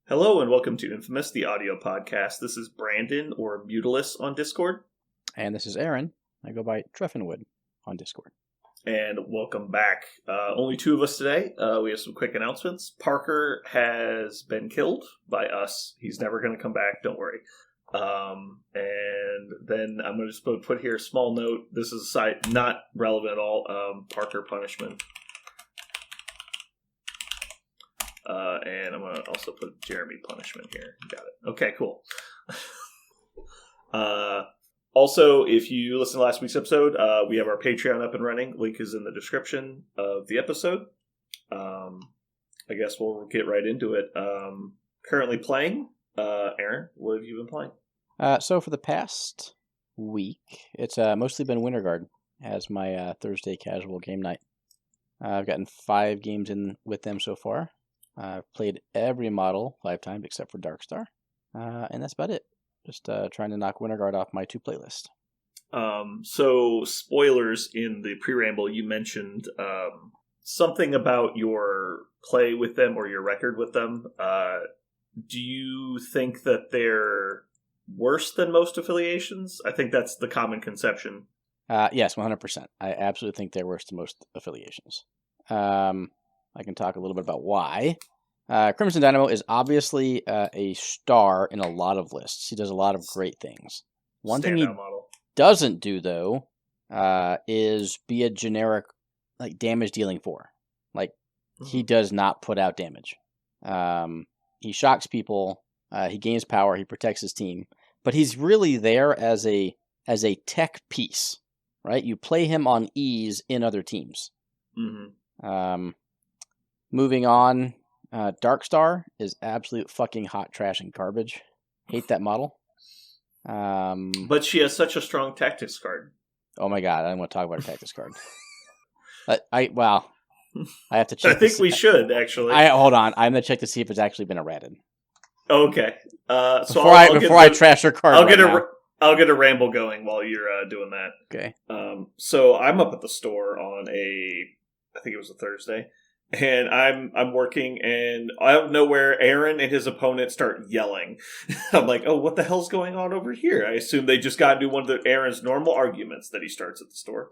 Hello and welcome to Infamous, the audio podcast. This is Brandon, or Mutilus on Discord. And this is Aaron. I go by Treffenwood on Discord. And welcome back. Only two of us today. We have some quick announcements. Parker has been killed by us. He's never going to come back, don't worry. And then I'm going to just put here a small note. This is not relevant at all. Parker punishment. And I'm going to also put Jeremy punishment here. Got it. Okay, cool. Also, if you listen to last week's episode, we have our Patreon up and running. Link is in the description of the episode. I guess we'll get right into it. Currently playing. Aaron, what have you been playing? So for the past week, it's mostly been Winter Guard as my Thursday casual game night. I've gotten 5 games in with them so far. I've played every model 5 times except for Darkstar. And that's about it. Just trying to knock Winter Guard off my 2 playlist. So, spoilers in the pre-ramble, you mentioned something about your play with them or your record with them. Do you think that they're worse than most affiliations? I think that's the common conception. Yes, 100%. I absolutely think they're worse than most affiliations. I can talk a little bit about why. Crimson Dynamo is obviously a star in a lot of lists. He does a lot of great things. One thing he doesn't do, though, is be a generic damage dealing 4. He does not put out damage. He shocks people. He gains power. He protects his team. But he's really there as a tech piece, right? You play him on ease in other teams. Mm-hmm. Moving on, Darkstar is absolute fucking hot trash and garbage. Hate that model. But she has such a strong tactics card. Oh my god, I don't want to talk about her tactics card. I have to check. I think we should actually. Hold on, I'm gonna check to see if it's actually been errated. Okay. So before I trash her card, I'll get a ramble going while you're doing that. Okay. So I'm up at the store on I think it was a Thursday. And I'm working, and out of nowhere, Aaron and his opponent start yelling. I'm like, oh, what the hell's going on over here? I assume they just got into one of Aaron's normal arguments that he starts at the store.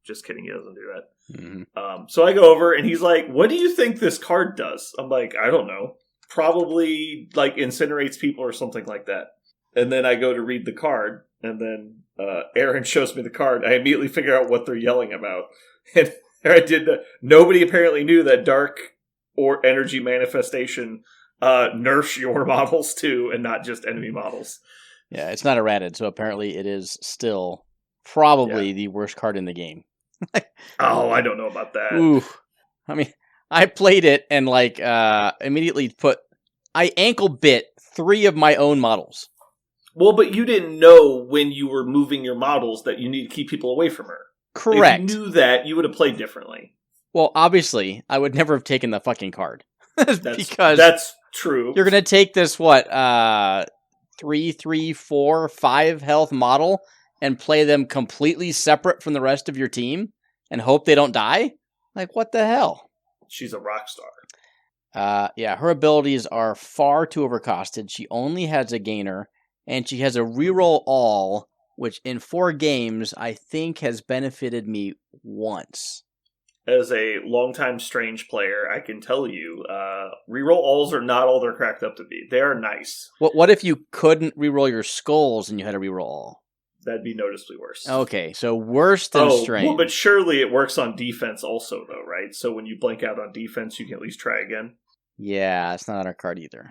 Just kidding, he doesn't do that. Mm-hmm. So I go over, and he's like, what do you think this card does? I'm like, I don't know. Probably, incinerates people or something like that. And then I go to read the card, and then Aaron shows me the card. I immediately figure out what they're yelling about. And I did that. Nobody apparently knew that Dark or Energy Manifestation nerfs your models too, and not just enemy models. Yeah, it's not errated, so apparently it is still probably the worst card in the game. Oh, I don't know about that. Ooh, I mean, I played it and immediately I ankle bit 3 of my own models. Well, but you didn't know when you were moving your models that you need to keep people away from her. Correct. If you knew that, you would have played differently. Well, obviously, I would never have taken the fucking card. Because that's true. You're going to take this, 3, 3, 4, 5 health model and play them completely separate from the rest of your team and hope they don't die? What the hell? She's a rock star. Yeah, her abilities are far too overcosted. She only has a gainer, and she has a reroll all, which in 4 games, I think has benefited me once. As a longtime Strange player, I can tell you, reroll alls are not all they're cracked up to be. They are nice. What if you couldn't reroll your skulls and you had to reroll all? That'd be noticeably worse. Okay, so worse than Strange. Well, but surely it works on defense also, though, right? So when you blank out on defense, you can at least try again? Yeah, it's not on our card either.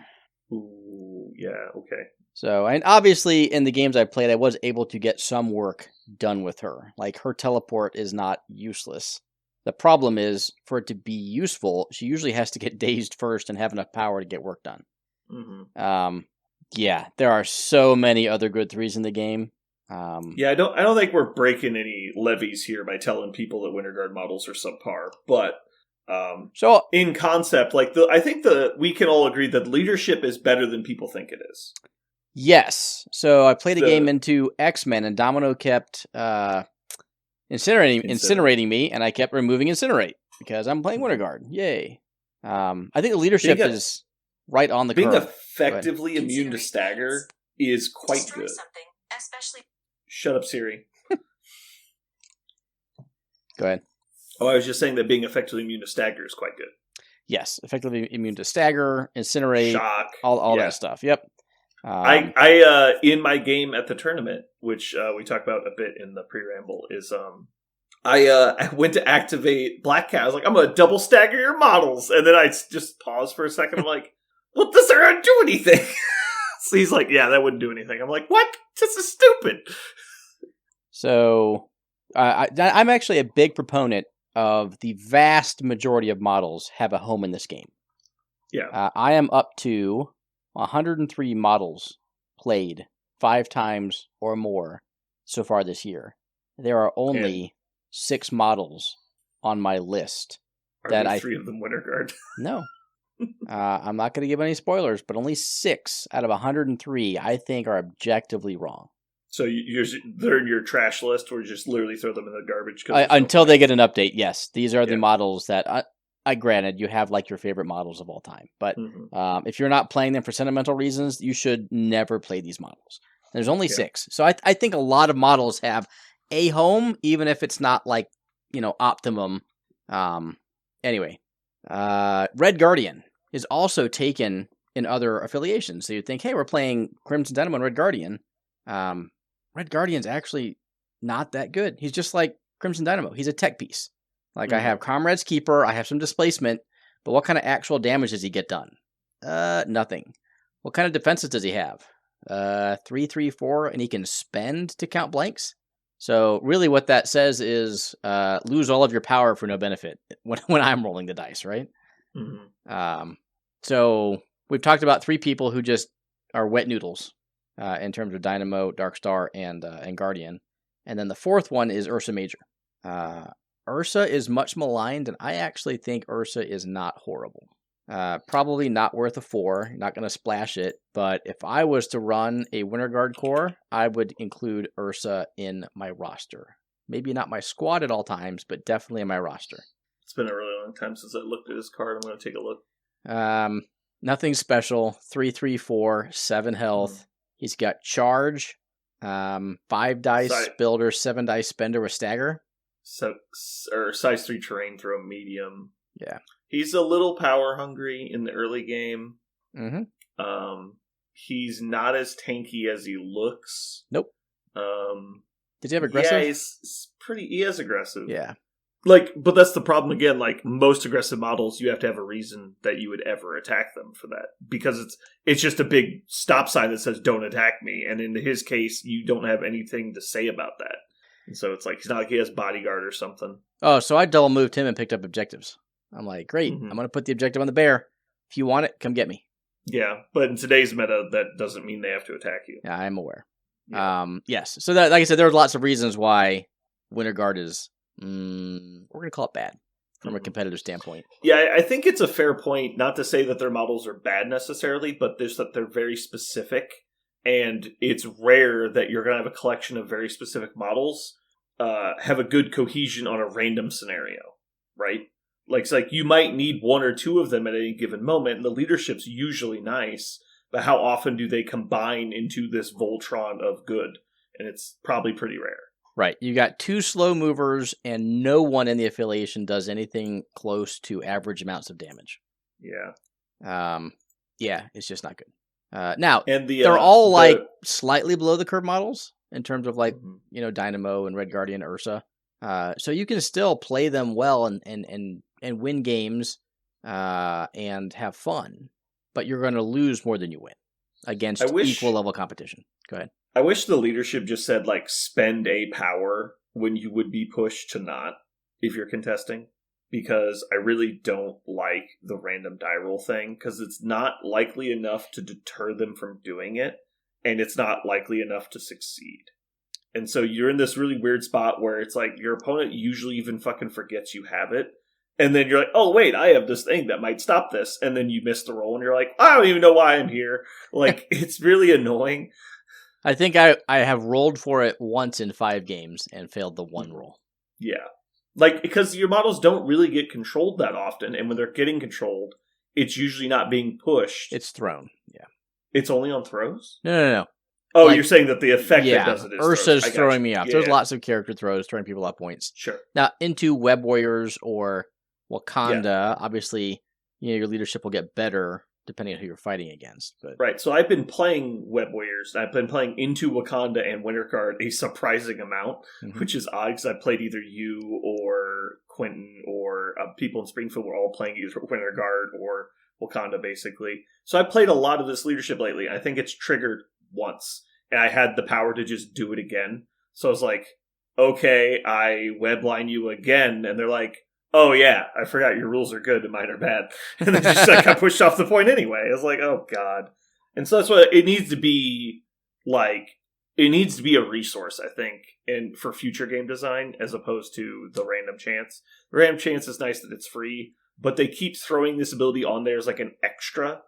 Ooh, yeah, okay. So, and obviously in the games I played, I was able to get some work done with her. Her teleport is not useless. The problem is, for it to be useful, she usually has to get dazed first and have enough power to get work done. Mm-hmm. Yeah, there are so many other good 3s in the game. Yeah, I don't think we're breaking any levees here by telling people that Winter Guard models are subpar, but so in concept, I think we can all agree that leadership is better than people think it is. Yes. So I played a game into X-Men, and Domino kept incinerating me, and I kept removing Incinerate because I'm playing Winter Guard. Yay. I think the leadership is right on the Being curve. effectively immune to stagger is quite good. Shut up, Siri. Go ahead. Oh, I was just saying that being effectively immune to stagger is quite good. Yes, effectively immune to stagger, incinerate, shock, all that stuff. Yep. I in my game at the tournament, which we talked about a bit in the pre-ramble, is I went to activate Black Cat. I was like, I'm gonna double stagger your models, and then I just paused for a second. I'm like, well, this isn't gonna do anything. So he's like, yeah, that wouldn't do anything. I'm like, what? This is stupid. So I'm actually a big proponent of the vast majority of models have a home in this game. Yeah. I am up to 103 models played 5 times or more so far this year. There are only 6 models on my list. Are 3 of them Winter Guard? No. I'm not going to give any spoilers, but only 6 out of 103 I think are objectively wrong. So they're in your trash list, or you just literally throw them in the garbage? Until they get an update, yes. These are the models that, I granted, you have like your favorite models of all time. But if you're not playing them for sentimental reasons, you should never play these models. There's only 6. So I think a lot of models have a home, even if it's not like, optimum. Anyway, Red Guardian is also taken in other affiliations. So you'd think, hey, we're playing Crimson Dynamo and Red Guardian. Red Guardian's actually not that good. He's just like Crimson Dynamo. He's a tech piece. Like I have Comrade's Keeper, I have some displacement, but what kind of actual damage does he get done? Nothing. What kind of defenses does he have? 3, 3, 4, and he can spend to count blanks? So really what that says is lose all of your power for no benefit when I'm rolling the dice, right? So we've talked about 3 people who just are wet noodles in terms of Dynamo, Darkstar, and Guardian. And then the 4th one is Ursa Major. Ursa is much maligned, and I actually think Ursa is not horrible. Probably not worth a 4, not going to splash it, but if I was to run a Winter Guard core, I would include Ursa in my roster. Maybe not my squad at all times, but definitely in my roster. It's been a really long time since I looked at his card. I'm going to take a look. Nothing special. 3, 3, 4, 7 health. He's got charge, 5 dice builder, 7 dice spender with stagger. Or size 3 terrain throw medium. Yeah. He's a little power hungry in the early game. He's not as tanky as he looks. Nope. Did he have aggressive? Yeah, he is aggressive. Yeah. But that's the problem again. Like most aggressive models, you have to have a reason that you would ever attack them for that, because it's just a big stop sign that says "Don't attack me." And in his case, you don't have anything to say about that. And so it's like he's not like he has bodyguard or something. Oh, so I double moved him and picked up objectives. I'm like, great. I'm going to put the objective on the bear. If you want it, come get me. Yeah, but in today's meta, that doesn't mean they have to attack you. Yeah, I'm aware. Yeah. Yes. So that, like I said, there are lots of reasons why Winter Guard is. We're going to call it bad from a competitive standpoint. Yeah, I think it's a fair point, not to say that their models are bad necessarily, but just that they're very specific, and it's rare that you're going to have a collection of very specific models have a good cohesion on a random scenario, right? It's like you might need 1 or 2 of them at any given moment, and the leadership's usually nice, but how often do they combine into this Voltron of good? And it's probably pretty rare. Right. You got 2 slow movers, and no one in the affiliation does anything close to average amounts of damage. Yeah. Yeah, it's just not good. Now, and they're all slightly below the curve models in terms of Dynamo and Red Guardian, Ursa. So you can still play them well and win games and have fun, but you're going to lose more than you win against equal level competition. Go ahead. I wish the leadership just said, spend a power when you would be pushed to not, if you're contesting. Because I really don't like the random die roll thing, because it's not likely enough to deter them from doing it, and it's not likely enough to succeed. And so you're in this really weird spot where it's like, your opponent usually even fucking forgets you have it. And then you're like, oh, wait, I have this thing that might stop this. And then you miss the roll, and you're like, I don't even know why I'm here. It's really annoying. I think I have rolled for it once in 5 games and failed the 1 roll. Yeah. Because your models don't really get controlled that often, and when they're getting controlled, it's usually not being pushed. It's thrown. Yeah. It's only on throws? No. Oh, you're saying that the effect that does it is Ursa's throws. throwing me off. Yeah. There's lots of character throws, throwing people off points. Sure. Now, into Web Warriors or Wakanda, obviously, your leadership will get better depending on who you're fighting against. But right. So I've been playing Web Warriors. I've been playing into Wakanda and Winter Guard a surprising amount, which is odd because I played either you or Quentin or people in Springfield were all playing either Winter Guard or Wakanda, basically. So I played a lot of this leadership lately. I think it's triggered once, and I had the power to just do it again. So I was like, okay, I webline you again, and they're like, oh yeah, I forgot your rules are good and mine are bad. And then just like got pushed off the point anyway. I was like, oh god. And so that's what it needs to be like. It needs to be a resource, I think, and for future game design as opposed to the random chance. The random chance is nice that it's free, but they keep throwing this ability on there as like an extra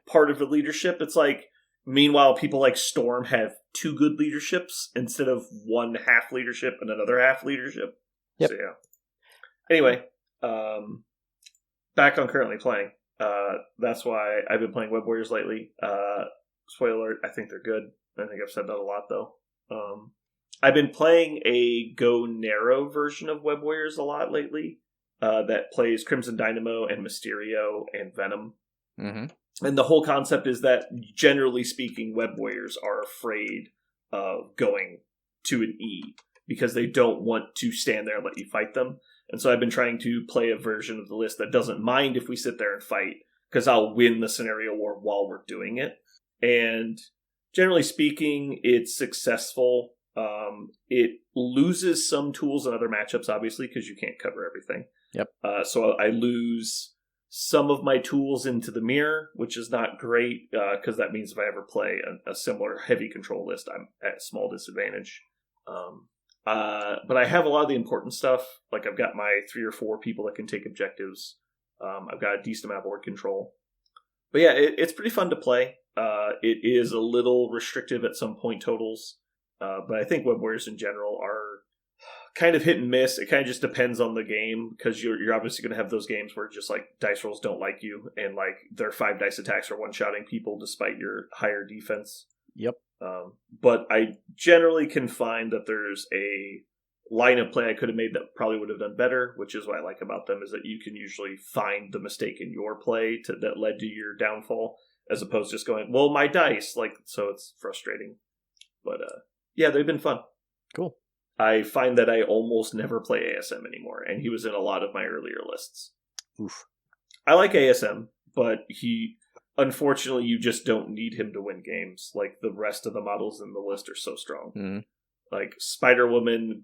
part of the leadership. It's like, meanwhile, people like Storm have 2 good leaderships instead of 1 half leadership and another half leadership. Yep. So yeah. Anyway, back on currently playing. That's why I've been playing Web Warriors lately. Spoiler alert, I think they're good. I think I've said that a lot, though. I've been playing a Go Narrow version of Web Warriors a lot lately that plays Crimson Dynamo and Mysterio and Venom. Mm-hmm. And the whole concept is that, generally speaking, Web Warriors are afraid of going to an E because they don't want to stand there and let you fight them. And so I've been trying to play a version of the list that doesn't mind if we sit there and fight, because I'll win the scenario war while we're doing it. And generally speaking, it's successful. It loses some tools in other matchups, obviously, because you can't cover everything. Yep. So I lose some of my tools into the mirror, which is not great, because that means if I ever play a similar heavy control list, I'm at a small disadvantage. But I have a lot of the important stuff. Like I've got my 3 or 4 people that can take objectives. I've got a decent amount of board control. But yeah, it's pretty fun to play. It is a little restrictive at some point totals. But I think Web Warriors in general are kind of hit and miss. It kind of just depends on the game, because you're obviously going to have those games where just like dice rolls don't like you, and like their 5 dice attacks are one-shotting people despite your higher defense. Yep. But I generally can find that there's a line of play I could have made that probably would have done better, which is what I like about them, is that you can usually find the mistake in your play that led to your downfall, as opposed to just going, well, my dice, like, so it's frustrating. But yeah, they've been fun. Cool. I find that I almost never play ASM anymore, and he was in a lot of my earlier lists. Oof. I like ASM, but unfortunately, you just don't need him to win games. Like, the rest of the models in the list are so strong. Mm-hmm. Like, Spider-Woman,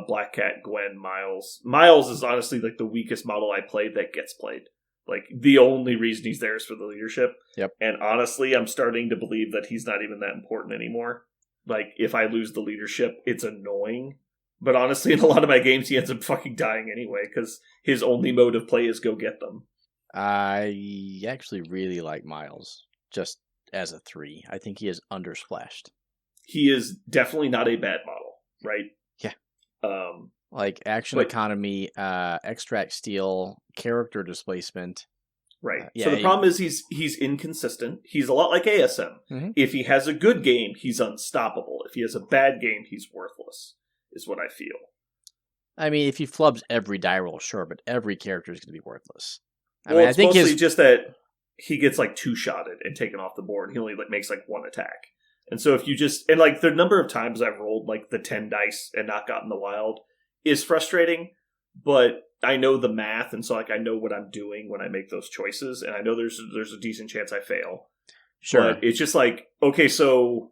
Black Cat, Gwen, Miles. Miles is honestly, like, the weakest model I played that gets played. Like, the only reason he's there is for the leadership. Yep. And honestly, I'm starting to believe that he's not even that important anymore. Like, if I lose the leadership, it's annoying. But honestly, in a lot of my games, he ends up fucking dying anyway, because his only mode of play is go get them. I actually really like Miles, just as a 3. I think he is undersplashed. He is definitely not a bad model, right? Yeah. Like action economy, extract steel, character displacement. Right. So the problem is he's inconsistent. He's a lot like ASM. Mm-hmm. If he has a good game, he's unstoppable. If he has a bad game, he's worthless, is what I feel. I mean, if he flubs every die roll, sure, but every character is going to be worthless. I think mostly just that he gets like 2-shotted and taken off the board. He only makes like 1 attack. And so if you just, and like the number of times I've rolled like the 10 dice and not gotten the wild is frustrating, but I know the math, and so like I know what I'm doing when I make those choices, and I know there's a decent chance I fail. Sure. But it's just like, okay, so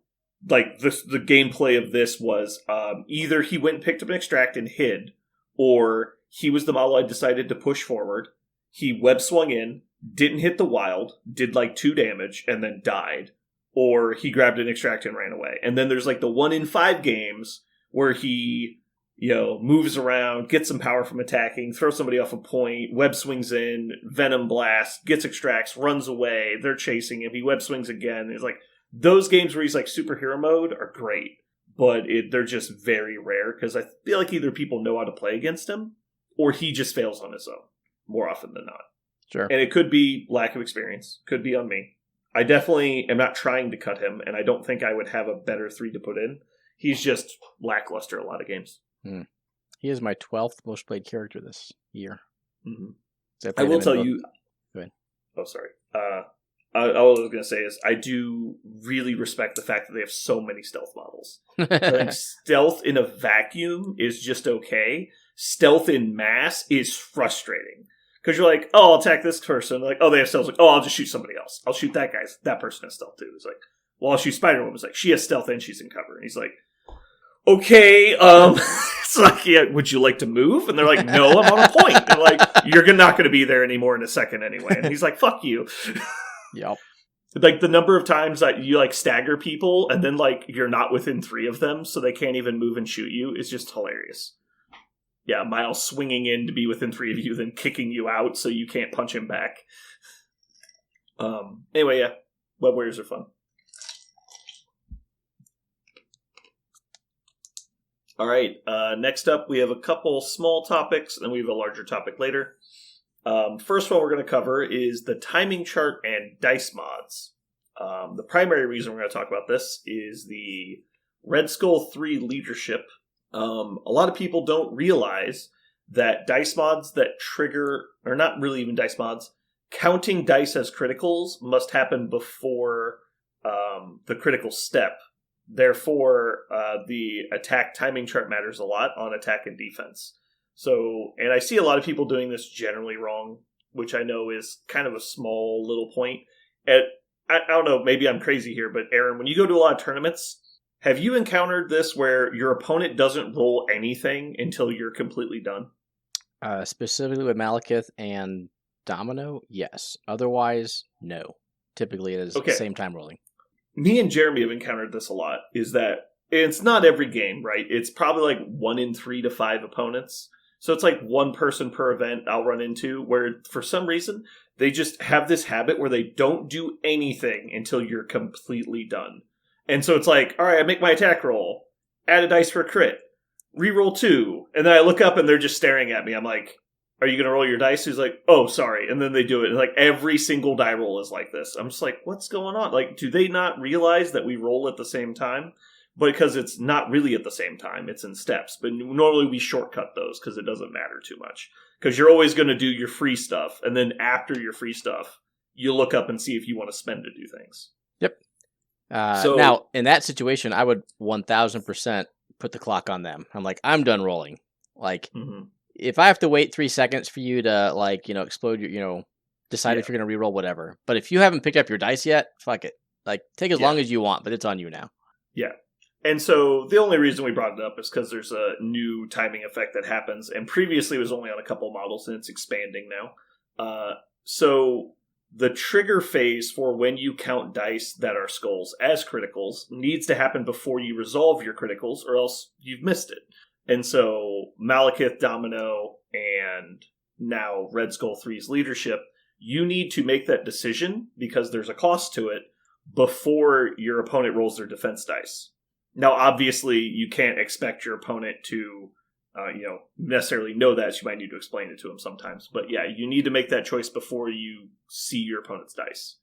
like the gameplay of this was either he went and picked up an extract and hid, or he was the model I decided to push forward. He web swung in, didn't hit the wild, did like 2 damage, and then died. Or he grabbed an extract and ran away. And then there's like the 1 in 5 games where he, moves around, gets some power from attacking, throws somebody off a point, web swings in, venom blast, gets extracts, runs away, they're chasing him, he web swings again. It's like, those games where he's like superhero mode are great, but they're just very rare, because I feel like either people know how to play against him, or he just fails on his own, more often than not. Sure. And it could be lack of experience. Could be on me. I definitely am not trying to cut him, and I don't think I would have a better 3 to put in. He's just lackluster a lot of games. He is my 12th most played character this year. Mm-hmm. I will tell you... Go ahead. Oh, sorry. All I was going to say is I do really respect the fact that they have so many stealth models. I think stealth in a vacuum is just okay. Stealth in mass is frustrating. Because you're like, oh, I'll attack this person. Like, oh, they have stealth. Like, oh, I'll just shoot somebody else. I'll shoot that guy. That person has stealth too. It's like, well, I'll shoot Spider-Woman. It's like, she has stealth and she's in cover. And he's like, okay, it's like, yeah, would you like to move? And they're like, no, I'm on a point. And like, you're not going to be there anymore in a second anyway. And he's like, fuck you. Yep. Like, the number of times that you, like, stagger people and then, like, you're not within 3 of them so they can't even move and shoot you is just hilarious. Yeah, Miles swinging in to be within 3 of you, then kicking you out so you can't punch him back. Anyway, yeah, Web Warriors are fun. All right, next up we have a couple small topics, and we have a larger topic later. First one we're going to cover is the timing chart and dice mods. The primary reason we're going to talk about this is the Red Skull 3 leadership. A lot of people don't realize that dice mods that trigger, or not really even dice mods, counting dice as criticals must happen before the critical step. Therefore, the attack timing chart matters a lot on attack and defense. So, and I see a lot of people doing this generally wrong, which I know is kind of a small little point. I don't know, maybe I'm crazy here, but Aaron, when you go to a lot of tournaments, have you encountered this where your opponent doesn't roll anything until you're completely done? Specifically with Malekith and Domino, yes. Otherwise, no. Typically it is the same time rolling. Me and Jeremy have encountered this a lot, is that it's not every game, right? It's probably like 1 in 3 to 5 opponents. So it's like one person per event I'll run into where for some reason they just have this habit where they don't do anything until you're completely done. And so it's like, all right, I make my attack roll, add a dice for a crit, reroll 2, and then I look up and they're just staring at me. I'm like, are you going to roll your dice? He's like, oh, sorry. And then they do it. And like every single die roll is like this. I'm just like, what's going on? Like, do they not realize that we roll at the same time? Because it's not really at the same time. It's in steps. But normally we shortcut those because it doesn't matter too much. Because you're always going to do your free stuff. And then after your free stuff, you look up and see if you want to spend to do things. Yep. So now, in that situation, I would 1,000% put the clock on them. I'm like, I'm done rolling. Like, if I have to wait 3 seconds for you to, like, explode your, decide if you're going to reroll, whatever. But if you haven't picked up your dice yet, fuck it. Like, take as long as you want, but it's on you now. Yeah. And so the only reason we brought it up is because there's a new timing effect that happens. And previously it was only on a couple models, and it's expanding now. So the trigger phase for when you count dice that are skulls as criticals needs to happen before you resolve your criticals, or else you've missed it. And so Malekith, Domino, and now Red Skull 3's leadership, you need to make that decision because there's a cost to it before your opponent rolls their defense dice. Now, obviously, you can't expect your opponent to, necessarily know that. So you might need to explain it to them sometimes. But yeah, you need to make that choice before you see your opponent's dice.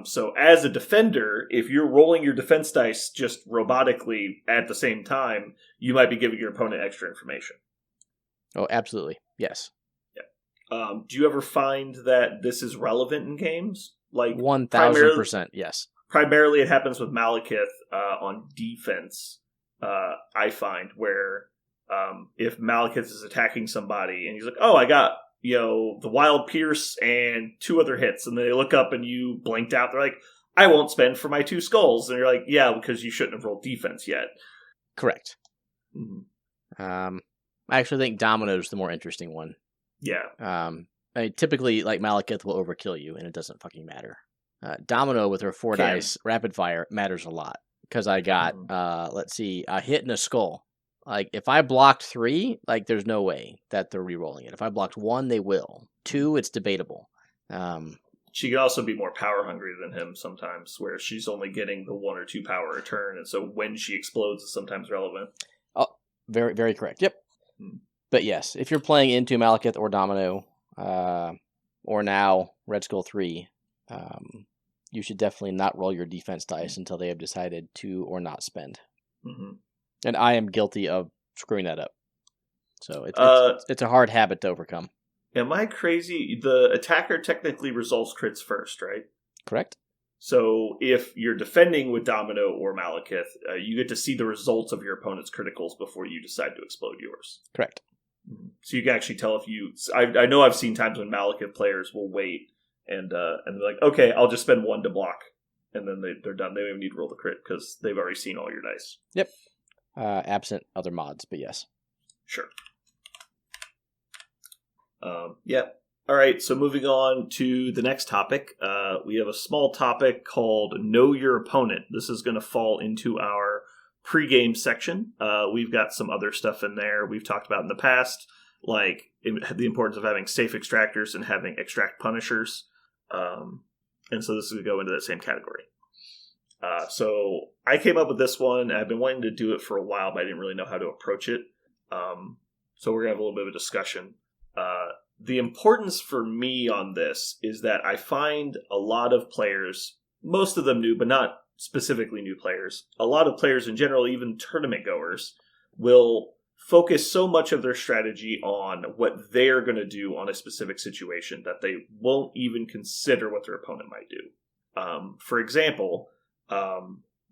So as a defender, if you're rolling your defense dice just robotically at the same time, you might be giving your opponent extra information. Oh, absolutely. Yes. Yeah. Do you ever find that this is relevant in games? Like 1,000%, yes. Primarily it happens with Malekith on defense, I find, where if Malekith is attacking somebody and he's like, oh, I got the Wild Pierce and 2 other hits, and then they look up and you blinked out, they're like, I won't spend for my 2 skulls. And you're like, yeah, because you shouldn't have rolled defense yet. Correct. I actually think Domino's the more interesting one. Yeah. Typically, like, Malekith will overkill you, and it doesn't fucking matter. Domino with her 4 dice rapid fire matters a lot because I got a hit and a skull. Like, if I blocked 3, like, there's no way that they're re-rolling it. If I blocked 1, they will. 2, it's debatable. She can also be more power hungry than him sometimes, where she's only getting the 1 or 2 power a turn, and so when she explodes is sometimes relevant. Oh, very, very correct. Yep. But yes, if you're playing into Malekith or Domino, or now Red Skull 3, you should definitely not roll your defense dice until they have decided to or not spend. Mm-hmm. And I am guilty of screwing that up. So it's a hard habit to overcome. Am I crazy? The attacker technically resolves crits first, right? Correct. So if you're defending with Domino or Malekith, you get to see the results of your opponent's criticals before you decide to explode yours. Correct. So you can actually tell if you... I know I've seen times when Malekith players will wait and they're like, okay, I'll just spend 1 to block. And then they're done. They don't even need to roll the crit because they've already seen all your dice. Yep. Absent other mods, but yes. Sure. Yep. All right, so moving on to the next topic. We have a small topic called Know Your Opponent. This is going to fall into our pregame section. We've got some other stuff in there we've talked about in the past, like the importance of having safe extractors and having extract punishers. And so this is going to go into that same category. So I came up with this one. I've been wanting to do it for a while, but I didn't really know how to approach it. So we're going to have a little bit of a discussion. The importance for me on this is that I find a lot of players, most of them new, but not specifically new players, a lot of players in general, even tournament goers, will focus so much of their strategy on what they're going to do on a specific situation that they won't even consider what their opponent might do. For example,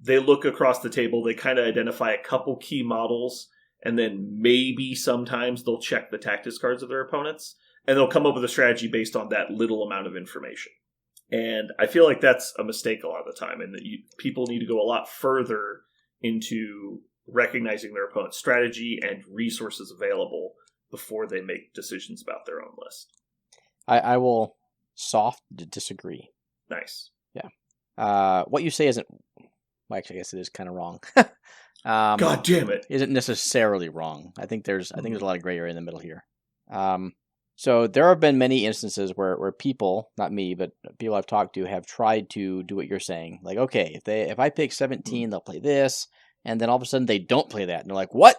they look across the table, they kind of identify a couple key models, and then maybe sometimes they'll check the tactics cards of their opponents, and they'll come up with a strategy based on that little amount of information. And I feel like that's a mistake a lot of the time, and that people need to go a lot further into recognizing their opponent's strategy and resources available before they make decisions about their own list. I will soft disagree. Nice. Yeah. What you say isn't... Well, actually, I guess it is kind of wrong. God damn it. Isn't necessarily wrong. I think there's a lot of gray area in the middle here. So there have been many instances where people, not me, but people I've talked to have tried to do what you're saying. Like, okay, if I pick 17, they'll play this, and then all of a sudden they don't play that. And they're like, what?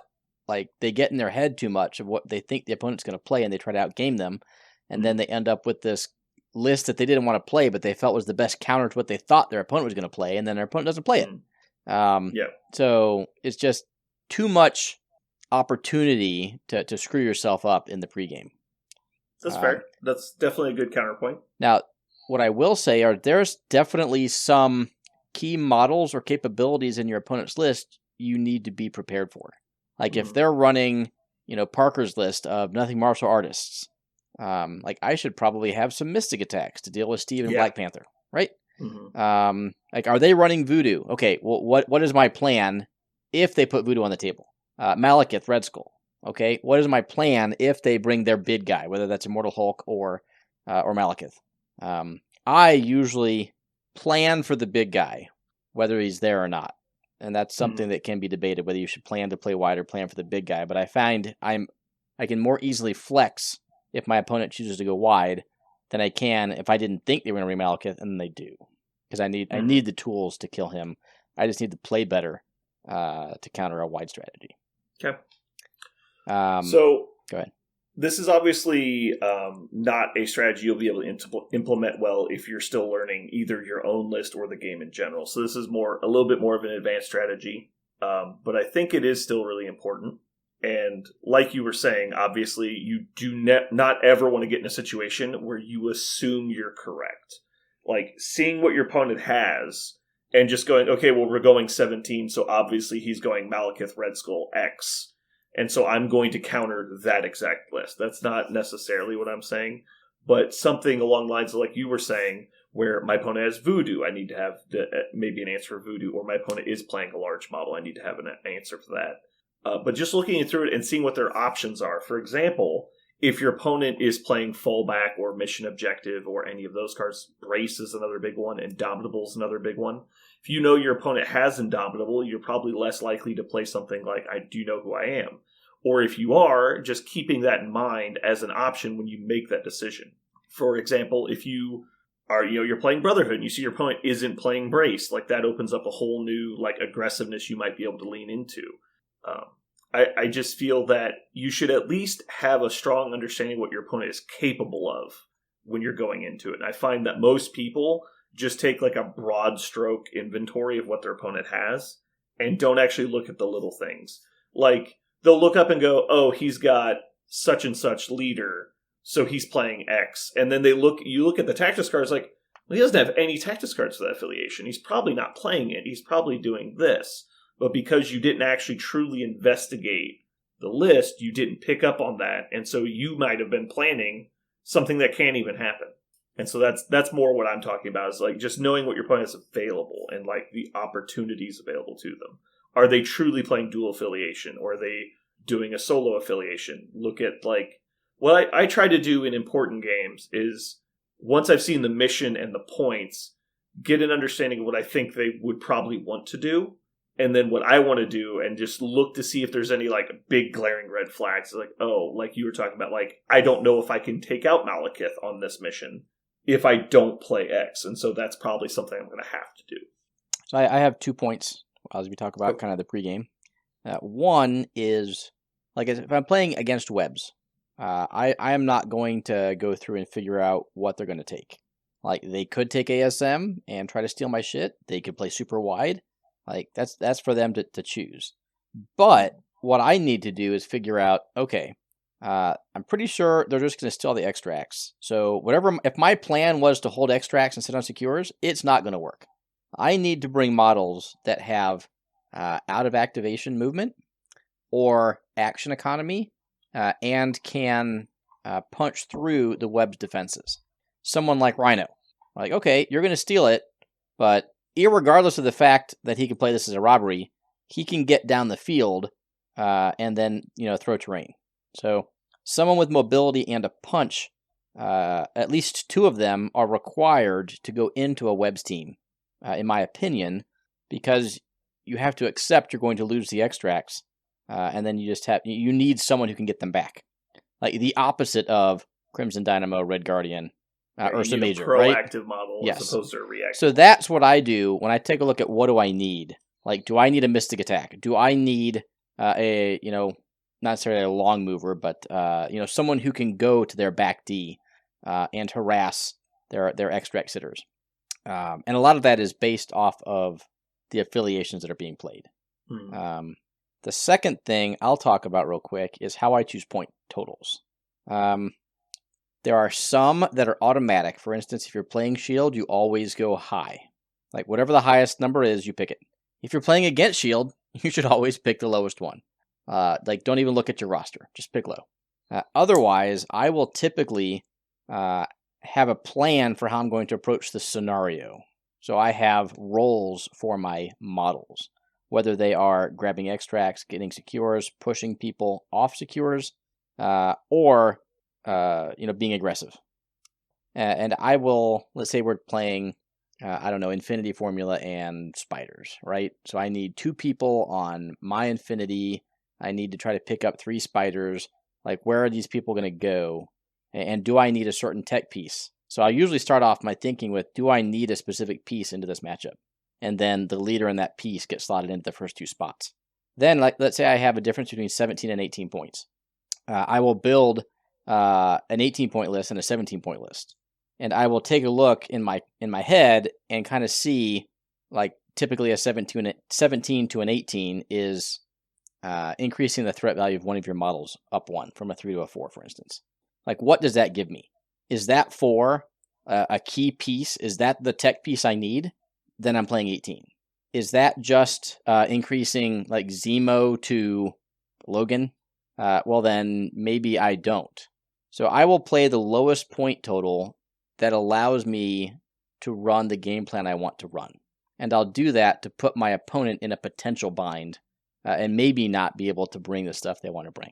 Like, they get in their head too much of what they think the opponent's going to play, and they try to outgame them, and then they end up with this list that they didn't want to play, but they felt was the best counter to what they thought their opponent was going to play, and then their opponent doesn't play it. So it's just too much opportunity to screw yourself up in the pregame. That's fair. That's definitely a good counterpoint. Now, what I will say are there's definitely some key models or capabilities in your opponent's list you need to be prepared for. Like if they're running, Parker's list of nothing martial artists, like I should probably have some mystic attacks to deal with Steve and Black Panther, right? Like, are they running voodoo? Okay, well, what is my plan if they put voodoo on the table? Malekith, Red Skull. Okay, what is my plan if they bring their big guy, whether that's Immortal Hulk or Malekith? I usually plan for the big guy, whether he's there or not, and that's something that can be debated whether you should plan to play wide or plan for the big guy. But I find I can more easily flex if my opponent chooses to go wide than I can if I didn't think they were going to bring Malekith, and they do, because I need the tools to kill him. I just need to play better to counter a wide strategy. Okay. So go ahead. This is obviously not a strategy you'll be able to implement well if you're still learning either your own list or the game in general. So this is a little bit more of an advanced strategy, but I think it is still really important. And like you were saying, obviously you do not ever want to get in a situation where you assume you're correct. Like seeing what your opponent has and just going, okay, well, we're going 17, so obviously he's going Malekith, Red Skull, X. And so I'm going to counter that exact list. That's not necessarily what I'm saying, but something along the lines of like you were saying, where my opponent has voodoo, I need to have maybe an answer for voodoo, or my opponent is playing a large model, I need to have an answer for that. But just looking through it and seeing what their options are. For example, if your opponent is playing fallback or mission objective or any of those cards, Brace is another big one, Indomitable is another big one. If you know your opponent has Indomitable, you're probably less likely to play something like I Do Know Who I Am. Or if you are, just keeping that in mind as an option when you make that decision. For example, if you are, you're playing Brotherhood and you see your opponent isn't playing Brace, like that opens up a whole new aggressiveness you might be able to lean into. I just feel that you should at least have a strong understanding of what your opponent is capable of when you're going into it. And I find that most people just take like a broad stroke inventory of what their opponent has and don't actually look at the little things. Like, they'll look up and go, oh, he's got such and such leader, so he's playing X. And then you look at the tactics cards like, well, he doesn't have any tactics cards for that affiliation. He's probably not playing it. He's probably doing this. But because you didn't actually truly investigate the list, you didn't pick up on that. And so you might have been planning something that can't even happen. And so that's more what I'm talking about, is like just knowing what your opponent is available and like the opportunities available to them. Are they truly playing dual affiliation, or are they doing a solo affiliation? Look at like what I try to do in important games is, once I've seen the mission and the points, get an understanding of what I think they would probably want to do, and then what I want to do, and just look to see if there's any like big glaring red flags. Like, oh, like you were talking about, like, I don't know if I can take out Malekith on this mission if I don't play X, and so that's probably something I'm going to have to do. So I have 2 points as we talk about kind of the pregame. One is, like, if I'm playing against webs, I am not going to go through and figure out what they're going to take. Like, they could take ASM and try to steal my shit. They could play super wide. Like, that's for them to choose. But what I need to do is figure out, okay, I'm pretty sure they're just going to steal the extracts. So if my plan was to hold extracts and sit on secures, it's not going to work. I need to bring models that have out of activation movement or action economy and can punch through the web's defenses. Someone like Rhino. Like, okay, you're going to steal it, but irregardless of the fact that he can play this as a robbery, he can get down the field and then, throw terrain. So someone with mobility and a punch, at least 2 of them are required to go into a webs team, in my opinion, because you have to accept you're going to lose the extracts, and then you need someone who can get them back. Like the opposite of Crimson Dynamo, Red Guardian, Ursa Major, right? Proactive model Yes. as opposed to a reactive. So that's what I do when I take a look at what do I need. Like, do I need a Mystic Attack? Do I need not necessarily a long mover, but someone who can go to their back D and harass their extract sitters. And a lot of that is based off of the affiliations that are being played. The second thing I'll talk about real quick is how I choose point totals. There are some that are automatic. For instance, if you're playing Shield, you always go high. Like, whatever the highest number is, you pick it. If you're playing against Shield, you should always pick the lowest one. Don't even look at your roster. Just pick low. Otherwise, I will typically have a plan for how I'm going to approach the scenario. So I have roles for my models, whether they are grabbing extracts, getting secures, pushing people off secures, or being aggressive. And I will, let's say we're playing, Infinity Formula and Spiders, right? So I need 2 people on my Infinity. I need to try to pick up 3 Spiders. Like, where are these people going to go? And do I need a certain tech piece? So I usually start off my thinking with, do I need a specific piece into this matchup? And then the leader in that piece gets slotted into the first 2 spots. Then, let's say I have a difference between 17 and 18 points. I will build an 18-point list and a 17-point list. And I will take a look in my head and kind of see, like, typically a 17 to an 18 is increasing the threat value of one of your models up 1 from a 3 to a 4, for instance. Like, what does that give me? Is that for a key piece? Is that the tech piece I need? Then I'm playing 18. Is that just increasing, like, Zemo to Logan? Well, then maybe I don't. So I will play the lowest point total that allows me to run the game plan I want to run. And I'll do that to put my opponent in a potential bind and maybe not be able to bring the stuff they want to bring.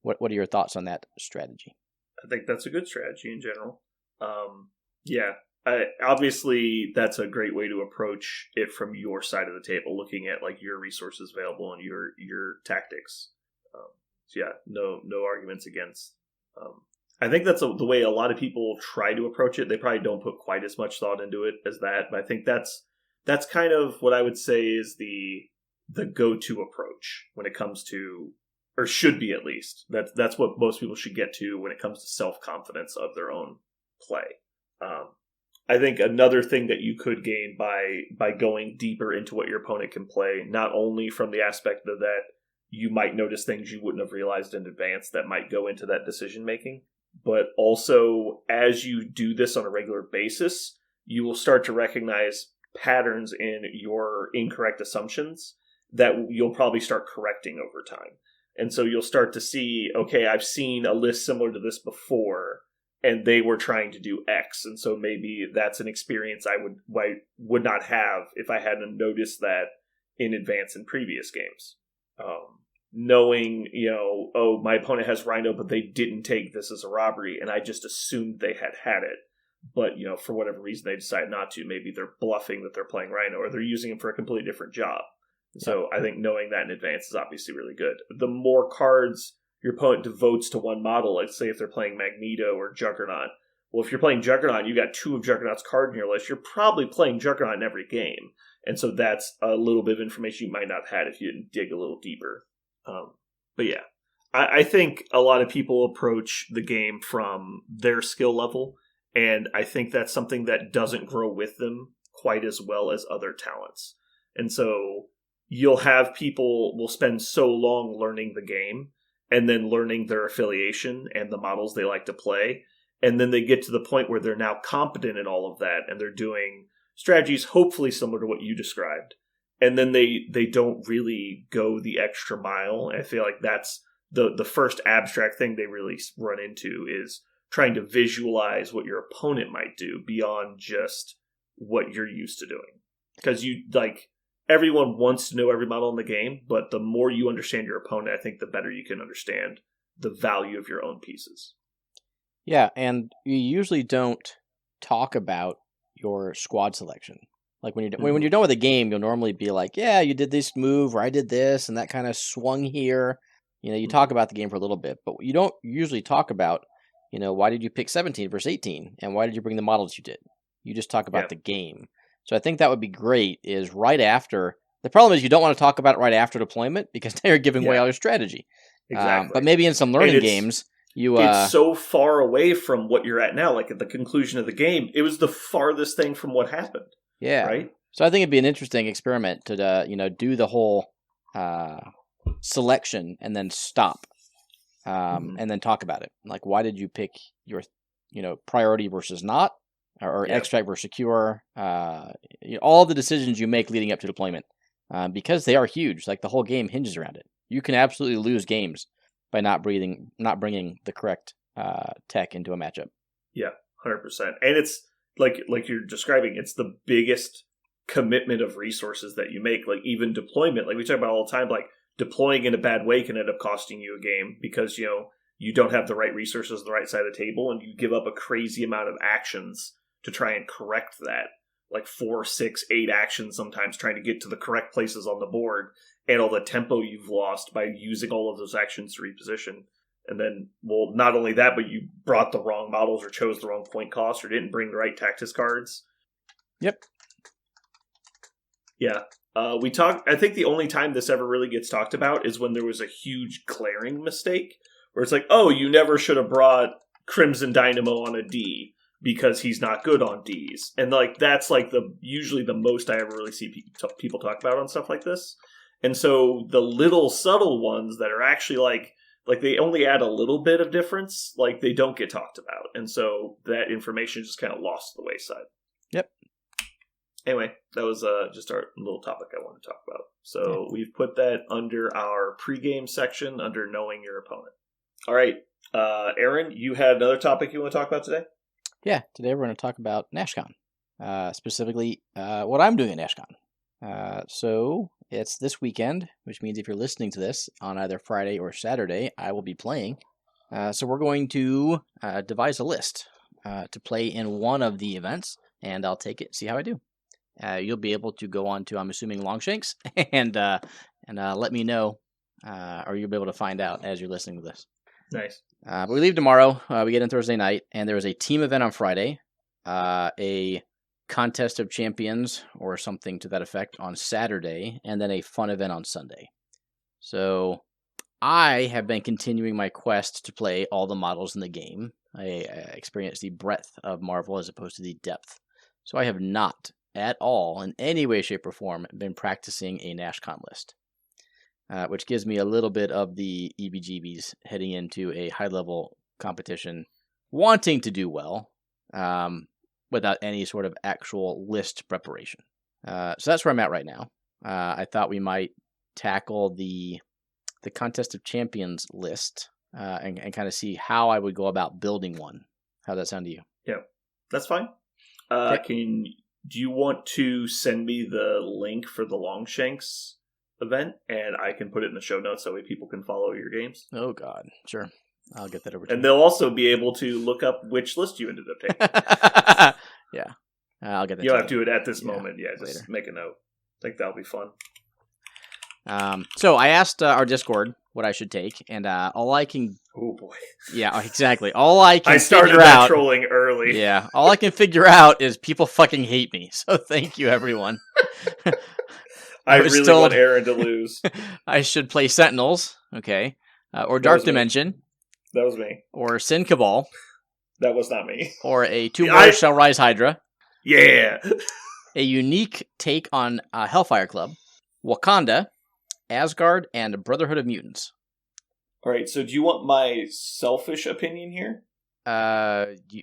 What are your thoughts on that strategy? I think that's a good strategy in general. Obviously, that's a great way to approach it from your side of the table, looking at like your resources available and your tactics. No arguments against. I think that's the way a lot of people try to approach it. They probably don't put quite as much thought into it as that, but I think that's kind of what I would say is the go-to approach when it comes to, or should be at least. That's what most people should get to when it comes to self-confidence of their own play. I think another thing that you could gain by going deeper into what your opponent can play, not only from the aspect of that you might notice things you wouldn't have realized in advance that might go into that decision making, but also as you do this on a regular basis, you will start to recognize patterns in your incorrect assumptions that you'll probably start correcting over time. And so you'll start to see, okay, I've seen a list similar to this before, and they were trying to do X, and so maybe that's an experience I would not have if I hadn't noticed that in advance in previous games. Knowing, oh, my opponent has Rhino, but they didn't take this as a robbery, and I just assumed they had it. But, for whatever reason, they decide not to. Maybe they're bluffing that they're playing Rhino, or they're using him for a completely different job. So I think knowing that in advance is obviously really good. The more cards your opponent devotes to one model, let's say if they're playing Magneto or Juggernaut. Well, if you're playing Juggernaut, you got 2 of Juggernaut's cards in your list, you're probably playing Juggernaut in every game. And so that's a little bit of information you might not have had if you didn't dig a little deeper. But yeah, I think a lot of people approach the game from their skill level, and I think that's something that doesn't grow with them quite as well as other talents. And so you'll have people will spend so long learning the game and then learning their affiliation and the models they like to play. And then they get to the point where they're now competent in all of that, and they're doing strategies hopefully similar to what you described. And then they don't really go the extra mile. And I feel like that's the first abstract thing they really run into is trying to visualize what your opponent might do beyond just what you're used to doing. Because everyone wants to know every model in the game, but the more you understand your opponent, I think the better you can understand the value of your own pieces. Yeah, and you usually don't talk about your squad selection. Like when you're done with a game, you'll normally be like, yeah, you did this move, or I did this, and that kind of swung here. You talk about the game for a little bit, but you don't usually talk about, why did you pick 17 versus 18, and why did you bring the models you did? You just talk about the game. So I think that would be great, is right after. The problem is you don't want to talk about it right after deployment, because now you're giving away all your strategy. Exactly. But maybe in some learning games, it's so far away from what you're at now. Like at the conclusion of the game, it was the farthest thing from what happened. Yeah. Right. So I think it'd be an interesting experiment to do the whole selection and then stop, and then talk about it. Like, why did you pick your priority versus not, or extract versus secure? All the decisions you make leading up to deployment, because they are huge. Like the whole game hinges around it. You can absolutely lose games by not bringing the correct tech into a matchup. Yeah, 100%. And it's like you're describing, it's the biggest commitment of resources that you make. Like even deployment, like we talk about all the time, like deploying in a bad way can end up costing you a game because, you don't have the right resources on the right side of the table, and you give up a crazy amount of actions to try and correct that. Like 4, 6, 8 actions sometimes trying to get to the correct places on the board, and all the tempo you've lost by using all of those actions to reposition. And then, well, not only that, but you brought the wrong models or chose the wrong point cost or didn't bring the right tactics cards. Yep. Yeah. I think the only time this ever really gets talked about is when there was a huge glaring mistake where it's like, oh, you never should have brought Crimson Dynamo on a D because he's not good on Ds. And that's usually the most I ever really see people talk about on stuff like this. And so the little subtle ones that are actually like they only add a little bit of difference, they don't get talked about. And so that information is just kind of lost to the wayside. Yep. Anyway, that was just our little topic I wanted to talk about. So we've put that under our pregame section under knowing your opponent. All right. Aaron, you had another topic you want to talk about today? Yeah, today we're going to talk about Nashcon. Specifically, what I'm doing at Nashcon. So it's this weekend, which means if you're listening to this on either Friday or Saturday, I will be playing. So we're going to devise a list to play in one of the events, and I'll take it, see how I do. You'll be able to go on to, I'm assuming, Longshanks, and let me know, or you'll be able to find out as you're listening to this. Nice. But we leave tomorrow. We get in Thursday night, and there is a team event on Friday, a contest of champions or something to that effect on Saturday, and then a fun event on Sunday. So I have been continuing my quest to play all the models in the game. I experience the breadth of Marvel as opposed to the depth. So I have not at all, in any way, shape, or form, been practicing a Nashcon list, which gives me a little bit of the EBGBs heading into a high-level competition, wanting to do well, without any sort of actual list preparation. So that's where I'm at right now. I thought we might tackle the Contest of Champions list and kind of see how I would go about building one. How'd that sound to you? Yeah, that's fine. Okay. Do you want to send me the link for the Longshanks event, and I can put it in the show notes so people can follow your games? Oh, God. Sure. I'll get that over to you. And they'll also be able to look up which list you ended up taking. Yeah. I'll get that You don't have to do it at this moment. Yeah, just later. make a note. I think that'll be fun. So I asked our Discord what I should take, and all I can... Oh, boy. Yeah, exactly. All I can started figure that out... trolling early. Yeah, all I can figure out is people fucking hate me. So thank you, everyone. I really want Aaron to lose. I should play Sentinels, okay, or Dark Dimension. That was me. Or Sin Cabal. That was not me. Or a Two-More Shall Rise Hydra. Yeah. A unique take on Hellfire Club, Wakanda, Asgard, and Brotherhood of Mutants. All right, so do you want my selfish opinion here?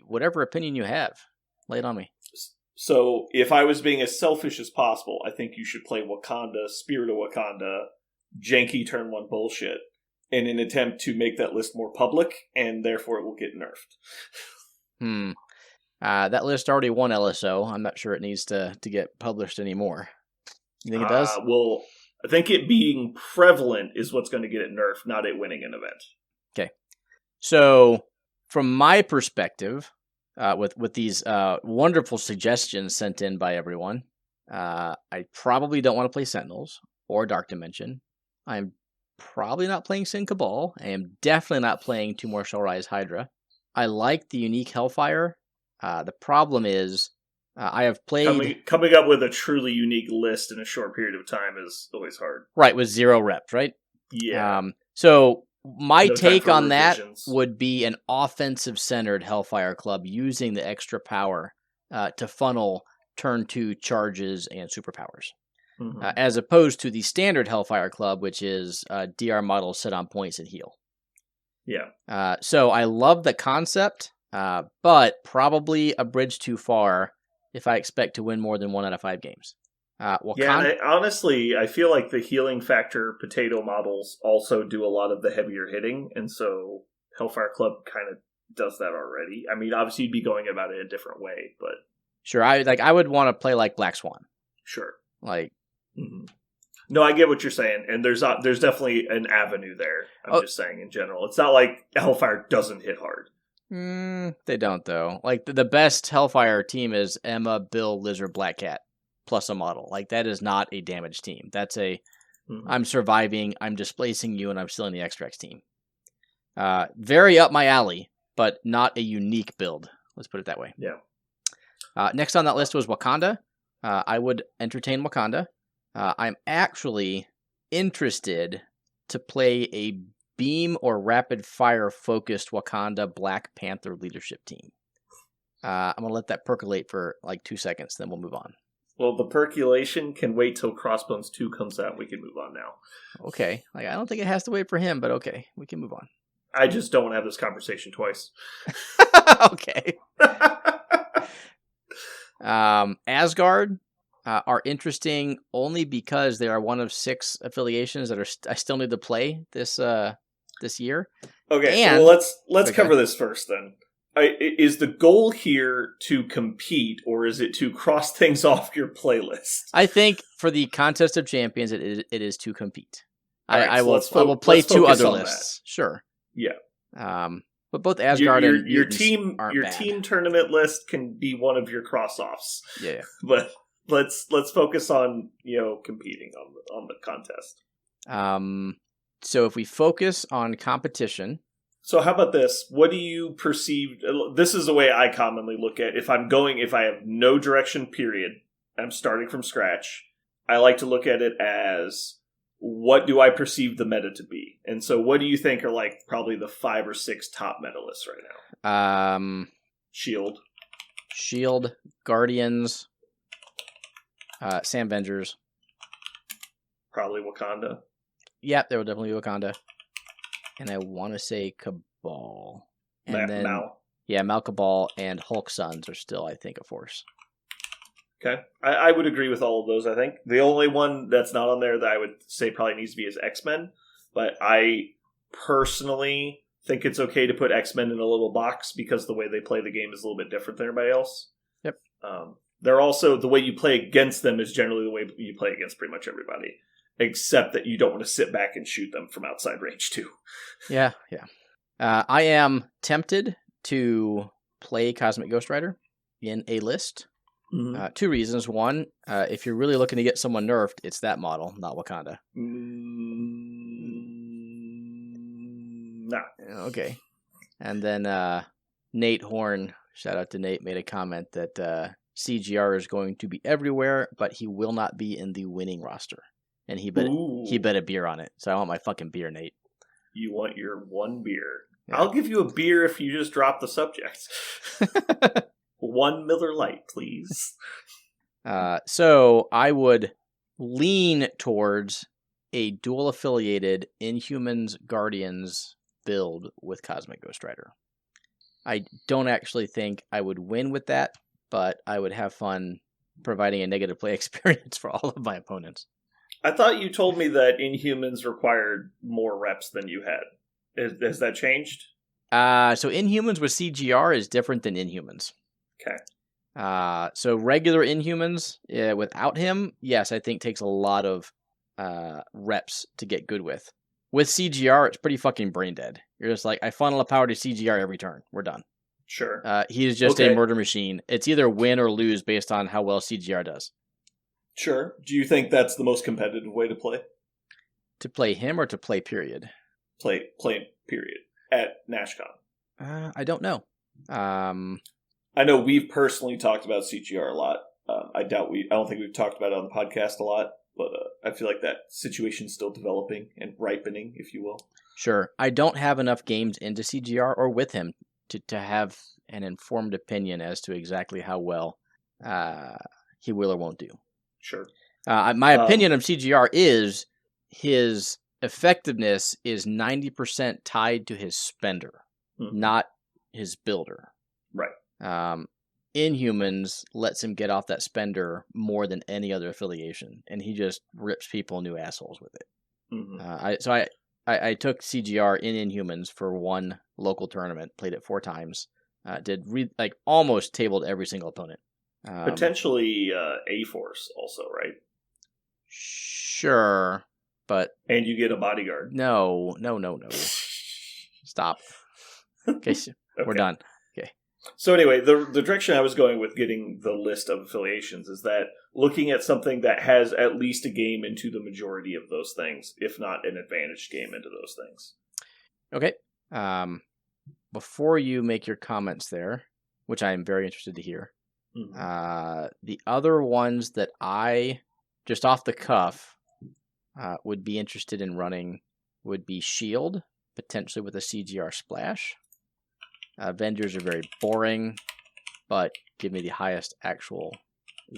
Whatever opinion you have. Lay it on me. So, if I was being as selfish as possible, I think you should play Wakanda, Spirit of Wakanda, janky turn 1 bullshit, in an attempt to make that list more public, and therefore it will get nerfed. That list already won LSO. I'm not sure it needs to get published anymore. You think it does? Well, I think it being prevalent is what's going to get it nerfed, not it winning an event. Okay. So, from my perspective, with these wonderful suggestions sent in by everyone, I probably don't want to play Sentinels or Dark Dimension. I'm probably not playing Sin Cabal. I am definitely not playing Two More Shall Rise Hydra. I like the unique Hellfire. The problem is, I have played... Coming up with a truly unique list in a short period of time is always hard. Right, with 0 reps, right? Yeah. So my take on revisions. That would be an offensive-centered Hellfire Club using the extra power to funnel turn 2 charges and superpowers. Mm-hmm. As opposed to the standard Hellfire Club, which is DR models set on points and heal. Yeah. So I love the concept, but probably a bridge too far if I expect to win more than 1 out of 5 games. Honestly, I feel like the healing factor potato models also do a lot of the heavier hitting, and so Hellfire Club kind of does that already. I mean, obviously you'd be going about it a different way, but... Sure, I would want to play like Black Swan. Sure. Mm-hmm. No, I get what you're saying, and there's definitely an avenue there. I'm just saying in general. It's not like Hellfire doesn't hit hard. They don't, though. Like, the best Hellfire team is Emma, Bill, Lizard, Black Cat, plus a model. Like, that is not a damage team. That's I'm surviving, I'm displacing you, and I'm still in the X-Rex team. Very up my alley, but not a unique build. Let's put it that way. Yeah. Next on that list was Wakanda. I would entertain Wakanda. I'm actually interested to play a beam or rapid fire focused Wakanda Black Panther leadership team. I'm going to let that percolate for like 2 seconds, then we'll move on. Well, the percolation can wait till Crossbones 2 comes out. We can move on now. Okay. I don't think it has to wait for him, but okay. We can move on. I just don't want to have this conversation twice. Okay. Asgard are interesting only because they are one of 6 affiliations that I still need to play this year. Okay, well, let's cover this first then. Is the goal here to compete, or is it to cross things off your playlist? I think for the Contest of Champions, it is to compete. Right, I will play 2 other lists. That. Sure. Yeah. But both Asgard and your team tournament list can be one of your cross-offs. Yeah. But let's focus on competing on the contest. So if we focus on competition. So how about this? What do you perceive? This is the way I commonly look at if I have no direction, period, I'm starting from scratch. I like to look at it as, what do I perceive the meta to be? And so what do you think are like probably the 5 or 6 top meta lists right Shield. Shield, Guardians, Sam Vengers. Probably Wakanda. Yep, there will definitely be Wakanda. And I want to say Cabal. And then Mal. Yeah, Mal Cabal and Hulk Sons are still, I think, a force. Okay. I would agree with all of those, I think. The only one that's not on there that I would say probably needs to be is X-Men. But I personally think it's okay to put X-Men in a little box because the way they play the game is a little bit different than everybody else. Yep. They're also, the way you play against them is generally the way you play against pretty much everybody. Except that you don't want to sit back and shoot them from outside range, too. Yeah. I am tempted to play Cosmic Ghost Rider in a list. Mm-hmm. 2 reasons. One, if you're really looking to get someone nerfed, it's that model, not Wakanda. Nah. Okay. And then Nate Horn, shout out to Nate, made a comment that CGR is going to be everywhere, but he will not be in the winning roster. And he bet a beer on it. So I want my fucking beer, Nate. You want your one beer. Yeah. I'll give you a beer if you just drop the subject. 1 Miller Lite, please. So I would lean towards a dual affiliated Inhumans Guardians build with Cosmic Ghost Rider. I don't actually think I would win with that, but I would have fun providing a negative play experience for all of my opponents. I thought you told me that Inhumans required more reps than you had. Has that changed? So Inhumans with CGR is different than Inhumans. Okay. So regular Inhumans without him, yes, I think takes a lot of reps to get good with. With CGR, it's pretty fucking brain dead. You're just like, I funnel a power to CGR every turn. We're done. Sure. He is just a murder machine. It's either win or lose based on how well CGR does. Sure. Do you think that's the most competitive way to play? To play him or to play period? Play period. At Nashcon. I don't know. I know we've personally talked about CGR a lot. I don't think we've talked about it on the podcast a lot, but I feel like that situation's still developing and ripening, if you will. Sure. I don't have enough games into CGR or with him to have an informed opinion as to exactly how well he will or won't do. Sure. My opinion of CGR is his effectiveness is 90% tied to his spender, not his builder. Right. Inhumans lets him get off that spender more than any other affiliation, and he just rips people new assholes with it. Mm-hmm. I took CGR in Inhumans for one local tournament, played it 4 times, almost tabled every single opponent. Potentially A-Force also, right? Sure, but... And you get a bodyguard. No. Stop. Okay, we're done. Okay. So anyway, the direction I was going with getting the list of affiliations is that looking at something that has at least a game into the majority of those things, if not an advantaged game into those things. Okay. Before you make your comments there, which I am very interested to hear, the other ones that I, just off the cuff, would be interested in running would be Shield, potentially with a CGR splash. Avengers are very boring, but give me the highest actual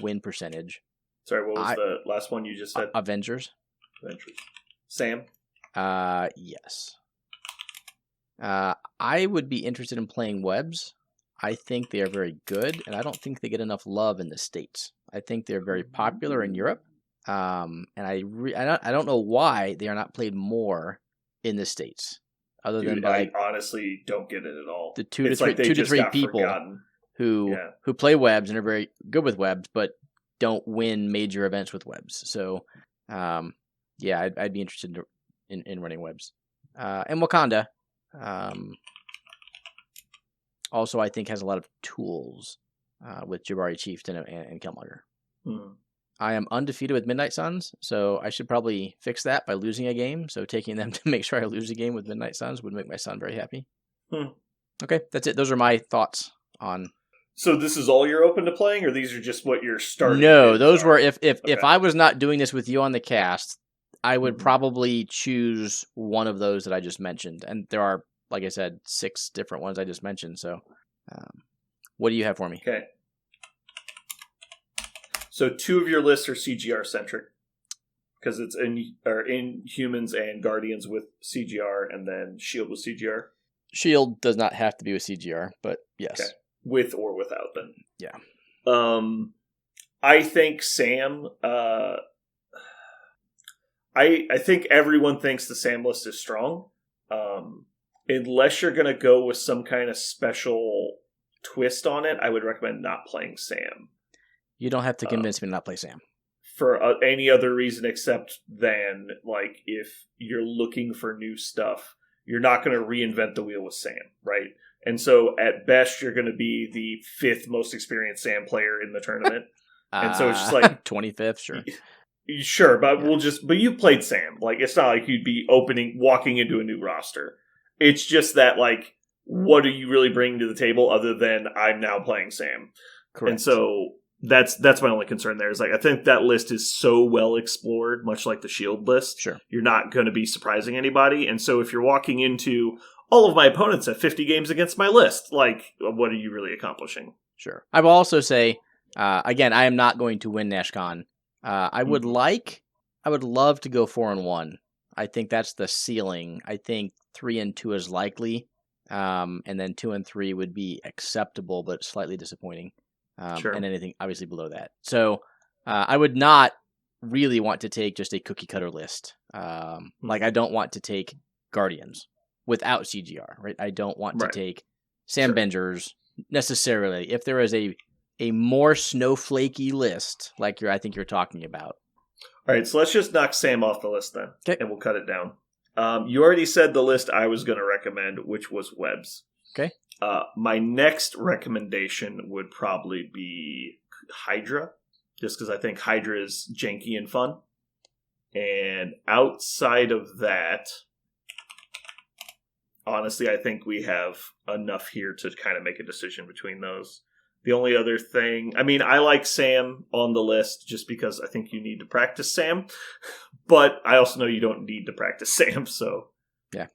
win percentage. Sorry, what was the last one you just said? Avengers. Sam? Yes. I would be interested in playing Webs. I think they are very good, and I don't think they get enough love in the States. I think they're very popular in Europe, and I don't know why they are not played more in the States. Other than by, I honestly don't get it at all. The two to three people forgotten. who play Webs and are very good with Webs, but don't win major events with Webs. So, I'd be interested in running Webs. And Wakanda, also I think has a lot of tools with Jabari Chieftain and Killmonger. I am undefeated with Midnight Suns, so I should probably fix that by losing a game. So taking them to make sure I lose a game with Midnight Suns would make my son very happy. Okay, that's it. Those are my thoughts on... So this is all you're open to playing, or these are just what you're starting? No, those were... If I was not doing this with you on the cast, I would probably choose one of those that I just mentioned. And there are like I said, 6 different ones I just mentioned. So, what do you have for me? Okay. So 2 of your lists are CGR centric because it's in humans and Guardians with CGR, and then Shield with CGR. Shield does not have to be with CGR, but yes, okay. With or without then. Yeah. I think Sam. I think everyone thinks the Sam list is strong. Unless you're going to go with some kind of special twist on it, I would recommend not playing Sam. You don't have to convince me to not play Sam. For any other reason except than, like, if you're looking for new stuff, you're not going to reinvent the wheel with Sam, right? And so, at best, you're going to be the 5th most experienced Sam player in the tournament. And so it's just like 25th, sure. Sure, but but you played Sam. Like, it's not like you'd be walking into a new roster. It's just that, like, what are you really bringing to the table other than I'm now playing Sam? Correct. And so that's my only concern there is, like, I think that list is so well explored, much like the Shield list. Sure. You're not going to be surprising anybody. And so if you're walking into all of my opponents have 50 games against my list, like, what are you really accomplishing? Sure. I will also say, again, I am not going to win Nashcon. I would love to go 4-1. I think that's the ceiling. I think 3-2 is likely, and then 2-3 would be acceptable, but slightly disappointing. Sure. And anything obviously below that. So I would not really want to take just a cookie cutter list. Like, I don't want to take Guardians without CGR, right? I don't want to take Sam Bengers necessarily. If there is a more snowflakey list, like I think you're talking about. All right, so let's just knock Sam off the list then, okay. And we'll cut it down. You already said the list I was going to recommend, which was Webs. Okay. My next recommendation would probably be Hydra, just because I think Hydra is janky and fun. And outside of that, honestly, I think we have enough here to kind of make a decision between those. The only other thing, I mean, I like Sam on the list just because I think you need to practice Sam, but I also know you don't need to practice Sam, so. Yeah.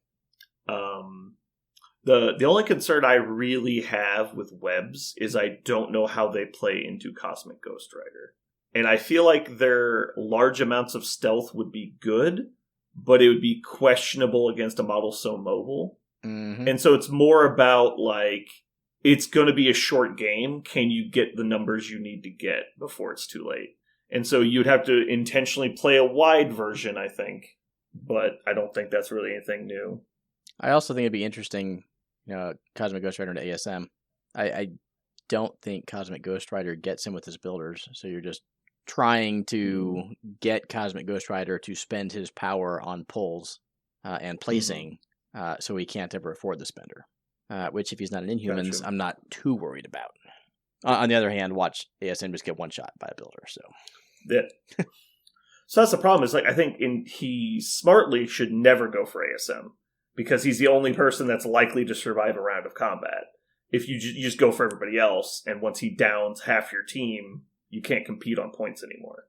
The only concern I really have with Webs is I don't know how they play into Cosmic Ghost Rider. And I feel like their large amounts of stealth would be good, but it would be questionable against a model so mobile. Mm-hmm. And so it's more about, like, it's going to be a short game. Can you get the numbers you need to get before it's too late? And so you'd have to intentionally play a wide version, I think. But I don't think that's really anything new. I also think it'd be interesting, Cosmic Ghost Rider into ASM. I don't think Cosmic Ghost Rider gets him with his builders. So you're just trying to get Cosmic Ghost Rider to spend his power on pulls and placing so he can't ever afford the spender. Which, if he's not in Inhumans, gotcha. I'm not too worried about. On the other hand, watch ASM just get one shot by a builder. So, yeah. So that's the problem. Is, like, I think he smartly should never go for ASM because he's the only person that's likely to survive a round of combat. If you just go for everybody else, and once he downs half your team, you can't compete on points anymore.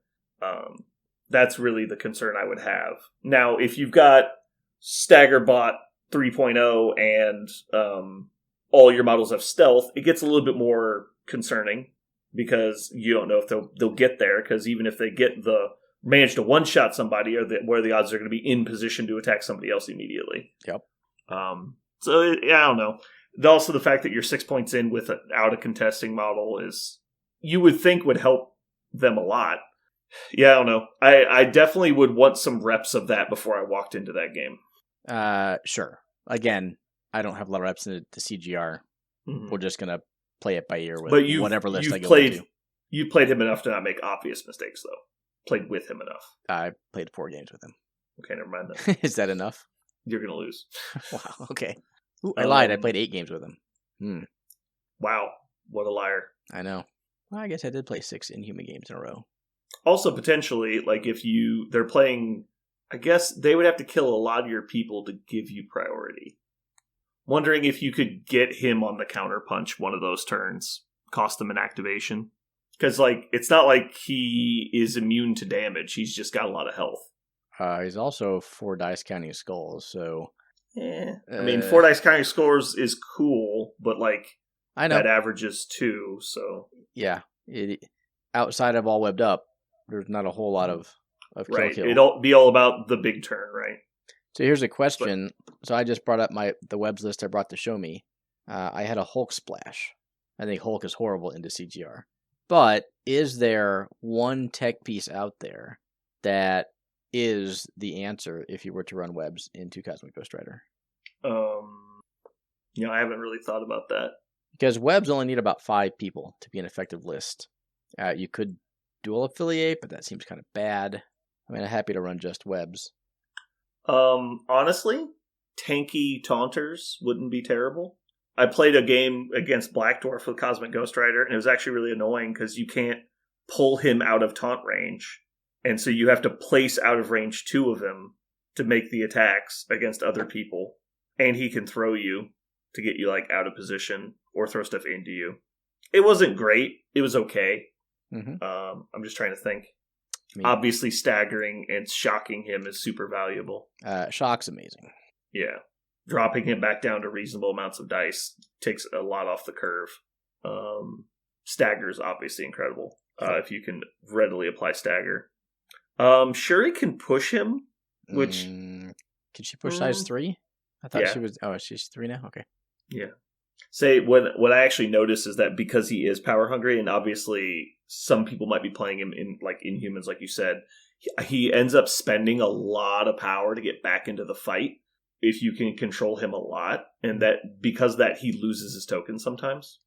That's really the concern I would have. Now, if you've got Staggerbot 3.0 and all your models have stealth, it gets a little bit more concerning because you don't know if they'll get there, because even if they manage to one-shot somebody, what are the odds they're going to be in position to attack somebody else immediately? Yep. So, I don't know. Also, the fact that you're 6 points in without a contesting model is, you would think, would help them a lot. Yeah, I don't know. I definitely would want some reps of that before I walked into that game. Sure. Again, I don't have a lot of reps in the CGR. Mm-hmm. We're just gonna play it by ear with whatever list I go into. You played him enough to not make obvious mistakes, though. Played with him enough. I played 4 games with him. Okay, never mind then. Is that enough? You're gonna lose. Wow. Okay. Ooh, I lied. I played 8 games with him. Wow, what a liar! I know. Well, I guess I did play 6 Inhuman games in a row. Also, potentially, like, if they're playing, I guess they would have to kill a lot of your people to give you priority. Wondering if you could get him on the counterpunch one of those turns, cost him an activation. Because, like, it's not like he is immune to damage. He's just got a lot of health. He's also 4 dice counting skulls, so I mean, 4 dice counting scores is cool, but like I know that averages 2, so yeah. Outside of all webbed up, there's not a whole lot of right. kill. It'll be all about the big turn, right? So here's a question. So I just brought up the webs list I brought to show me. I had a Hulk splash. I think Hulk is horrible into CGR. But is there one tech piece out there that is the answer if you were to run webs into Cosmic Ghost Rider? I haven't really thought about that. Because webs only need about 5 people to be an effective list. You could dual affiliate, but that seems kind of bad. I mean, I'm happy to run just webs. Honestly, tanky taunters wouldn't be terrible. I played a game against Black Dwarf with Cosmic Ghost Rider, and it was actually really annoying because you can't pull him out of taunt range. And so you have to place out of range 2 of him to make the attacks against other people. And he can throw you to get you like out of position or throw stuff into you. It wasn't great. It was okay. Mm-hmm. I'm just trying to think. Obviously, staggering and shocking him is super valuable. Shock's amazing. Yeah. Dropping him back down to reasonable amounts of dice takes a lot off the curve. Stagger is obviously incredible if you can readily apply stagger. Shuri can push him, which... Can she push size 3? I thought she was... Oh, she's 3 now? Okay. Yeah. Say, what I actually noticed is that because he is power hungry, and obviously some people might be playing him in like Inhumans, like you said, he ends up spending a lot of power to get back into the fight if you can control him a lot, and that because that he loses his tokens sometimes.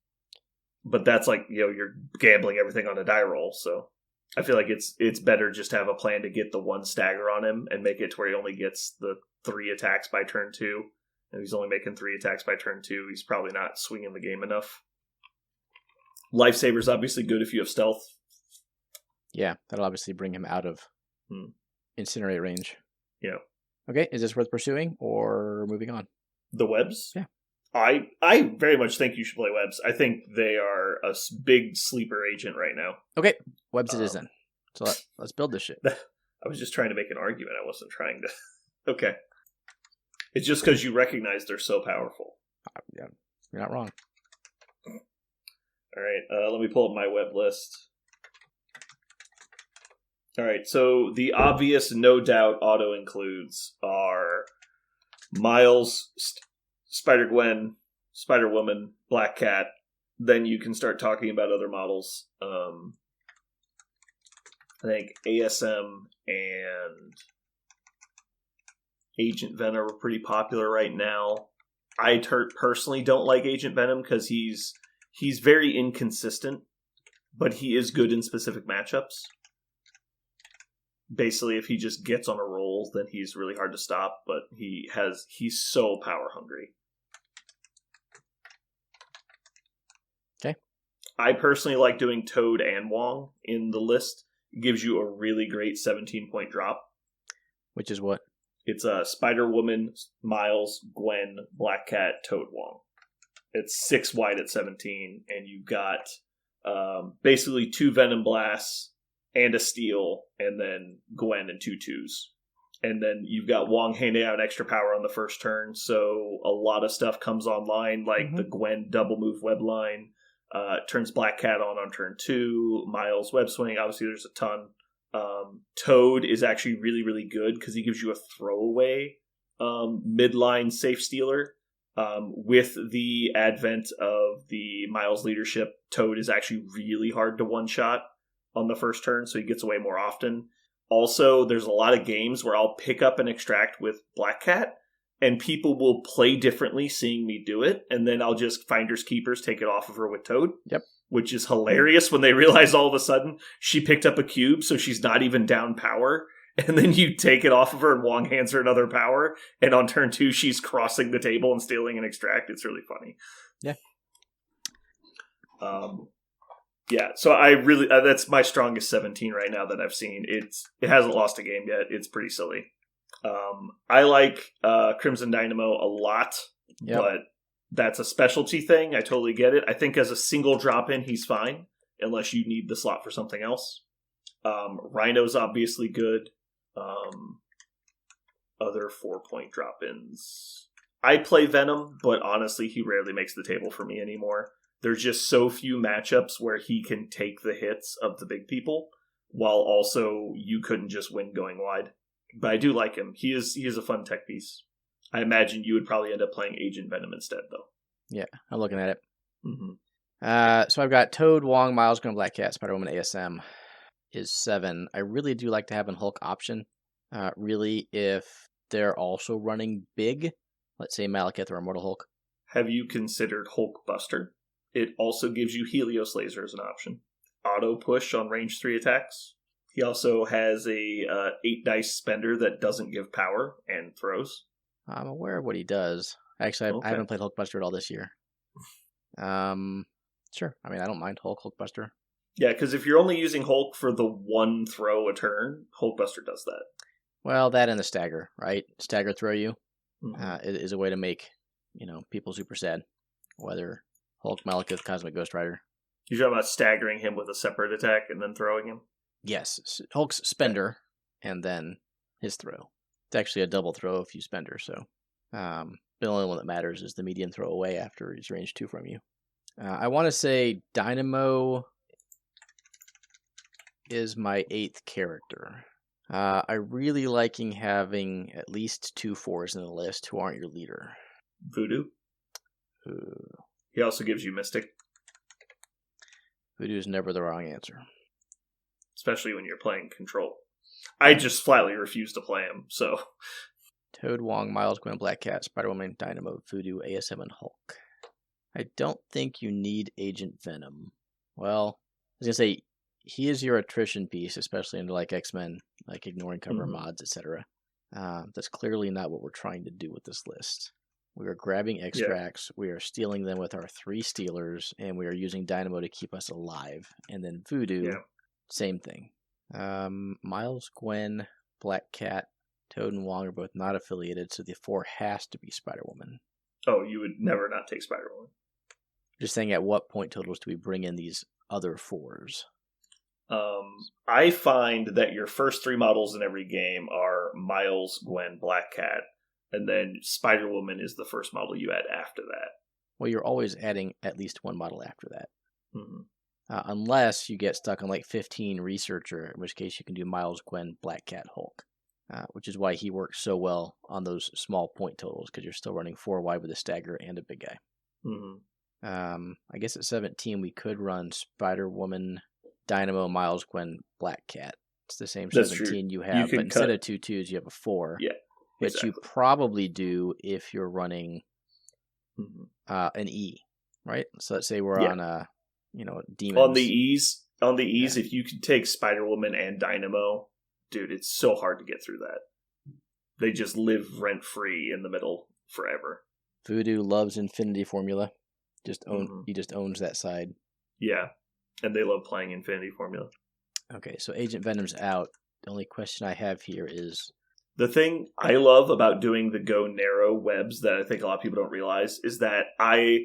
But that's like, you're gambling everything on a die roll, so I feel like it's better just to have a plan to get the 1 stagger on him and make it to where he only gets the 3 attacks by turn 2. And he's only making 3 attacks by turn 2. He's probably not swinging the game enough. Lifesaver's obviously good if you have stealth. Yeah, that'll obviously bring him out of incinerate range. Yeah. Okay, is this worth pursuing or moving on? The webs? Yeah. I very much think you should play webs. I think they are a big sleeper agent right now. Okay, webs it is then. So let's build this shit. I was just trying to make an argument. I wasn't trying to... Okay. It's just because you recognize they're so powerful. Yeah, you're not wrong. All right, let me pull up my web list. All right, so the obvious, no doubt, auto-includes are Miles, Spider-Gwen, Spider-Woman, Black Cat. Then you can start talking about other models. I think ASM and Agent Venom are pretty popular right now. I personally don't like Agent Venom because he's very inconsistent, but he is good in specific matchups. Basically, if he just gets on a roll, then he's really hard to stop, but he's so power hungry. Okay. I personally like doing Toad and Wong in the list. It gives you a really great 17-point drop. Which is what? It's Spider-Woman, Miles, Gwen, Black Cat, Toad, Wong. It's 6 wide at 17, and you've got basically 2 Venom Blasts and a Steel, and then Gwen and 2 2s. And then you've got Wong handing out extra power on the first turn, so a lot of stuff comes online, like the Gwen double move web line, turns Black Cat on turn 2, Miles web swing, obviously there's a ton. Toad is actually really, really good because he gives you a throwaway midline safe stealer. With the advent of the Miles leadership, Toad is actually really hard to one-shot on the first turn, so he gets away more often. Also, there's a lot of games where I'll pick up and extract with Black Cat, and people will play differently seeing me do it, and then I'll just Finders Keepers take it off of her with Toad. Yep. Which is hilarious when they realize all of a sudden she picked up a cube, so she's not even down power. And then you take it off of her and Wong hands her another power. And on turn 2, she's crossing the table and stealing an extract. It's really funny. Yeah. Yeah, so I really... that's my strongest 17 right now that I've seen. It hasn't lost a game yet. It's pretty silly. I like Crimson Dynamo a lot, but that's a specialty thing. I totally get it. I think as a single drop-in, he's fine, unless you need the slot for something else. Rhino's obviously good. Other 4-point drop-ins. I play Venom, but honestly, he rarely makes the table for me anymore. There's just so few matchups where he can take the hits of the big people, while also you couldn't just win going wide. But I do like him. He is a fun tech piece. I imagine you would probably end up playing Agent Venom instead, though. Yeah, I'm looking at it. Mm-hmm. So I've got Toad, Wong, Miles, Gwen, Black Cat, Spider-Woman, ASM is 7. I really do like to have an Hulk option. Really, if they're also running big, let's say Malekith or Immortal Hulk. Have you considered Hulk Buster? It also gives you Helios Laser as an option. Auto push on range 3 attacks. He also has a 8 dice spender that doesn't give power and throws. I'm aware of what he does. Actually, I haven't played Hulkbuster at all this year. Sure. I mean, I don't mind Hulkbuster. Yeah, because if you're only using Hulk for the one throw a turn, Hulkbuster does that. Well, that and the stagger, right? Stagger throw you Mm-hmm. is a way to make, people super sad. Whether Hulk, Malekith, Cosmic Ghost Rider. You're talking about staggering him with a separate attack and then throwing him? Yes, Hulk's spender and then his throw. It's actually a double throw if you spender, so the only one that matters is the medium throw away after he's range 2 from you. I want to say Dynamo is my 8th character. I really liking having at least 2 4s in the list who aren't your leader. Voodoo. He also gives you Mystic. Voodoo is never the wrong answer. Especially when you're playing Control. I just flatly refuse to play him, so... Toad, Wong, Miles, Gwen, Black Cat, Spider-Woman, Dynamo, Voodoo, ASM, and Hulk. I don't think you need Agent Venom. Well, I was going to say, he is your attrition piece, especially into like X-Men, like ignoring cover mods, etc. That's clearly not what we're trying to do with this list. We are grabbing extracts, we are stealing them with our 3 stealers, and we are using Dynamo to keep us alive. And then Voodoo, same thing. Miles, Gwen, Black Cat, Toad, and Wong are both not affiliated, so the 4 has to be Spider-Woman. Oh, you would never not take Spider-Woman. Just saying, at what point totals do we bring in these other 4s? I find that your first 3 models in every game are Miles, Gwen, Black Cat, and then Spider-Woman is the first model you add after that. Well, you're always adding at least 1 model after that. Mm-hmm. Unless you get stuck on like 15 Researcher, in which case you can do Miles, Gwen, Black Cat, Hulk. Which is why he works so well on those small point totals, because you're still running 4 wide with a stagger and a big guy. Mm-hmm. I guess at 17 we could run Spider-Woman, Dynamo, Miles, Gwen, Black Cat. It's the same 17 you have, but instead of 2 2s, you have a 4. Yeah, which you probably do if you're running an E, right? So let's say we're on a, demons. On the E's, if you can take Spider-Woman and Dynamo, dude, it's so hard to get through that. They just live rent-free in the middle forever. Voodoo loves Infinity Formula. He just owns that side. Yeah, and they love playing Infinity Formula. Okay, so Agent Venom's out. The only question I have here is... The thing I love about doing the go narrow webs that I think a lot of people don't realize is that I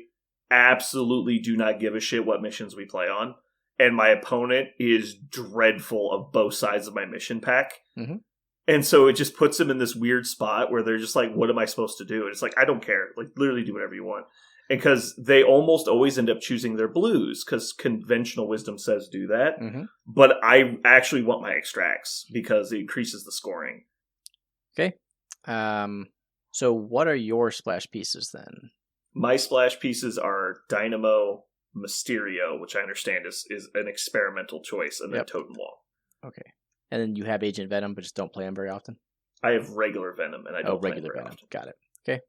absolutely do not give a shit what missions we play on. And my opponent is dreadful of both sides of my mission pack. Mm-hmm. And so it just puts them in this weird spot where they're just like, what am I supposed to do? And it's like, I don't care. Like, literally do whatever you want. And because they almost always end up choosing their blues, because conventional wisdom says do that. Mm-hmm. But I actually want my extracts because it increases the scoring. Okay. So what are your splash pieces then? My splash pieces are Dynamo, Mysterio, which I understand is an experimental choice, and then Toad and Wong. Okay. And then you have Agent Venom, but just don't play him very often? I have regular Venom, and I don't play him very often. Got it. Okay.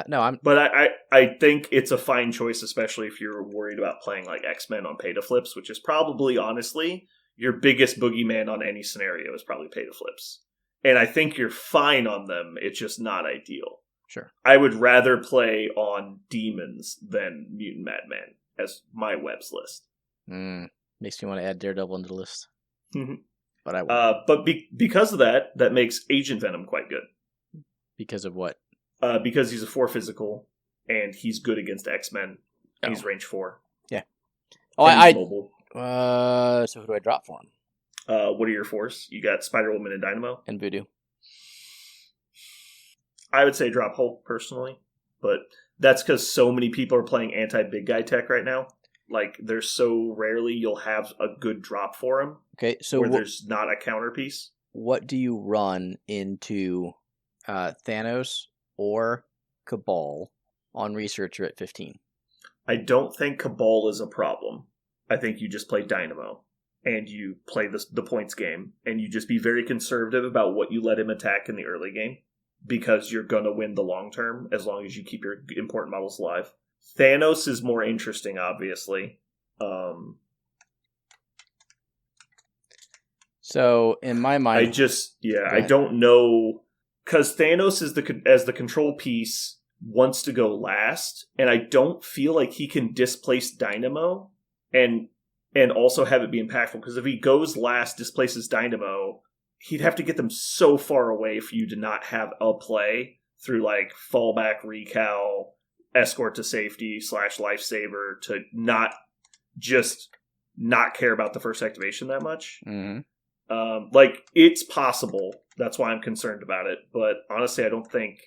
No, But I think it's a fine choice, especially if you're worried about playing like X-Men on pay-to-flips, which is probably, honestly, your biggest boogeyman on any scenario is probably pay-to-flips. And I think you're fine on them, it's just not ideal. Sure. I would rather play on Demons than Mutant Madman as my webs list. Makes me want to add Daredevil into the list. Mm-hmm. But I won't. But because of that makes Agent Venom quite good. Because of what? Because he's a 4 physical, and he's good against X-Men. Oh. He's range 4. Yeah. Oh, he's mobile. So who do I drop for him? What are your 4s? You got Spider-Woman and Dynamo? And Voodoo. I would say drop Hulk personally, but that's because so many people are playing anti-big guy tech right now. Like, there's so rarely you'll have a good drop for him. Okay, so where there's not a counter piece. What do you run into Thanos or Cabal on Researcher at 15? I don't think Cabal is a problem. I think you just play Dynamo. And you play the points game, and you just be very conservative about what you let him attack in the early game, because you're going to win the long term as long as you keep your important models alive. Thanos is more interesting, obviously. So, in my mind... I don't know, because Thanos is as the control piece wants to go last, and I don't feel like he can displace Dynamo, and also have it be impactful, because if he goes last, displaces Dynamo, he'd have to get them so far away for you to not have a play through, like, fallback, recal, escort to safety, / lifesaver, to not care about the first activation that much. Mm-hmm. It's possible. That's why I'm concerned about it. But honestly, I don't think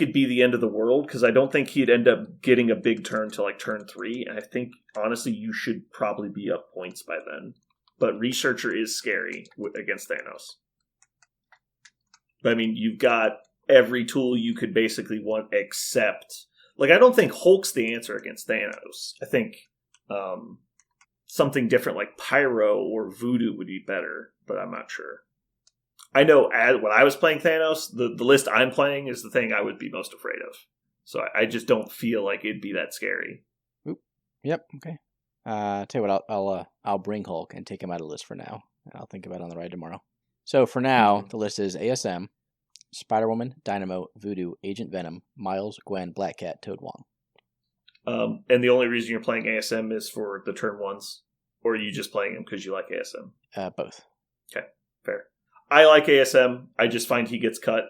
it'd be the end of the world, because I don't think he'd end up getting a big turn to like turn 3. And I think, honestly, you should probably be up points by then. But Researcher is scary against Thanos. But I mean, you've got every tool you could basically want, except, like, I don't think Hulk's the answer against Thanos. I think something different like Pyro or Voodoo would be better, but I'm not sure. I know when I was playing Thanos, the list I'm playing is the thing I would be most afraid of. So I just don't feel like it'd be that scary. Oop. Yep. Okay. Tell you what, I'll bring Hulk and take him out of the list for now. I'll think about it on the ride tomorrow. So for now, the list is ASM, Spider-Woman, Dynamo, Voodoo, Agent Venom, Miles, Gwen, Black Cat, Toad, Wong. And the only reason you're playing ASM is for the turn ones, or are you just playing him because you like ASM? Both. Okay, fair. I like ASM. I just find he gets cut.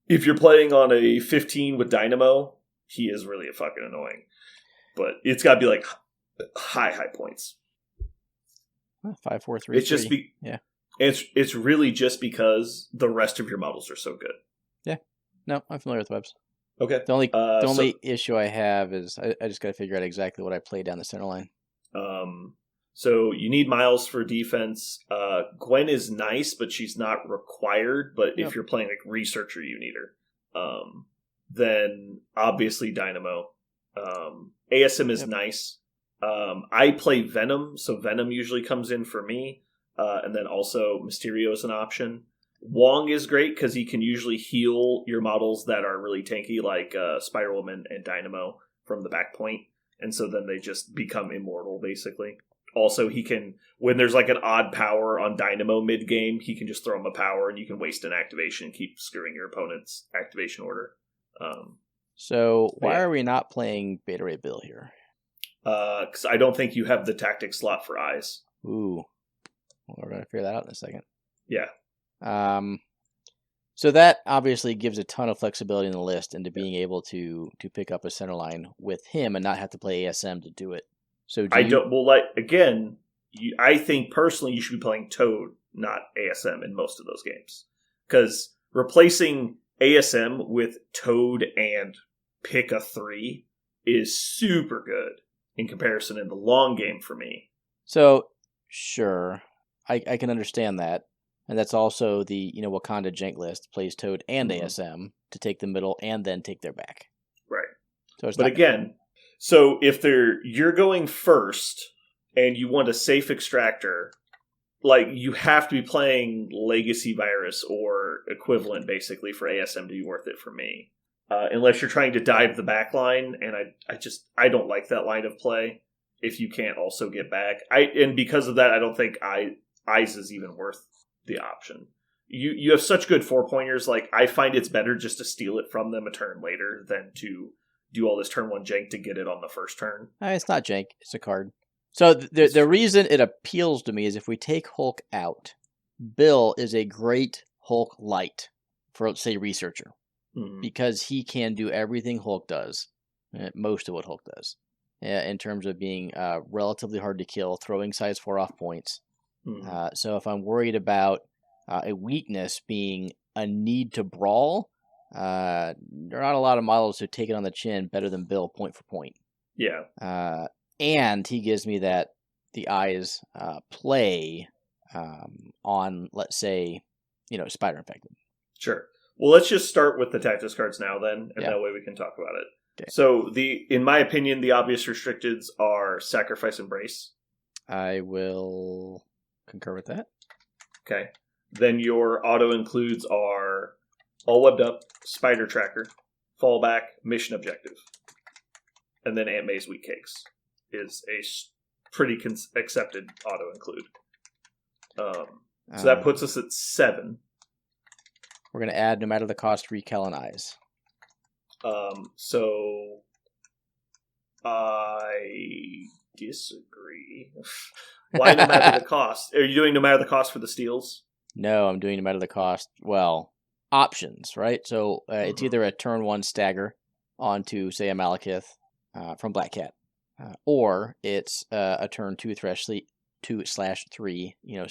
If you're playing on a 15 with Dynamo, he is really fucking annoying. But it's got to be like high points. 5, 4, 3. It's 3. just yeah. It's really just because the rest of your models are so good. Yeah. No, I'm familiar with webs. Okay. The only issue I have is I just got to figure out exactly what I play down the center line. So you need Miles for defense. Gwen is nice, but she's not required. But if you're playing like Researcher, you need her. Then obviously Dynamo. ASM is nice. I play Venom, so Venom usually comes in for me. And then also Mysterio is an option. Wong is great because he can usually heal your models that are really tanky, like Spider-Woman and Dynamo from the back point. And so then they just become immortal, basically. Also, he can, when there's like an odd power on Dynamo mid-game, he can just throw him a power and you can waste an activation and keep screwing your opponent's activation order. So why are we not playing Beta Ray Bill here? Because I don't think you have the tactic slot for eyes. Ooh. Well, we're going to figure that out in a second. Yeah. So that obviously gives a ton of flexibility in the list into being able to pick up a center line with him and not have to play ASM to do it. So I think personally you should be playing Toad, not ASM in most of those games. Because replacing ASM with Toad and pick a 3 is super good in comparison in the long game for me. So, sure, I can understand that. And that's also the Wakanda Jank list plays Toad and ASM to take the middle and then take their back. Right. So if you're going first and you want a safe extractor, like you have to be playing Legacy Virus or equivalent basically for ASM to be worth it for me. Unless you're trying to dive the back line, and I don't like that line of play if you can't also get back. And because of that, I don't think Eyes is even worth the option. You have such good 4-pointers, like I find it's better just to steal it from them a turn later than to do all this turn 1 jank to get it on the first turn. It's not jank, it's a card. So the reason it appeals to me is if we take Hulk out, Bill is a great Hulk light for, say, Researcher. Because he can do everything Hulk does, most of what Hulk does, in terms of being relatively hard to kill, throwing size 4 off points. So if I'm worried about a weakness being a need to brawl, there are not a lot of models who take it on the chin better than Bill point for point. Yeah. And he gives me that the eyes play on, let's say, spider infected. Sure. Well, let's just start with the tactics cards now then, and that way we can talk about it. Okay. So, in my opinion, the obvious restricteds are Sacrifice Embrace. I will concur with that. Okay. Then your auto includes are All Webbed Up, Spider Tracker, Fallback, Mission Objective. And then Aunt May's Wheat Cakes is a pretty accepted auto include. So that puts us at 7. We're going to add, no matter the cost, Recal and Eyes. So I disagree. Why no matter the cost? Are you doing no matter the cost for the steals? No, I'm doing no matter the cost. Well, options, right? So it's either a turn 1 stagger onto, say, a Malekith from Black Cat, or it's a turn 2/3,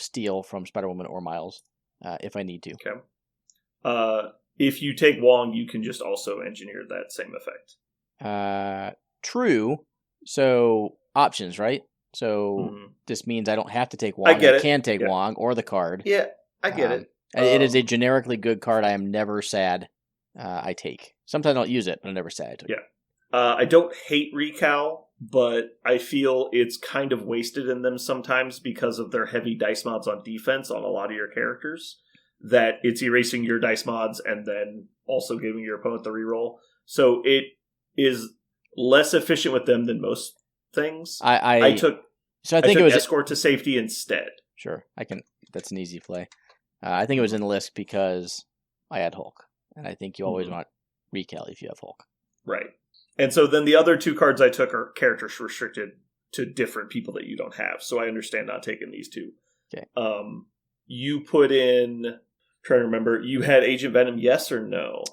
steal from Spider-Woman or Miles, if I need to. Okay. If you take Wong, you can just also engineer that same effect. True. So options, right? So this means I don't have to take Wong. I get it. I can take Wong or the card. Yeah, I get it. It is a generically good card. I am never sad I take. Sometimes I don't use it, but I'm never sad I took it. I don't hate Recal, but I feel it's kind of wasted in them sometimes because of their heavy dice mods on defense on a lot of your characters. That it's erasing your dice mods and then also giving your opponent the reroll. So it is less efficient with them than most things. I took it was Escort to Safety instead. Sure, that's an easy play. I think it was in the list because I had Hulk, and I think you always want Recal if you have Hulk. Right. And so then the other 2 cards I took are characters restricted to different people that you don't have. So I understand not taking these 2. Okay. You put in... Trying to remember, you had Agent Venom, yes or no?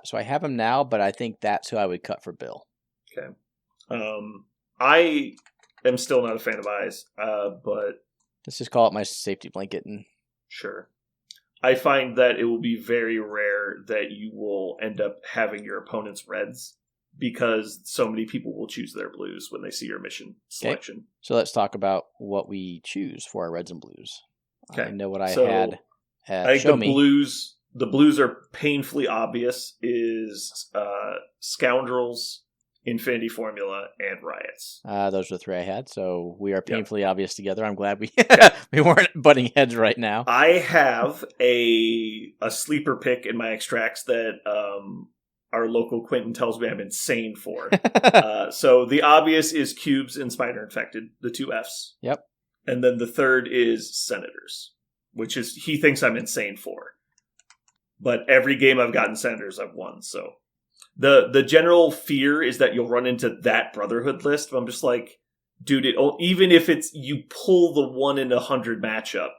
So I have him now, but I think that's who I would cut for Bill. Okay. I am still not a fan of Eyes, but... Let's just call it my safety blanket. Sure. I find that it will be very rare that you will end up having your opponent's reds, because so many people will choose their blues when they see your mission selection. Okay. So let's talk about what we choose for our reds and blues. Okay. I know what I had. I think the blues are painfully obvious is Scoundrels, Infinity Formula, and Riots. Those are the 3 I had, so we are painfully obvious together. I'm glad we we weren't butting heads right now. I have a sleeper pick in my extracts that our local Quentin tells me I'm insane for. So the obvious is Cubes and Spider Infected, the 2 Fs. Yep. And then the third is Senators, which is he thinks I'm insane for. But every game I've gotten Senators, I've won. So the general fear is that you'll run into that Brotherhood list. But I'm just like, dude, even if it's you pull the 1 in 100 matchup,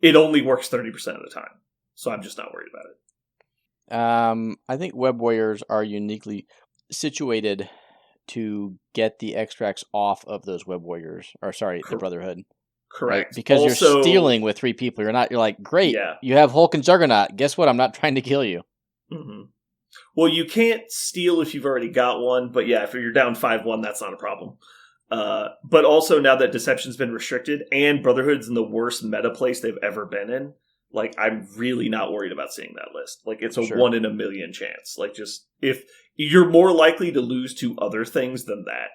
it only works 30% of the time. So I'm just not worried about it. I think Web Warriors are uniquely situated to get the extracts off of those Web Warriors, the Brotherhood. Correct. Right? Because also, you're stealing with 3 people. You're like, great, you have Hulk and Juggernaut. Guess what? I'm not trying to kill you. Mm-hmm. Well, you can't steal if you've already got one, but yeah, if you're down 5-1, that's not a problem. But also, now that Deception's been restricted, and Brotherhood's in the worst meta place they've ever been in, like, I'm really not worried about seeing that list. Like, it's a 1 in a million chance. Like, just, if you're more likely to lose to other things than that.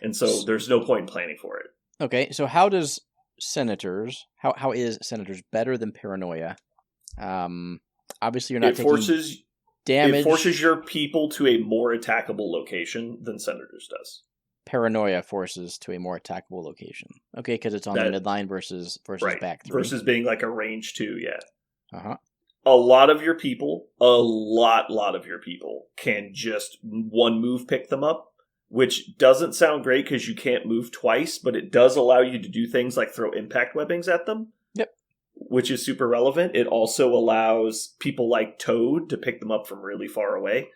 And so there's no point in planning for it. Okay, so how is Senators better than Paranoia? Obviously, you're not taking damage. It forces your people to a more attackable location than Senators does. Paranoia forces to a more attackable location. Okay, because it's on the midline versus right. back 3. Versus being like a range 2, yeah. Uh-huh. A lot of your people can just 1 move pick them up, which doesn't sound great because you can't move twice, but it does allow you to do things like throw impact webbings at them. Yep. Which is super relevant. It also allows people like Toad to pick them up from really far away.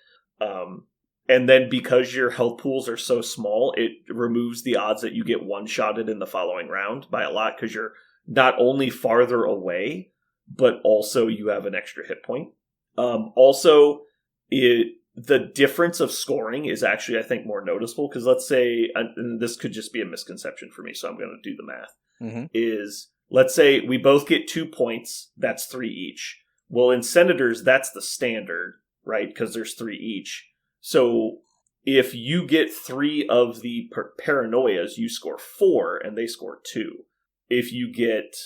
And then because your health pools are so small, it removes the odds that you get one-shotted in the following round by a lot, because you're not only farther away, but also you have an extra hit point. Also, the difference of scoring is actually, I think, more noticeable, because let's say, and this could just be a misconception for me, so I'm going to do the math, is, let's say we both get 2 points, that's 3 each. Well, in Senators, that's the standard, right? Because there's 3 each. So if you get 3 of the paranoias, you score 4, and they score 2. If you get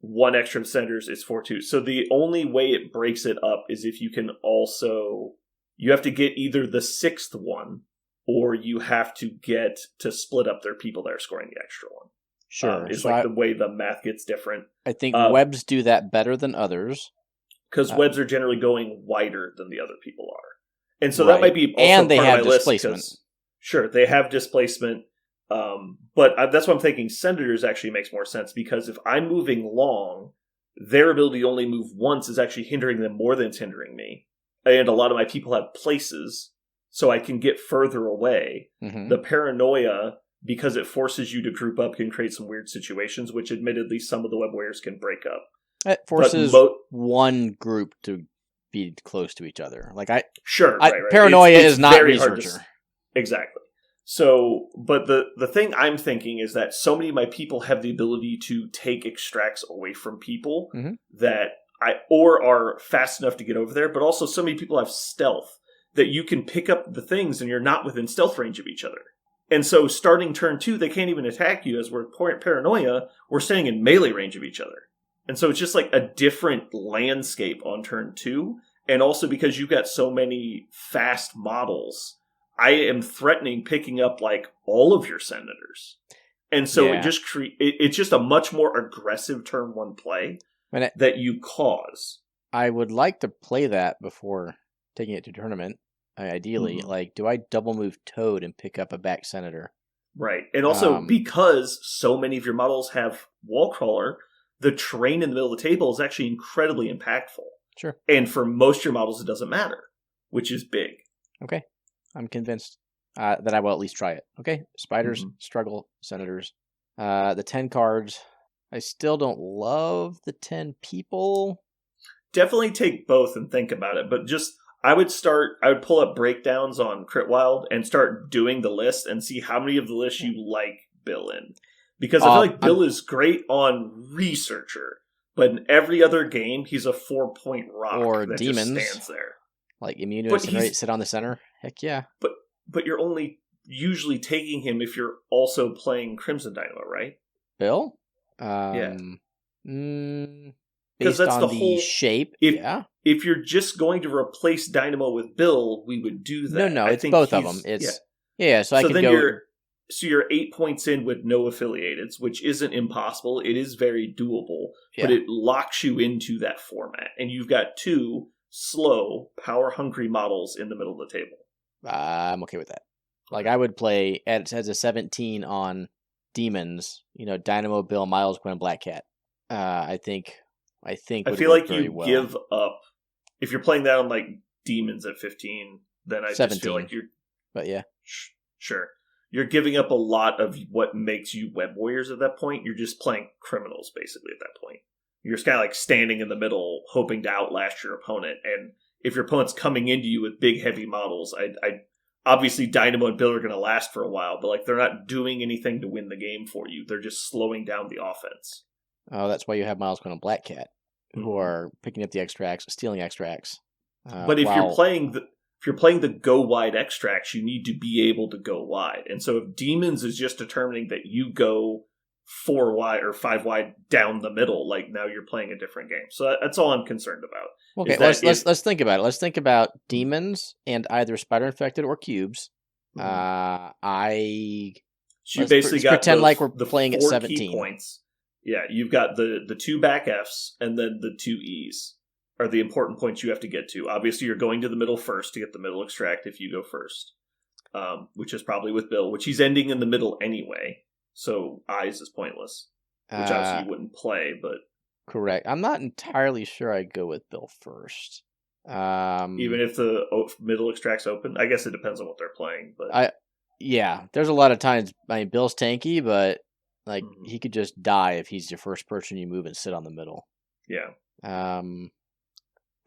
1 extra of Senators, it's 4-2. So the only way it breaks it up is if you can also... You have to get either the 6th one, or you have to get to split up their people that are scoring the extra one. Sure. It's like the way the math gets different. I think webs do that better than others. Because webs are generally going wider than the other people are. And so that might be also and they part have of my displacement. List, sure, they have displacement. But that's why I'm thinking Senators actually makes more sense, because if I'm moving long, their ability to only move once is actually hindering them more than it's hindering me. And a lot of my people have places, so I can get further away. The paranoia, because it forces you to group up, can create some weird situations, which admittedly some of the web warriors can break up. It forces one group to be close to each other. Right. Paranoia is not researcher. Exactly. So, but the thing I'm thinking is that so many of my people have the ability to take extracts away from people that or are fast enough to get over there, but also so many people have stealth that you can pick up the things and you're not within stealth range of each other. And so starting turn 2, they can't even attack you, as we're paranoia, we're staying in melee range of each other. And so it's just like a different landscape on turn 2. And also because you've got so many fast models, I am threatening picking up like all of your Senators. And so it's just a much more aggressive turn 1 play that you cause. I would like to play that before taking it to tournament. Ideally, do I double move Toad and pick up a back Senator? Right. And also because so many of your models have Wall Crawler, the terrain in the middle of the table is actually incredibly impactful. Sure. And for most of your models, it doesn't matter, which is big. Okay. I'm convinced that I will at least try it. Okay. Spiders, Struggle, Senators. The 10 cards. I still don't love the 10 people. Definitely take both and think about it. But I would pull up breakdowns on Critwild and start doing the list and see how many of the lists you like Bill in. Because I feel like Bill is great on Researcher, but in every other game, he's a 4-point rock or that demons, just stands there. Like immune to incinerate, sit on the center. Heck yeah. But you're only usually taking him if you're also playing Crimson Dynamo, right? Bill? Yeah. Based that's on the whole shape. If you're just going to replace Dynamo with Bill, we would do that. No, it's both of them. So I can go... So you're 8 points in with no affiliateds, which isn't impossible. It is very doable, but it locks you into that format. And you've got 2 slow, power-hungry models in the middle of the table. I'm okay with that. Like, I would play as a 17 on Demons, Dynamo, Bill, Miles, Gwen, Black Cat. I feel like you give up. If you're playing that on, like, Demons at 15, then I 17. Just feel like you're... But yeah. Sure. You're giving up a lot of what makes you web warriors at that point. You're just playing criminals, basically, at that point. You're just kind of like standing in the middle, hoping to outlast your opponent. And if your opponent's coming into you with big, heavy models, I obviously Dynamo and Bill are going to last for a while, but like they're not doing anything to win the game for you. They're just slowing down the offense. Oh, that's why you have Miles Gwen and Black Cat, who are picking up the extracts, stealing extracts. But if you're playing the go wide extracts, you need to be able to go wide. And so if Demons is just determining that you go 4 wide or 5 wide down the middle, like now you're playing a different game. So that's all I'm concerned about. Okay, let's think about it. Let's think about Demons and either Spider Infected or Cubes. So you basically got pretend like we're playing at 17 key points. Yeah, you've got the 2 back Fs and then the 2 Es are the important points you have to get to. Obviously, you're going to the middle first to get the middle extract if you go first, which is probably with Bill, which he's ending in the middle anyway. So Eyes is pointless, which obviously you wouldn't play, but... Correct. I'm not entirely sure I'd go with Bill first. Even if the middle extract's open? I guess it depends on what they're playing. But there's a lot of times, Bill's tanky, but he could just die if he's your first person you move and sit on the middle. Yeah.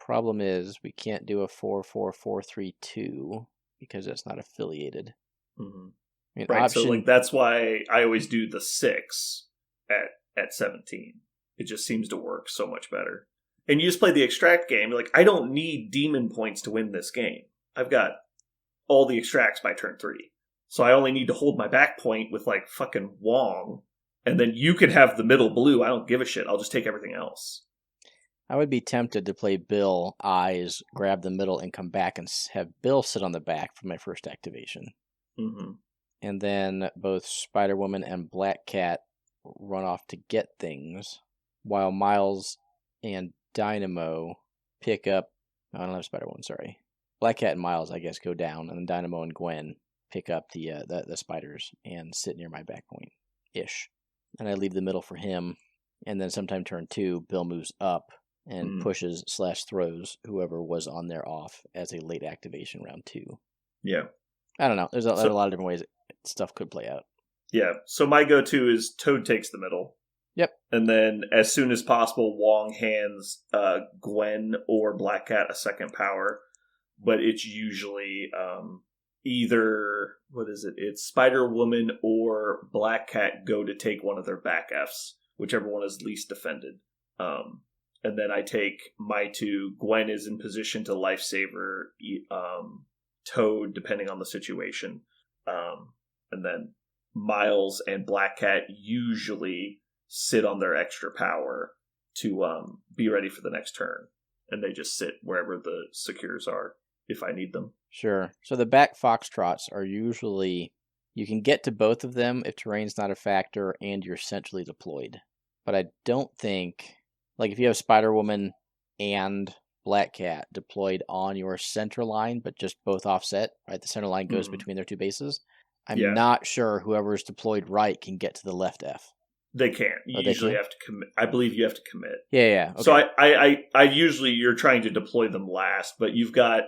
Problem is, we can't do a 4-4-4-3-2 because it's not affiliated. Mm-hmm. I mean, Right, so like that's why I always do the 6 at 17. It just seems to work so much better. And you just play the extract game. Like, I don't need demon points to win this game. I've got all the extracts by turn 3. So I only need to hold my back point with, like, fucking Wong. And then you can have the middle blue. I don't give a shit. I'll just take everything else. I would be tempted to play Bill, Eyes, grab the middle, and come back and have Bill sit on the back for my first activation. Mm-hmm. And then both Spider-Woman and Black Cat run off to get things, while Miles and Dynamo pick up... Oh, I don't have Spider-Woman, sorry. Black Cat and Miles, I guess, go down, and then Dynamo and Gwen pick up the spiders and sit near my back point-ish. And I leave the middle for him, and then sometime turn 2, Bill moves up and pushes/throws whoever was on their off as a late activation round 2. Yeah. I don't know. There's a lot of different ways stuff could play out. Yeah. So my go-to is Toad takes the middle. Yep. And then as soon as possible, Wong hands Gwen or Black Cat a second power. But it's usually either, what is it? It's Spider-Woman or Black Cat go to take one of their back Fs, whichever one is least defended. And then I take my 2. Gwen is in position to lifesaver Toad, depending on the situation. And then Miles and Black Cat usually sit on their extra power to be ready for the next turn. And they just sit wherever the secures are if I need them. Sure. So the back Foxtrots are usually... You can get to both of them if terrain's not a factor and you're centrally deployed. But I don't think... Like, if you have Spider-Woman and Black Cat deployed on your center line, but just both offset, right? The center line goes between their 2 bases. I'm not sure whoever's deployed right can get to the left F. They can't. You usually have to commit. I believe you have to commit. Yeah. Okay. So I usually, you're trying to deploy them last, but you've got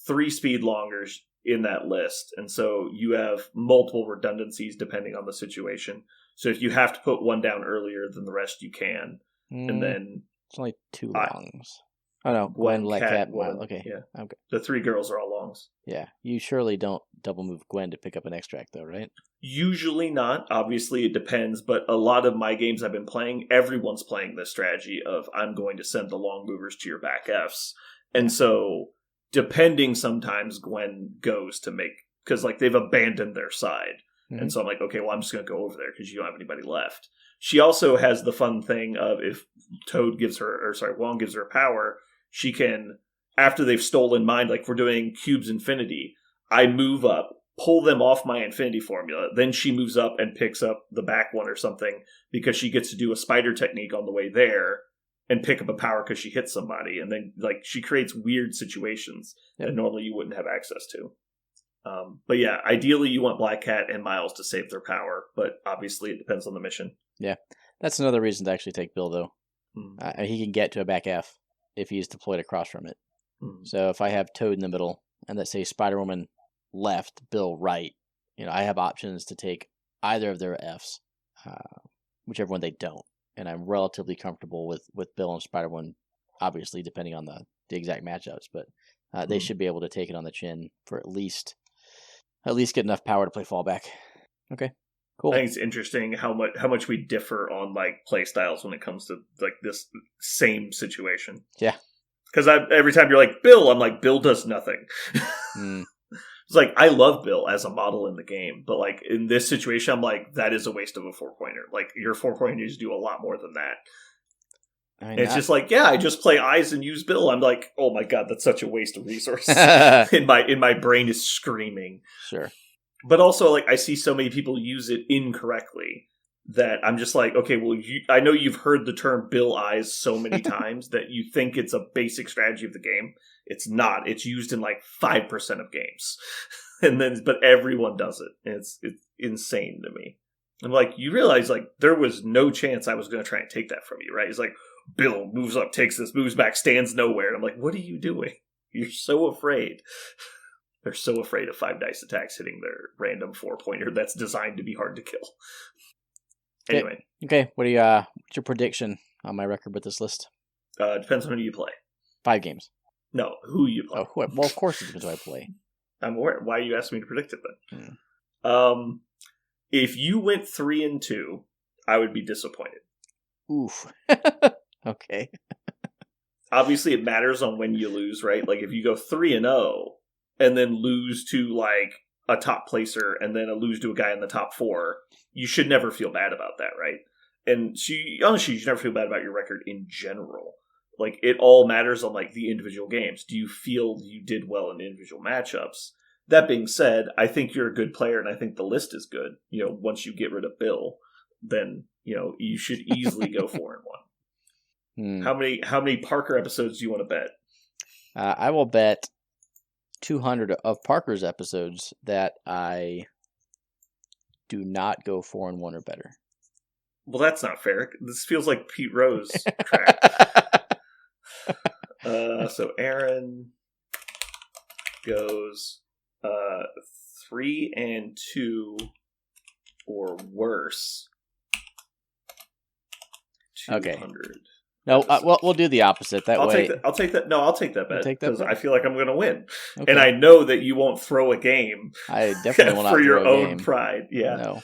3 speed longers in that list. And so you have multiple redundancies depending on the situation. So if you have to put one down earlier than the rest, you can. And then it's only 2 longs. Oh no, Gwen, Black Cat, Miles. Okay. Yeah. Okay. The 3 girls are all longs. Yeah. You surely don't double move Gwen to pick up an extract though, right? Usually not. Obviously it depends, but a lot of my games I've been playing, everyone's playing this strategy of I'm going to send the long movers to your back Fs. And so depending, sometimes Gwen goes to make, because like they've abandoned their side. Mm-hmm. And so I'm like, okay, well I'm just going to go over there because you don't have anybody left. She also has the fun thing of if Wong gives her power, she can, after they've stolen mine, like if we're doing Cubes Infinity, I move up, pull them off my Infinity formula, then she moves up and picks up the back one or something because she gets to do a spider technique on the way there and pick up a power because she hits somebody. And then like she creates weird situations that normally you wouldn't have access to. But yeah, ideally you want Black Cat and Miles to save their power, but obviously it depends on the mission. Yeah, that's another reason to actually take Bill, though. He can get to a back F if he's deployed across from it. So if I have Toad in the middle, and let's say Spider-Woman left, Bill right, I have options to take either of their Fs, whichever one they don't. And I'm relatively comfortable with Bill and Spider-Woman, obviously, depending on the exact matchups. But they should be able to take it on the chin for at least get enough power to play fallback. Okay. Cool. I think it's interesting how much we differ on like play styles when it comes to like this same situation. Yeah. Because every time you're like Bill, I'm like Bill does nothing. It's like I love Bill as a model in the game, but like in this situation, I'm like that is a waste of a 4-pointer. Like your 4-pointers do a lot more than that. I mean, it's just like I just play Eyes and use Bill. I'm like, oh my god, that's such a waste of resources. in my brain is screaming. Sure. But also, like, I see so many people use it incorrectly that I'm just like, okay, well, I know you've heard the term Bill Eyes so many times that you think it's a basic strategy of the game. It's not. It's used in like 5% of games, but everyone does it. And it's insane to me. I'm like, you realize like there was no chance I was going to try and take that from you, right? It's like Bill moves up, takes this, moves back, stands nowhere. And I'm like, what are you doing? You're so afraid. They're so afraid of 5 dice attacks hitting their random 4-pointer that's designed to be hard to kill. Anyway. Okay. What do you? What's your prediction on my record with this list? Depends on who you play. 5 games. No, who you play. Oh, well, of course it depends who I play. I'm aware. Why you asked me to predict it then? Hmm. If you went 3-2, I would be disappointed. Oof. Okay. Obviously, it matters on when you lose, right? Like if you go 3-0 and then lose to like a top placer and then lose to a guy in the top 4, you should never feel bad about that, right? And honestly, you should never feel bad about your record in general. Like it all matters on like the individual games. Do you feel you did well in individual matchups? That being said, I think you're a good player, and I think the list is good. Once you get rid of Bill, then you should easily go 4-1. How many Parker episodes do you want to bet? I will bet 200 of Parker's episodes that I do not go 4-1 or better. Well, that's not fair. This feels like Pete Rose crap. So Aaron goes 3-2 or worse. 200. Okay. No, we'll do the opposite. That way, I'll take that. No, I'll take that bet because I feel like I'm going to win, okay. And I know that you won't throw a game. I definitely will not for your throw a own game. pride. Yeah. No.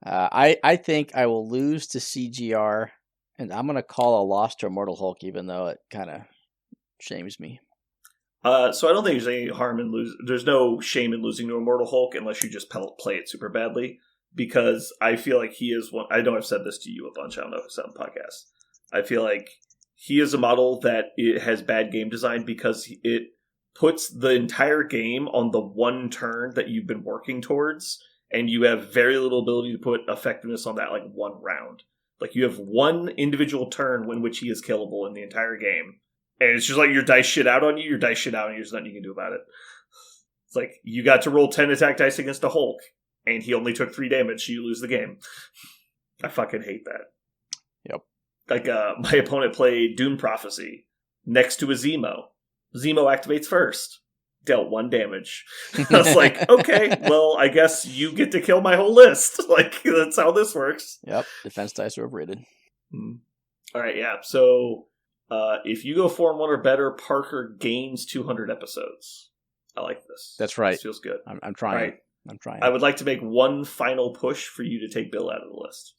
I think I will lose to CGR, and I'm going to call a loss to Immortal Hulk, even though it kind of shames me. So I don't think there's any harm in losing. There's no shame in losing to Immortal Hulk unless you just play it super badly. Because I feel like he is one. I know I've said this to you a bunch. I don't know if it's on the podcast. I feel like he is a model that it has bad game design because it puts the entire game on the one turn that you've been working towards, and you have very little ability to put effectiveness on that like one round. Like you have one individual turn in which he is killable in the entire game, and it's just like your dice shit out on you. Your dice shit out on you. There's nothing you can do about it. It's like you got to roll 10 attack dice against a Hulk, and he only took 3 damage, so you lose the game. I fucking hate that. Yep. Like, my opponent played Doom Prophecy next to a Zemo. Zemo activates first. Dealt 1 damage. I was like, okay, well, I guess you get to kill my whole list. Like, that's how this works. Yep, defense dice are overrated. All right, yeah. So, if you go 4-1 or better, Parker gains 200 episodes. I like this. That's right. This feels good. I'm trying. Right. I'm trying. I would like to make one final push for you to take Bill out of the list.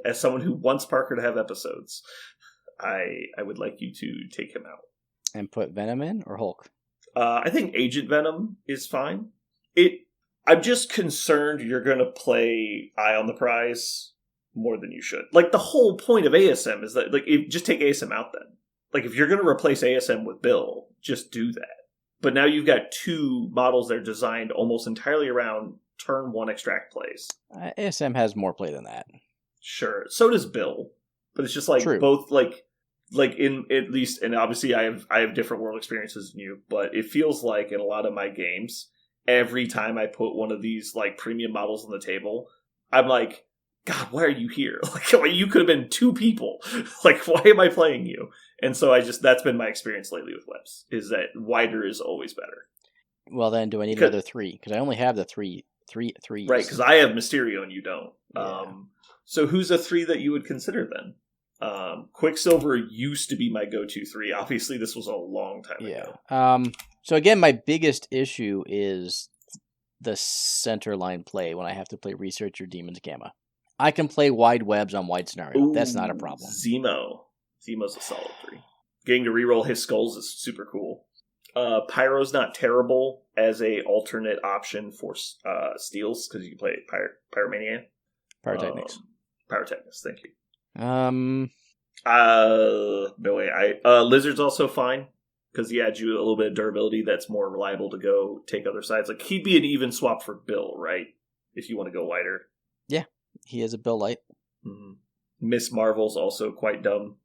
As someone who wants Parker to have episodes, I would like you to take him out. And put Venom in or Hulk? I think Agent Venom is fine. I'm just concerned you're going to play Eye on the Prize more than you should. Like, the whole point of ASM is that, like, just take ASM out then. Like, if you're going to replace ASM with Bill, just do that. But now you've got 2 models that are designed almost entirely around turn 1 extract plays. ASM has more play than that. Sure. So does Bill. But it's just like True. Both like in at least, and obviously I have different world experiences than you, but it feels like in a lot of my games, every time I put one of these like premium models on the table, I'm like, God, why are you here? Like you could have been 2 people. Like, why am I playing you? And so that's been my experience lately with webs, is that wider is always better. Well, then do I need another 3? Because I only have the three. Right, because I have Mysterio and you don't. Yeah. So who's a 3 that you would consider then? Quicksilver used to be my go-to 3. Obviously, this was a long time ago. So again, my biggest issue is the center line play when I have to play Researcher, Demons, Gamma. I can play wide webs on wide scenario. Ooh, that's not a problem. Zemo's a solid 3. Getting to reroll his skulls is super cool. Pyro's not terrible as a alternate option for steals, because you can play Pyromania. Pyrotechnics. Pyrotechnics, thank you. No way. Lizard's also fine, because he adds you a little bit of durability that's more reliable to go take other sides. Like, he'd be an even swap for Bill, right? If you want to go wider. Yeah, he has a Bill light. Mm-hmm. Miss Marvel's also quite dumb.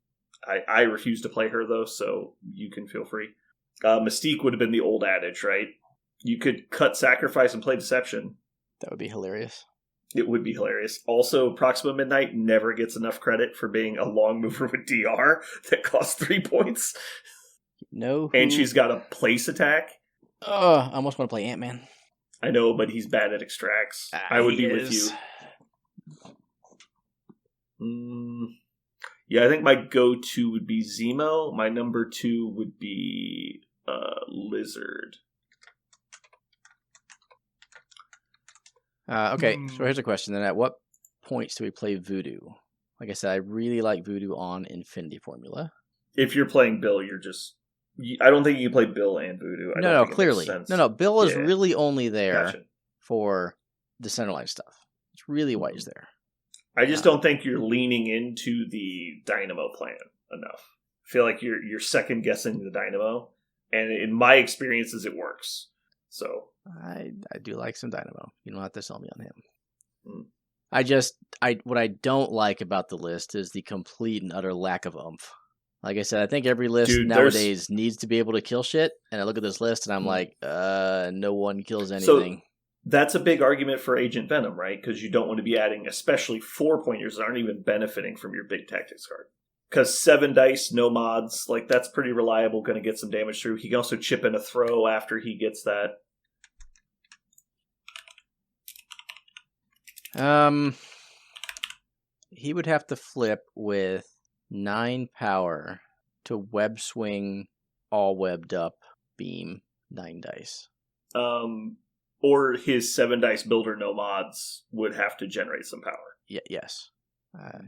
I refuse to play her, though, so you can feel free. Mystique would have been the old adage, right? You could cut Sacrifice and play Deception. That would be hilarious. It would be hilarious. Also, Proxima Midnight never gets enough credit for being a long mover with DR that costs 3 points. No. And she's got a place attack. I almost want to play Ant-Man. I know, but he's bad at extracts. I would be with you. Yeah, I think my go-to would be Zemo. My number 2 would be Lizard. Okay, so here's a question then. At what points do we play Voodoo? Like I said, I really like Voodoo on Infinity Formula. If you're playing Bill, you're just... I don't think you can play Bill and Voodoo. No, clearly. No, Bill is really only there for the centerline stuff. It's really why he's there. I just don't think you're leaning into the Dynamo plan enough. I feel like you're second guessing the Dynamo, and in my experiences, it works. So I do like some Dynamo. You don't have to sell me on him. What I don't like about the list is the complete and utter lack of oomph. Like I said, I think every list nowadays needs to be able to kill shit. And I look at this list and I'm like, no one kills anything. So that's a big argument for Agent Venom, right? Because you don't want to be adding, especially 4-pointers that aren't even benefiting from your big tactics card. Because 7 dice, no mods, like that's pretty reliable, going to get some damage through. He can also chip in a throw after he gets that. He would have to flip with 9 power to web swing all webbed up beam 9 dice. Or his 7 dice builder no mods would have to generate some power. Yes.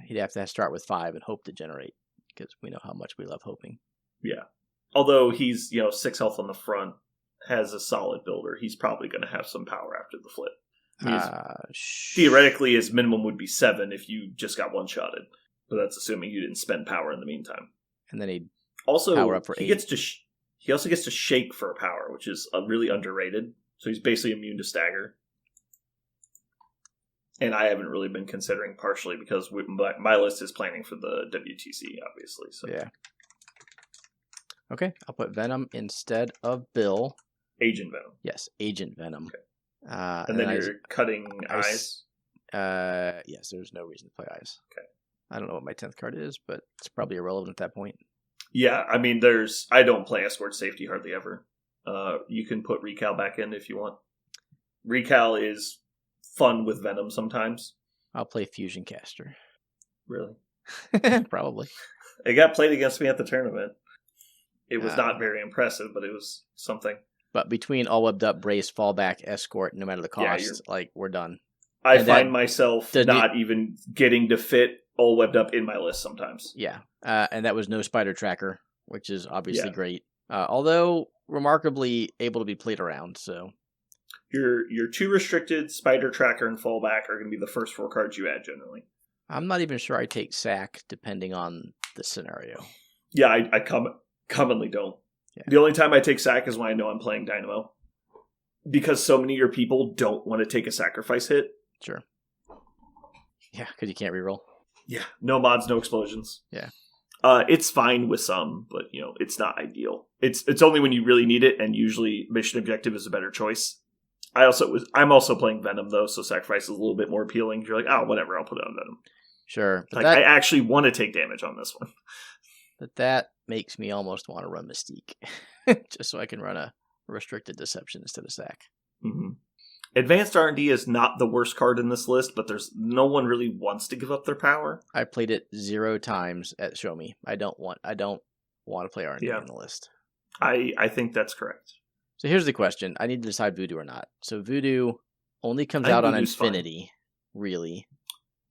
He'd have to start with 5 and hope to generate, because we know how much we love hoping. Yeah. Although he's 6 health on the front, has a solid builder, he's probably going to have some power after the flip. Theoretically, his minimum would be 7 if you just got one-shotted. But that's assuming you didn't spend power in the meantime. And then he'd also power up for 8. He also gets to shake for power, which is really underrated. So he's basically immune to stagger. And I haven't really been considering, partially because my list is planning for the WTC, obviously. So yeah. Okay, I'll put Venom instead of Bill. Agent Venom. Yes, Agent Venom. Okay. And then you're cutting Eyes? Yes, there's no reason to play Eyes. Okay. I don't know what my 10th card is, but it's probably irrelevant at that point. Yeah, I mean, I don't play Escort Safety hardly ever. You can put Recal back in if you want. Recal is fun with Venom sometimes. I'll play Fusion Caster. Really? Probably. It got played against me at the tournament. It was not very impressive, but it was something. But between all webbed up, brace, fallback, escort, no matter the cost, we're done. I find myself not even getting to fit all webbed up in my list sometimes. Yeah. And that was no spider tracker, which is obviously great. Although remarkably able to be played around, so your 2 restricted, spider tracker, and fallback are going to be the first 4 cards you add generally. I'm not even sure I take sack depending on the scenario. Yeah, I commonly don't. Yeah. The only time I take sack is when I know I'm playing Dynamo. Because so many of your people don't want to take a sacrifice hit. Sure. Yeah, because you can't reroll. Yeah, no mods, no explosions. Yeah. It's fine with some, but it's not ideal. It's only when you really need it, and usually mission objective is a better choice. I'm also playing Venom though, so sacrifice is a little bit more appealing. You're like, oh, whatever, I'll put it on Venom. Sure, but I actually want to take damage on this one. But that makes me almost want to run Mystique, just so I can run a restricted deception instead of sack. Mm-hmm. Advanced R&D is not the worst card in this list, but there's no one really wants to give up their power. I played it 0 times at Show Me. I don't want to play R&D on the list. I think that's correct. So here's the question. I need to decide Voodoo or not. So Voodoo only comes out on Infinity, really.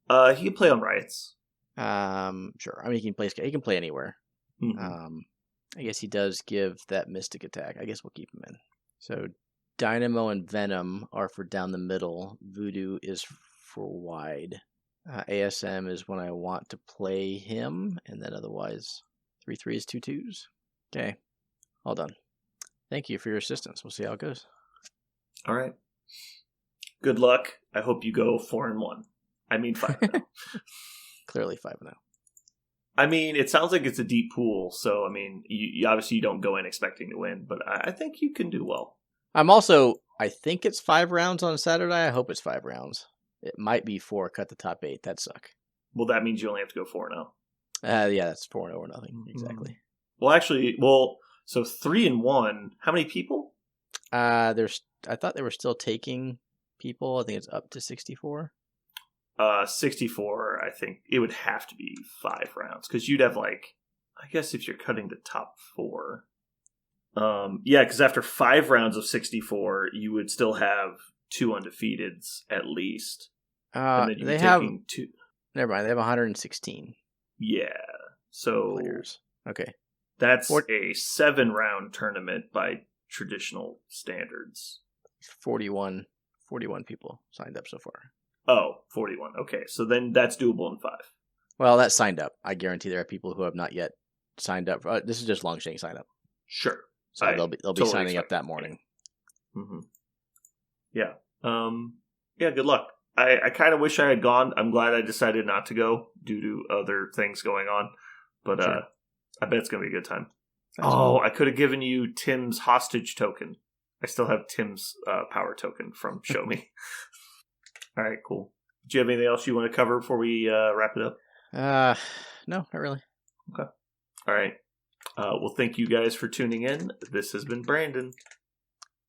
He can play on Riots. Sure. I mean, he can play anywhere. Mm-hmm. I guess he does give that Mystic attack. I guess we'll keep him in. So Dynamo and Venom are for down the middle. Voodoo is for wide. ASM is when I want to play him, and then otherwise 3 3s, 2 2s. Okay, all done. Thank you for your assistance. We'll see how it goes. All right. Good luck. I hope you go 4-1. I mean 5-0. Clearly 5-0. I mean, it sounds like it's a deep pool, so I mean, you obviously you don't go in expecting to win, but I think you can do well. I think it's 5 rounds on Saturday. I hope it's 5 rounds. It might be 4, cut the top 8. That'd suck. Well, that means you only have to go 4-0. Yeah, that's 4-0 or nothing. Exactly. Well, actually, so 3-1. How many people? I thought they were still taking people. I think it's up to 64. 64, I think it would have to be 5 rounds because you'd have I guess if you're cutting the top 4. Yeah, because after 5 rounds of 64, you would still have 2 undefeateds at least. And then They have 2. Never mind. They have 116. Yeah, so players. Okay, that's a 7-round tournament by traditional standards. 41 people signed up so far. Oh, 41. Okay, so then that's doable in 5. Well, that's signed up. I guarantee there are people who have not yet signed up. This is just Longshank sign up. Sure. So they'll be totally signing up that morning. Mm-hmm. Yeah. Yeah. Good luck. I kind of wish I had gone. I'm glad I decided not to go due to other things going on. But Sure. I bet it's gonna be a good time. That's cool. I could have given you Tim's hostage token. I still have Tim's power token from Show Me. All right. Cool. Do you have anything else you want to cover before we wrap it up? No, not really. Okay. All right. Well, thank you guys for tuning in. This has been Brandon.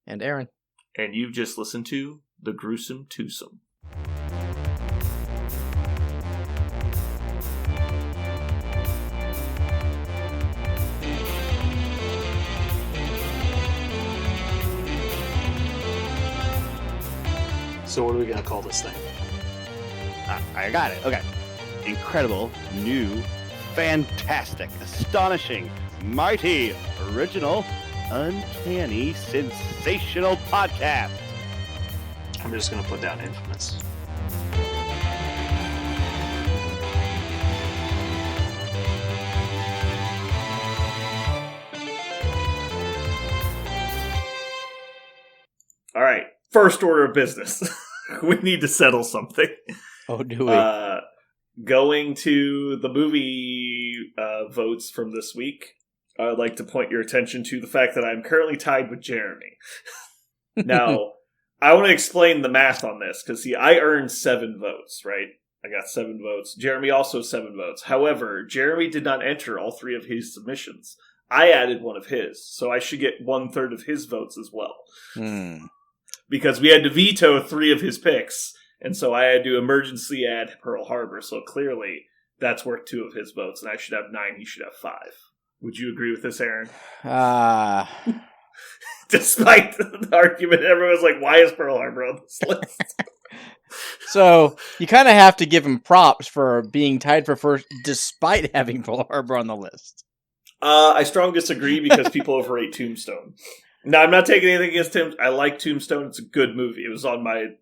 And Aaron. And you've just listened to The Gruesome Twosome. So what are we going to call this thing? I got it. Okay. Incredible, new, fantastic, astonishing, mighty, original, uncanny, sensational podcast. I'm just going to put down infamous. All right. First order of business. We need to settle something. Oh, do we? Going to the movie votes from this week, I'd like to point your attention to the fact that I'm currently tied with Jeremy. Now, I want to explain the math on this, because see, I earned 7 votes, right? I got 7 votes. Jeremy also 7 votes. However, Jeremy did not enter all 3 of his submissions. I added one of his, so I should get 1/3 of his votes as well. Because we had to veto 3 of his picks, and so I had to emergency add Pearl Harbor, so clearly that's worth 2 of his votes, and I should have 9, he should have 5. Would you agree with this, Aaron? Despite the argument, everyone's like, why is Pearl Harbor on this list? So, you kind of have to give him props for being tied for first, despite having Pearl Harbor on the list. I strongly disagree, because people overrate Tombstone. No, I'm not taking anything against Tombstone. I like Tombstone. It's a good movie. It was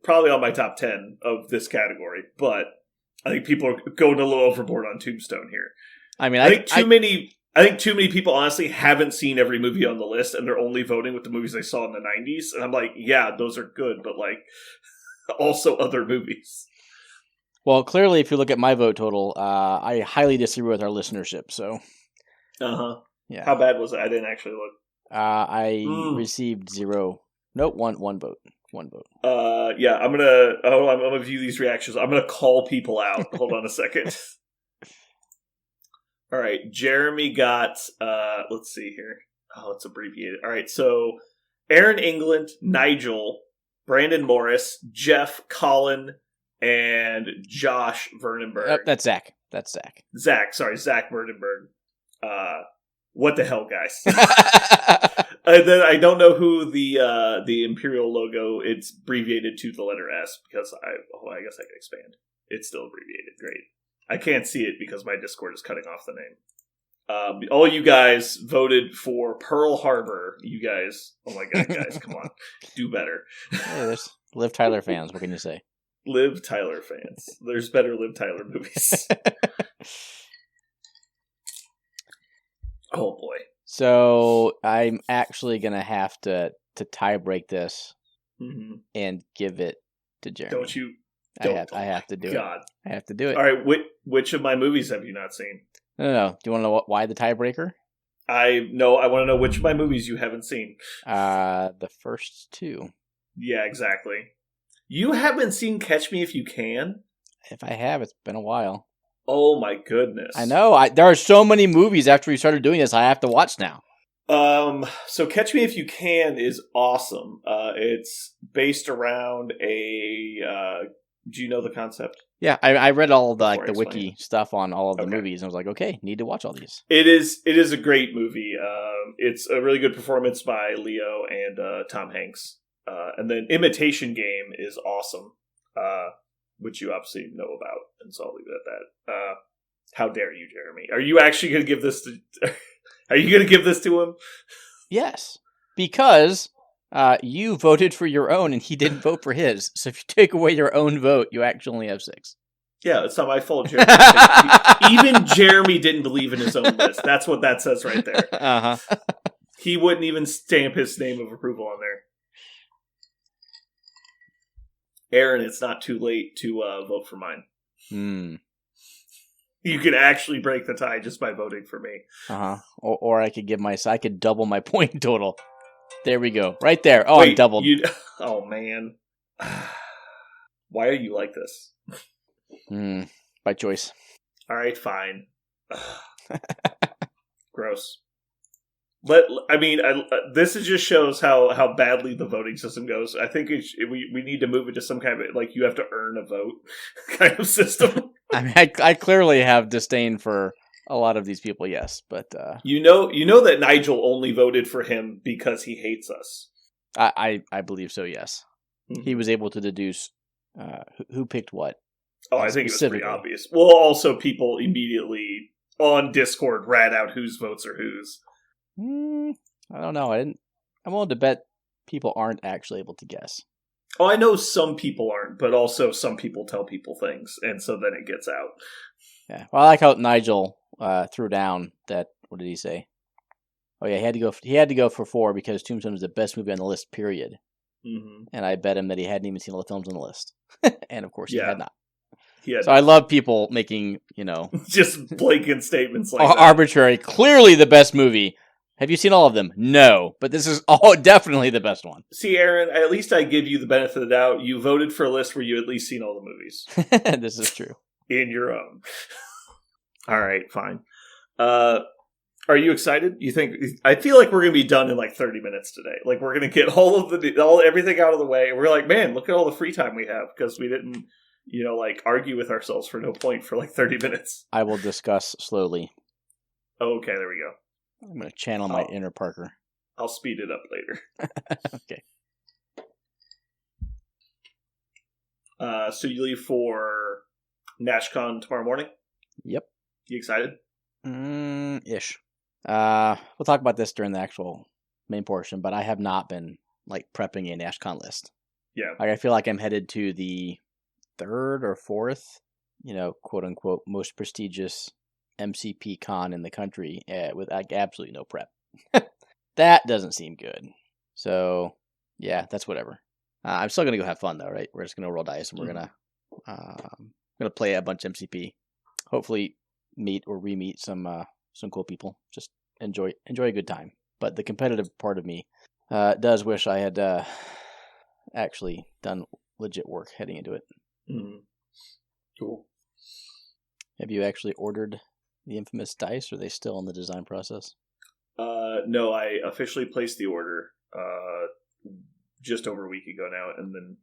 probably on my top 10 of this category, but I think people are going a little overboard on Tombstone here. I mean, I think too many people honestly haven't seen every movie on the list, and they're only voting with the movies they saw in the 90s. And I'm like, yeah, those are good, but also other movies. Well, clearly, if you look at my vote total, I highly disagree with our listenership. So, yeah. How bad was it? I didn't actually look. I received 0. Nope, one vote. 1 vote. Yeah, I'm gonna view these reactions. I'm gonna call people out. Hold on a second. All right, Jeremy got. Let's see here. Oh, it's abbreviated. All right, so Aaron England, Nigel, Brandon Morris, Jeff, Colin, and Josh Vernonberg. That's Zach. Zach Vernonberg. What the hell, guys? And then I don't know who the Imperial logo. It's abbreviated to the letter S, because I guess I can expand. It's still abbreviated. Great. I can't see it because my Discord is cutting off the name. All you guys voted for Pearl Harbor. You guys, oh my god, guys, come on, do better. Hey, there's Liv Tyler fans. What can you say? Liv Tyler fans. There's better Liv Tyler movies. Oh boy. So I'm actually gonna have to tie break this and give it to Jeremy. Don't you? I have to do it. I have to do it. All right. Which of my movies have you not seen? No. Do you want to know why the tiebreaker? I want to know which of my movies you haven't seen. The first 2. Yeah, exactly. You haven't seen Catch Me If You Can? If I have, it's been a while. Oh my goodness. I know. There are so many movies after we started doing this I have to watch now. So Catch Me If You Can is awesome. It's based around a Do you know the concept? Yeah, I read all of the Before I the explain wiki stuff on all of the Okay. movies, and I was like, okay, need to watch all these. It is a great movie. It's a really good performance by Leo and Tom Hanks. And then Imitation Game is awesome, which you obviously know about, and so I'll leave it at that. How dare you, Jeremy? Are you actually going to give this to? Are you going to give this to him? Yes, because you voted for your own, and he didn't vote for his. So if you take away your own vote, you actually only have 6. Yeah, it's not my fault, Jeremy. Even Jeremy didn't believe in his own list. That's what that says right there. Uh-huh. He wouldn't even stamp his name of approval on there. Aaron, it's not too late to vote for mine. You could actually break the tie just by voting for me. Or I could double my point total. There we go. Right there. Oh, Wait, I'm doubled. Oh, man. Why are you like this? By choice. All right, fine. Gross. This just shows how badly the voting system goes. I think we need to move it to some kind of, like, you have to earn a vote kind of system. I mean, I clearly have disdain for a lot of these people, yes, but you know that Nigel only voted for him because he hates us. I believe so. Yes, Mm-hmm. He was able to deduce who picked what. Oh, I think it was pretty obvious. Well, also people immediately on Discord rat out whose votes are whose. I don't know. I'm willing to bet people aren't actually able to guess. Oh, I know some people aren't, but also some people tell people things, and so then it gets out. Yeah. Well, I like how Nigel threw down that. What did he say? Oh yeah, he had to go for 4 because Tombstone is the best movie on the list. Period. Mm-hmm. And I bet him that he hadn't even seen all the films on the list, and of course he had not. So I love people making just blatant statements like arbitrary. Clearly the best movie. Have you seen all of them? No, but this is definitely the best one. See, Aaron, at least I give you the benefit of the doubt. You voted for a list where you at least seen all the movies. This is true. In your own. All right, fine. Are you excited? I feel like we're going to be done in like 30 minutes today. Like we're going to get everything out of the way. We're like, man, look at all the free time we have because we didn't, argue with ourselves for no point for like 30 minutes. I will discuss slowly. Okay, there we go. I'm going to channel my inner Parker. I'll speed it up later. Okay. So you leave for Nashcon tomorrow morning? Yep. You excited? Ish. We'll talk about this during the actual main portion, but I have not been prepping a Nashcon list. Yeah. I feel like I'm headed to the 3rd or 4th, quote unquote, most prestigious MCP con in the country with absolutely no prep. That doesn't seem good. So yeah, that's whatever. I'm still gonna go have fun though, right? We're just gonna roll dice and we're gonna play a bunch of MCP. Hopefully meet or re-meet some cool people. Just enjoy a good time. But the competitive part of me does wish I had actually done legit work heading into it. Cool. Have you actually ordered the infamous dice, or are they still in the design process? No, I officially placed the order just over a week ago now, and then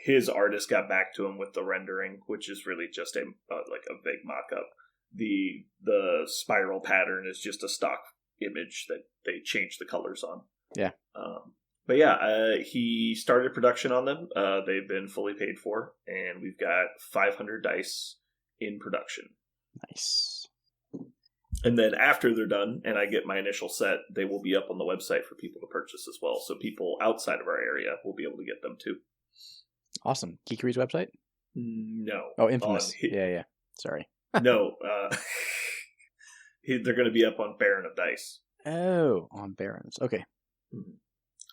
his artist got back to him with the rendering, which is really just a vague mock-up. The spiral pattern is just a stock image that they changed the colors on. Yeah. But yeah, he started production on them. They've been fully paid for, and we've got 500 dice in production. Nice. And then after they're done, and I get my initial set, they will be up on the website for people to purchase as well. So people outside of our area will be able to get them too. Awesome. Geekery's website? No. Oh, Infamous. Yeah. Sorry. No. They're going to be up on Baron of Dice. Oh, on Barons. Okay.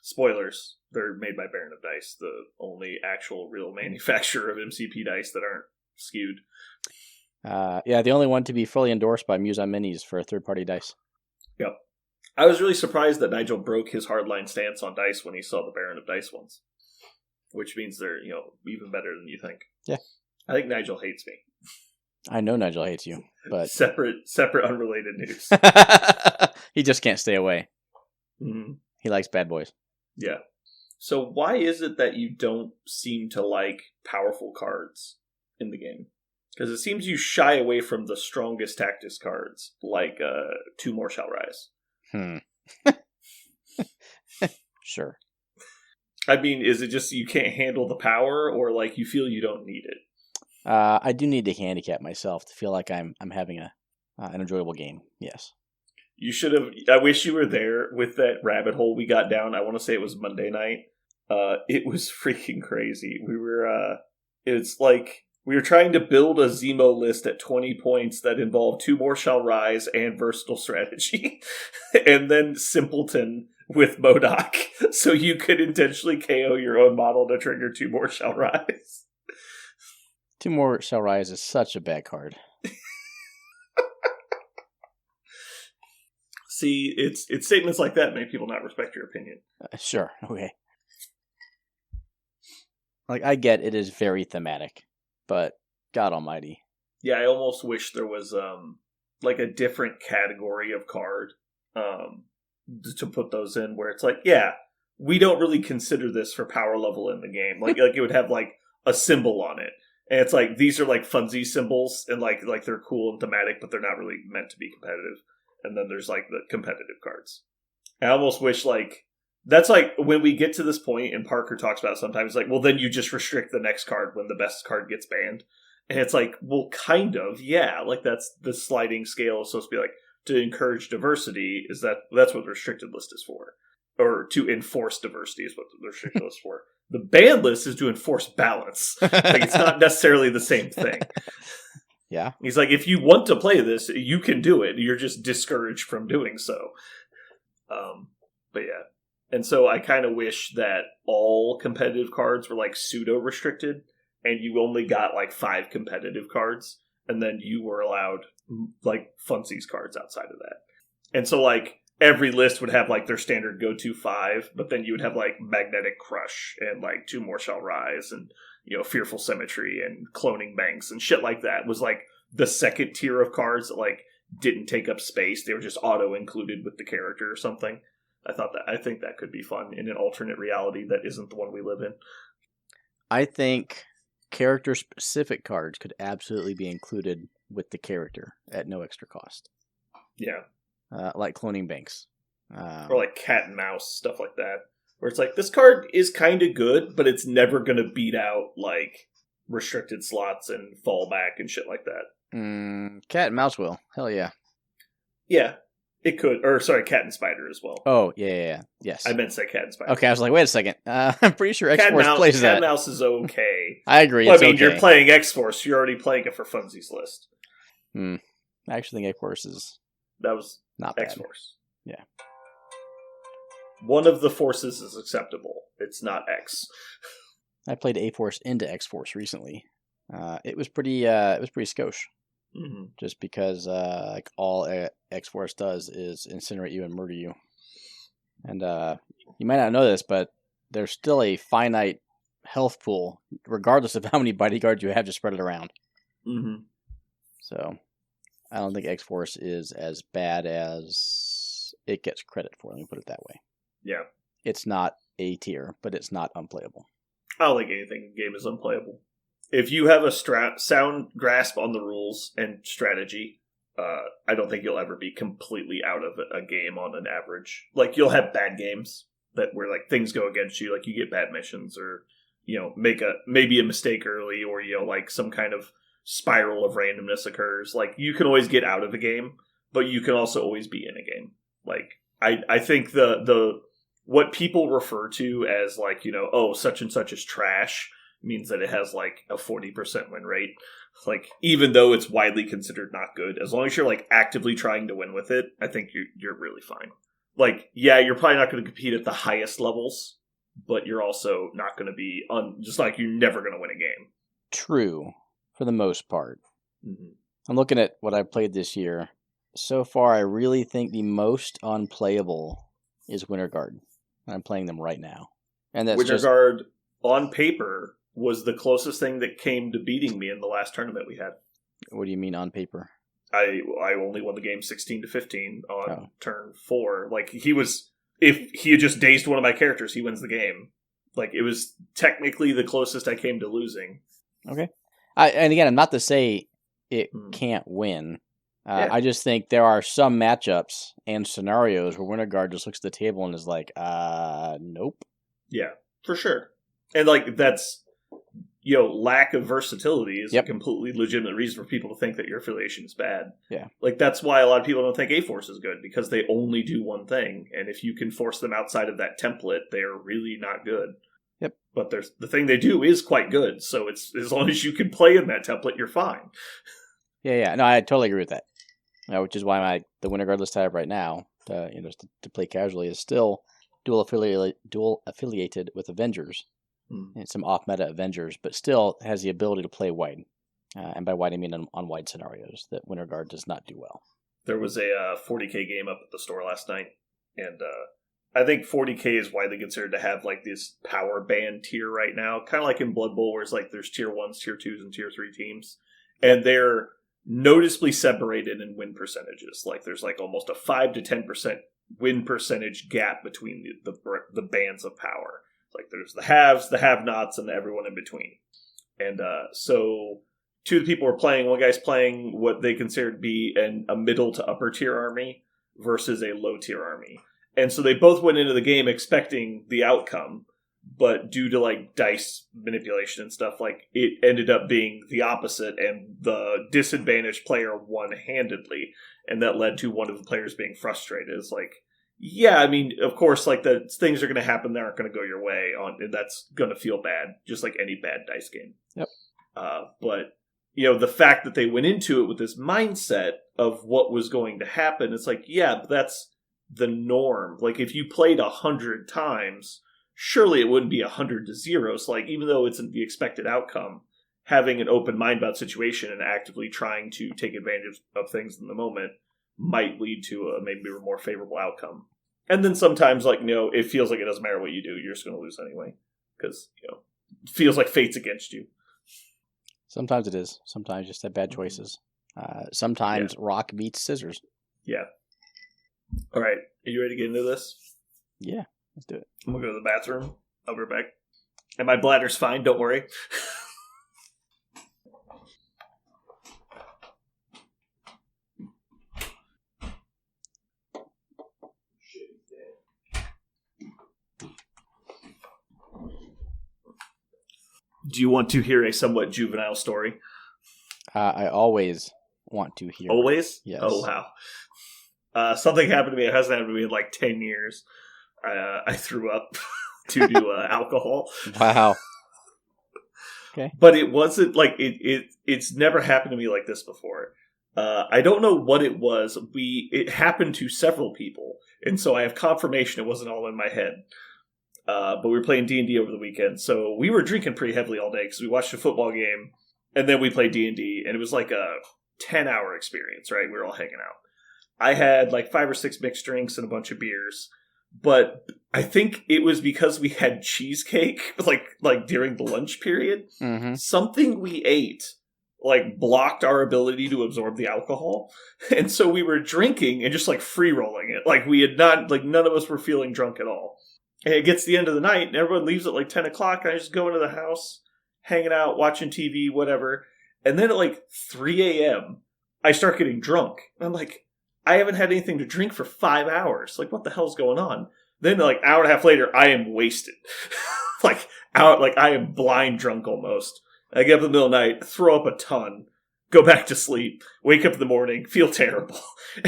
Spoilers. They're made by Baron of Dice, the only actual real manufacturer of MCP dice that aren't skewed. Yeah, the only one to be fully endorsed by Muse on Minis for third-party dice. Yep. I was really surprised that Nigel broke his hardline stance on dice when he saw the Baron of Dice ones. Which means they're, even better than you think. Yeah. I think Nigel hates me. I know Nigel hates you, but... Separate, unrelated news. He just can't stay away. Mm-hmm. He likes bad boys. Yeah. So why is it that you don't seem to like powerful cards in the game? Because it seems you shy away from the strongest tactics cards, like Two More Shall Rise. Sure. I mean, is it just you can't handle the power, or like you feel you don't need it? I do need to handicap myself to feel like I'm having an enjoyable game. Yes. You should have. I wish you were there with that rabbit hole we got down. I want to say it was Monday night. It was freaking crazy. We were. It's like we were trying to build a Zemo list at 20 points that involved Two More Shall Rise and Versatile Strategy, and then Simpleton with MODOK, so you could intentionally KO your own model to trigger Two More Shall Rise. Two More Shall Rise is such a bad card. See, it's statements like that make people not respect your opinion. Sure. Okay. Like, I get it is very thematic, but God almighty. Yeah, I almost wish there was like a different category of card to put those in, where it's like, yeah, we don't really consider this for power level in the game. Like it would have like a symbol on it, and it's like these are like funsy symbols, and like they're cool and thematic, but they're not really meant to be competitive. And then there's like the competitive cards. I almost wish like that's like when we get to this point, and Parker talks about it sometimes, like, well, then you just restrict the next card when the best card gets banned. And it's like, well, kind of, yeah. Like that's the sliding scale is supposed to be like to encourage diversity. That's what the restricted list is for, or to enforce diversity is what the restricted list is for. The banned list is to enforce balance. Like it's not necessarily the same thing. Yeah. He's like, if you want to play this, you can do it. You're just discouraged from doing so. But yeah. And so I kind of wish that all competitive cards were like pseudo-restricted, and you only got like 5 competitive cards, and then you were allowed like funsies cards outside of that. And so like every list would have like their standard go-to 5, but then you would have like Magnetic Crush and like Two More Shall Rise and Fearful Symmetry and Cloning Banks and shit like that was like the second tier of cards that like didn't take up space. They were just auto included with the character or something. I think that could be fun in an alternate reality that isn't the one we live in. I think character specific cards could absolutely be included with the character at no extra cost. Yeah. Like Cloning Banks. Or like Cat and Mouse, stuff like that. Where it's like, this card is kind of good, but it's never going to beat out, like, restricted slots and fallback and shit like that. Cat and Mouse will. Hell yeah. Yeah, it could. Or, sorry, Cat and Spider as well. Oh, yeah. Yes. I meant to say Cat and Spider. Okay, I was like, wait a second. I'm pretty sure X-Force plays that. Cat and Mouse is okay. I agree, Well, it's okay. you're playing X-Force. You're already playing it for Funsies list. I actually think X-Force is That was not bad. X-Force. Yeah. One of the forces is acceptable. It's not X. I played A-Force into X-Force recently. It was pretty skosh. Mm-hmm. Just because like all X-Force does is incinerate you and murder you. And you might not know this, but there's still a finite health pool, regardless of how many bodyguards you have to spread it around. Mm-hmm. So I don't think X-Force is as bad as it gets credit for. Let me put it that way. Yeah. It's not A tier, but it's not unplayable. I don't think anything in the game is unplayable. If you have a sound grasp on the rules and strategy, I don't think you'll ever be completely out of a game on an average. Like, you'll have bad games where like things go against you, like you get bad missions, or maybe a mistake early, or like some kind of spiral of randomness occurs. Like, you can always get out of a game, but you can also always be in a game. Like, I think the what people refer to as like, such and such is trash means that it has like a 40% win rate. Like, even though it's widely considered not good, as long as you're like actively trying to win with it, I think you're really fine. Like, yeah, you're probably not going to compete at the highest levels, but you're also not going to be just like you're never going to win a game. True, for the most part. Mm-hmm. I'm looking at what I've played this year. So far, I really think the most unplayable is Winter Guard. I'm playing them right now. And that's Winter Guard, on paper, was the closest thing that came to beating me in the last tournament we had. What do you mean on paper? I only won the game 16-15 on turn 4. Like, if he had just dazed one of my characters, he wins the game. Like, it was technically the closest I came to losing. Okay. And again, I'm not to say it Hmm. can't win. Yeah. I just think there are some matchups and scenarios where Winterguard just looks at the table and is like, nope. Yeah, for sure. And, like, that's, lack of versatility is a completely legitimate reason for people to think that your affiliation is bad. Yeah. Like, that's why a lot of people don't think A-Force is good, because they only do one thing. And if you can force them outside of that template, they are really not good. Yep. But the thing they do is quite good, so it's as long as you can play in that template, you're fine. Yeah. No, I totally agree with that. Which is why the Winterguard list I have right now, just to play casually, is still dual affiliated with Avengers and some off meta Avengers, but still has the ability to play wide. And by wide I mean on wide scenarios that Winterguard does not do well. There was a 40k game up at the store last night, and I think 40k is widely considered to have like this power band tier right now, kind of like in Blood Bowl, where it's like there's tier 1s, tier 2s, and tier 3 teams, and they're noticeably separated in win percentages. Like there's like almost a 5 to 10% win percentage gap between the bands of power. Like there's the haves, the have-nots, and everyone in between. And so two of the people were playing, one guy's playing what they consider to be a middle to upper tier army versus a low tier army. And so they both went into the game expecting the outcome, but due to like dice manipulation and stuff, like it ended up being the opposite, and the disadvantaged player won handedly, and that led to one of the players being frustrated. It's like, yeah, I mean, of course, like the things are going to happen that aren't going to go your way, and that's going to feel bad, just like any bad dice game. Yep. But the fact that they went into it with this mindset of what was going to happen, it's like, yeah, but that's the norm. Like if you played 100 times, surely it wouldn't be 100-0. So like, even though it's the expected outcome, having an open mind about situation and actively trying to take advantage of things in the moment might lead to maybe a more favorable outcome. And then sometimes, like, it feels like it doesn't matter what you do, you're just going to lose anyway. Because, it feels like fate's against you. Sometimes it is. Sometimes you just have bad choices. Sometimes rock beats scissors. Yeah. All right. Are you ready to get into this? Yeah, let's do it. I'm going to go to the bathroom. I'll be back. And my bladder's fine, don't worry. Do you want to hear a somewhat juvenile story? I always want to hear. Always? Yes. Oh, wow. Something happened to me. It hasn't happened to me in like 10 years. I threw up to do alcohol. Wow. Okay. But it wasn't like it's never happened to me like this before. I don't know what it was. It happened to several people, and so I have confirmation it wasn't all in my head. But we were playing D&D over the weekend, so we were drinking pretty heavily all day because we watched a football game, and then we played D&D, and it was like a 10-hour experience, right? We were all hanging out. I had like 5 or 6 mixed drinks and a bunch of beers, but I think it was because we had cheesecake like during the lunch period. Mm-hmm. Something we ate like blocked our ability to absorb the alcohol, and so we were drinking and just like free rolling it. Like we had not, like none of us were feeling drunk at all. And it gets to the end of the night, and everyone leaves at like 10 o'clock, and I just go into the house, hanging out, watching TV, whatever. And then at like 3 a.m., I start getting drunk. And I'm like, I haven't had anything to drink for 5 hours. Like, what the hell's going on? Then like an hour and a half later, I am wasted. I am blind drunk almost. I get up in the middle of the night, throw up a ton, go back to sleep, wake up in the morning, feel terrible.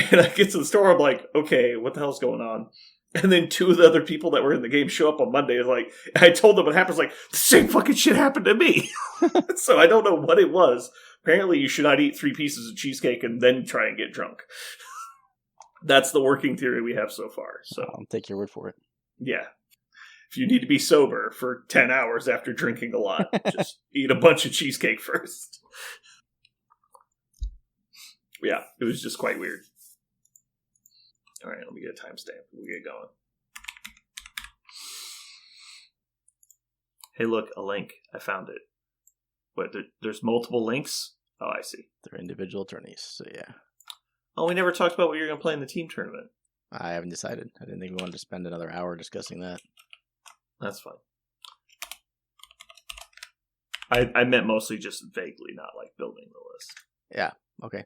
And I get to the store, I'm like, okay, what the hell's going on? And then 2 of the other people that were in the game show up on Monday. I told them what happened. Like, the same fucking shit happened to me. So I don't know what it was. Apparently you should not eat 3 pieces of cheesecake and then try and get drunk. That's the working theory we have so far. So I'll take your word for it. Yeah. If you need to be sober for 10 hours after drinking a lot, just eat a bunch of cheesecake first. Yeah, it was just quite weird. All right, let me get a timestamp. We'll get going. Hey, look, a link. I found it. What, there's multiple links? Oh, I see. They're individual attorneys, so yeah. Oh, we never talked about what you're going to play in the team tournament. I haven't decided. I didn't think we wanted to spend another hour discussing that. That's fine. I meant mostly just vaguely, not like building the list. Yeah. Okay.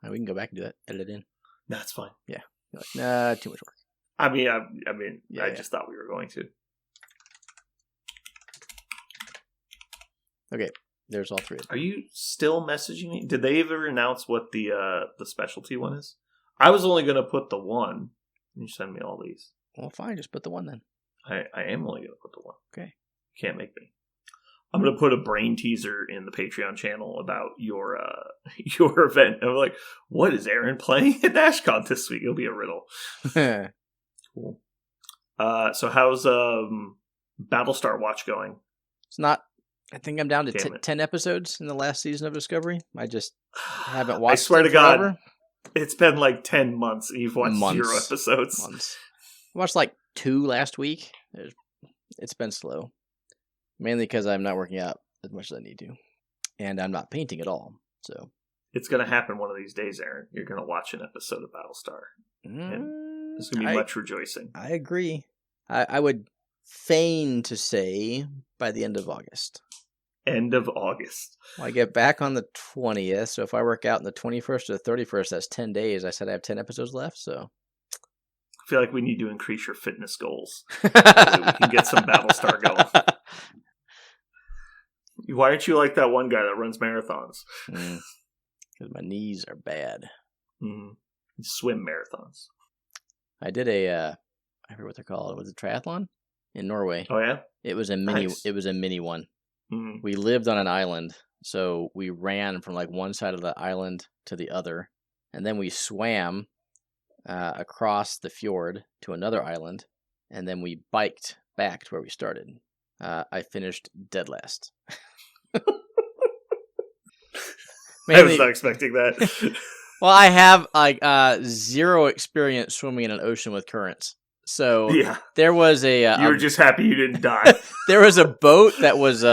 We can go back and do that. Edit it in. That's fine. Yeah. You're like, nah, too much work. I mean, Yeah, I just thought we were going to. Okay. There's all three of them. Are you still messaging me? Did they ever announce what the specialty one is? I was only going to put the one. You send me all these. Well, fine. Just put the one then. I am only going to put the one. Okay. You can't make me. I'm going to put a brain teaser in the Patreon channel about your your event. And I'm like, what is Aaron playing at Nashcon this week? It'll be a riddle. Cool. So how's Battlestar Watch going? It's not. I think I'm down to Damn it. 10 episodes in the last season of Discovery. I just haven't watched. I swear it to God, forever. it's been like 10 months and you've watched Months. 0 episodes. Months. I watched like 2 last week. It's been slow. Mainly because I'm not working out as much as I need to. And I'm not painting at all. So It's going to happen one of these days, Aaron. You're going to watch an episode of Battlestar. And there's going to be much rejoicing. I agree. I would feign to say by the end of August. End of August. Well, I get back on the 20th, so if I work out on the 21st or the 31st, that's 10 days. I said I have 10 episodes left, so. I feel like we need to increase your fitness goals. That way we can get some Battlestar going. Why aren't you like that one guy that runs marathons? Because my knees are bad. Mm-hmm. Swim marathons. I did I forget what they're called. Was it triathlon in Norway? Oh yeah, it was a mini. Nice. It was a mini one. Mm-hmm. We lived on an island, so we ran from like one side of the island to the other, and then we swam across the fjord to another island, and then we biked back to where we started. I finished dead last. I was not expecting that. Well, I have like 0 experience swimming in an ocean with currents. So yeah, there was you were just happy you didn't die. There was a boat that was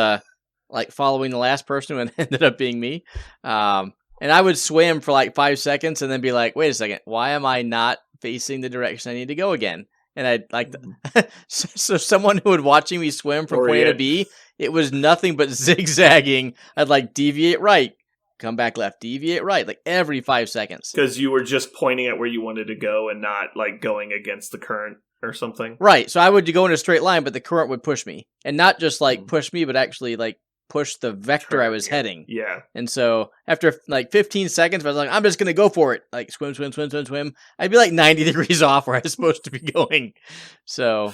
like following the last person who ended up being me. And I would swim for like 5 seconds and then be like, wait a second, why am I not facing the direction I need to go again? And I'd like, so someone who would watching me swim from point A to B, it was nothing but zigzagging. I'd like deviate right, come back left, deviate right, like every 5 seconds. Because you were just pointing at where you wanted to go and not like going against the current or something. Right. So I would go in a straight line, but the current would push me. And not just like push me, but actually like push the vector I was heading. Yeah. And so after like 15 seconds, I was like, I'm just going to go for it. Like swim. I'd be like 90 degrees off where I was supposed to be going. So,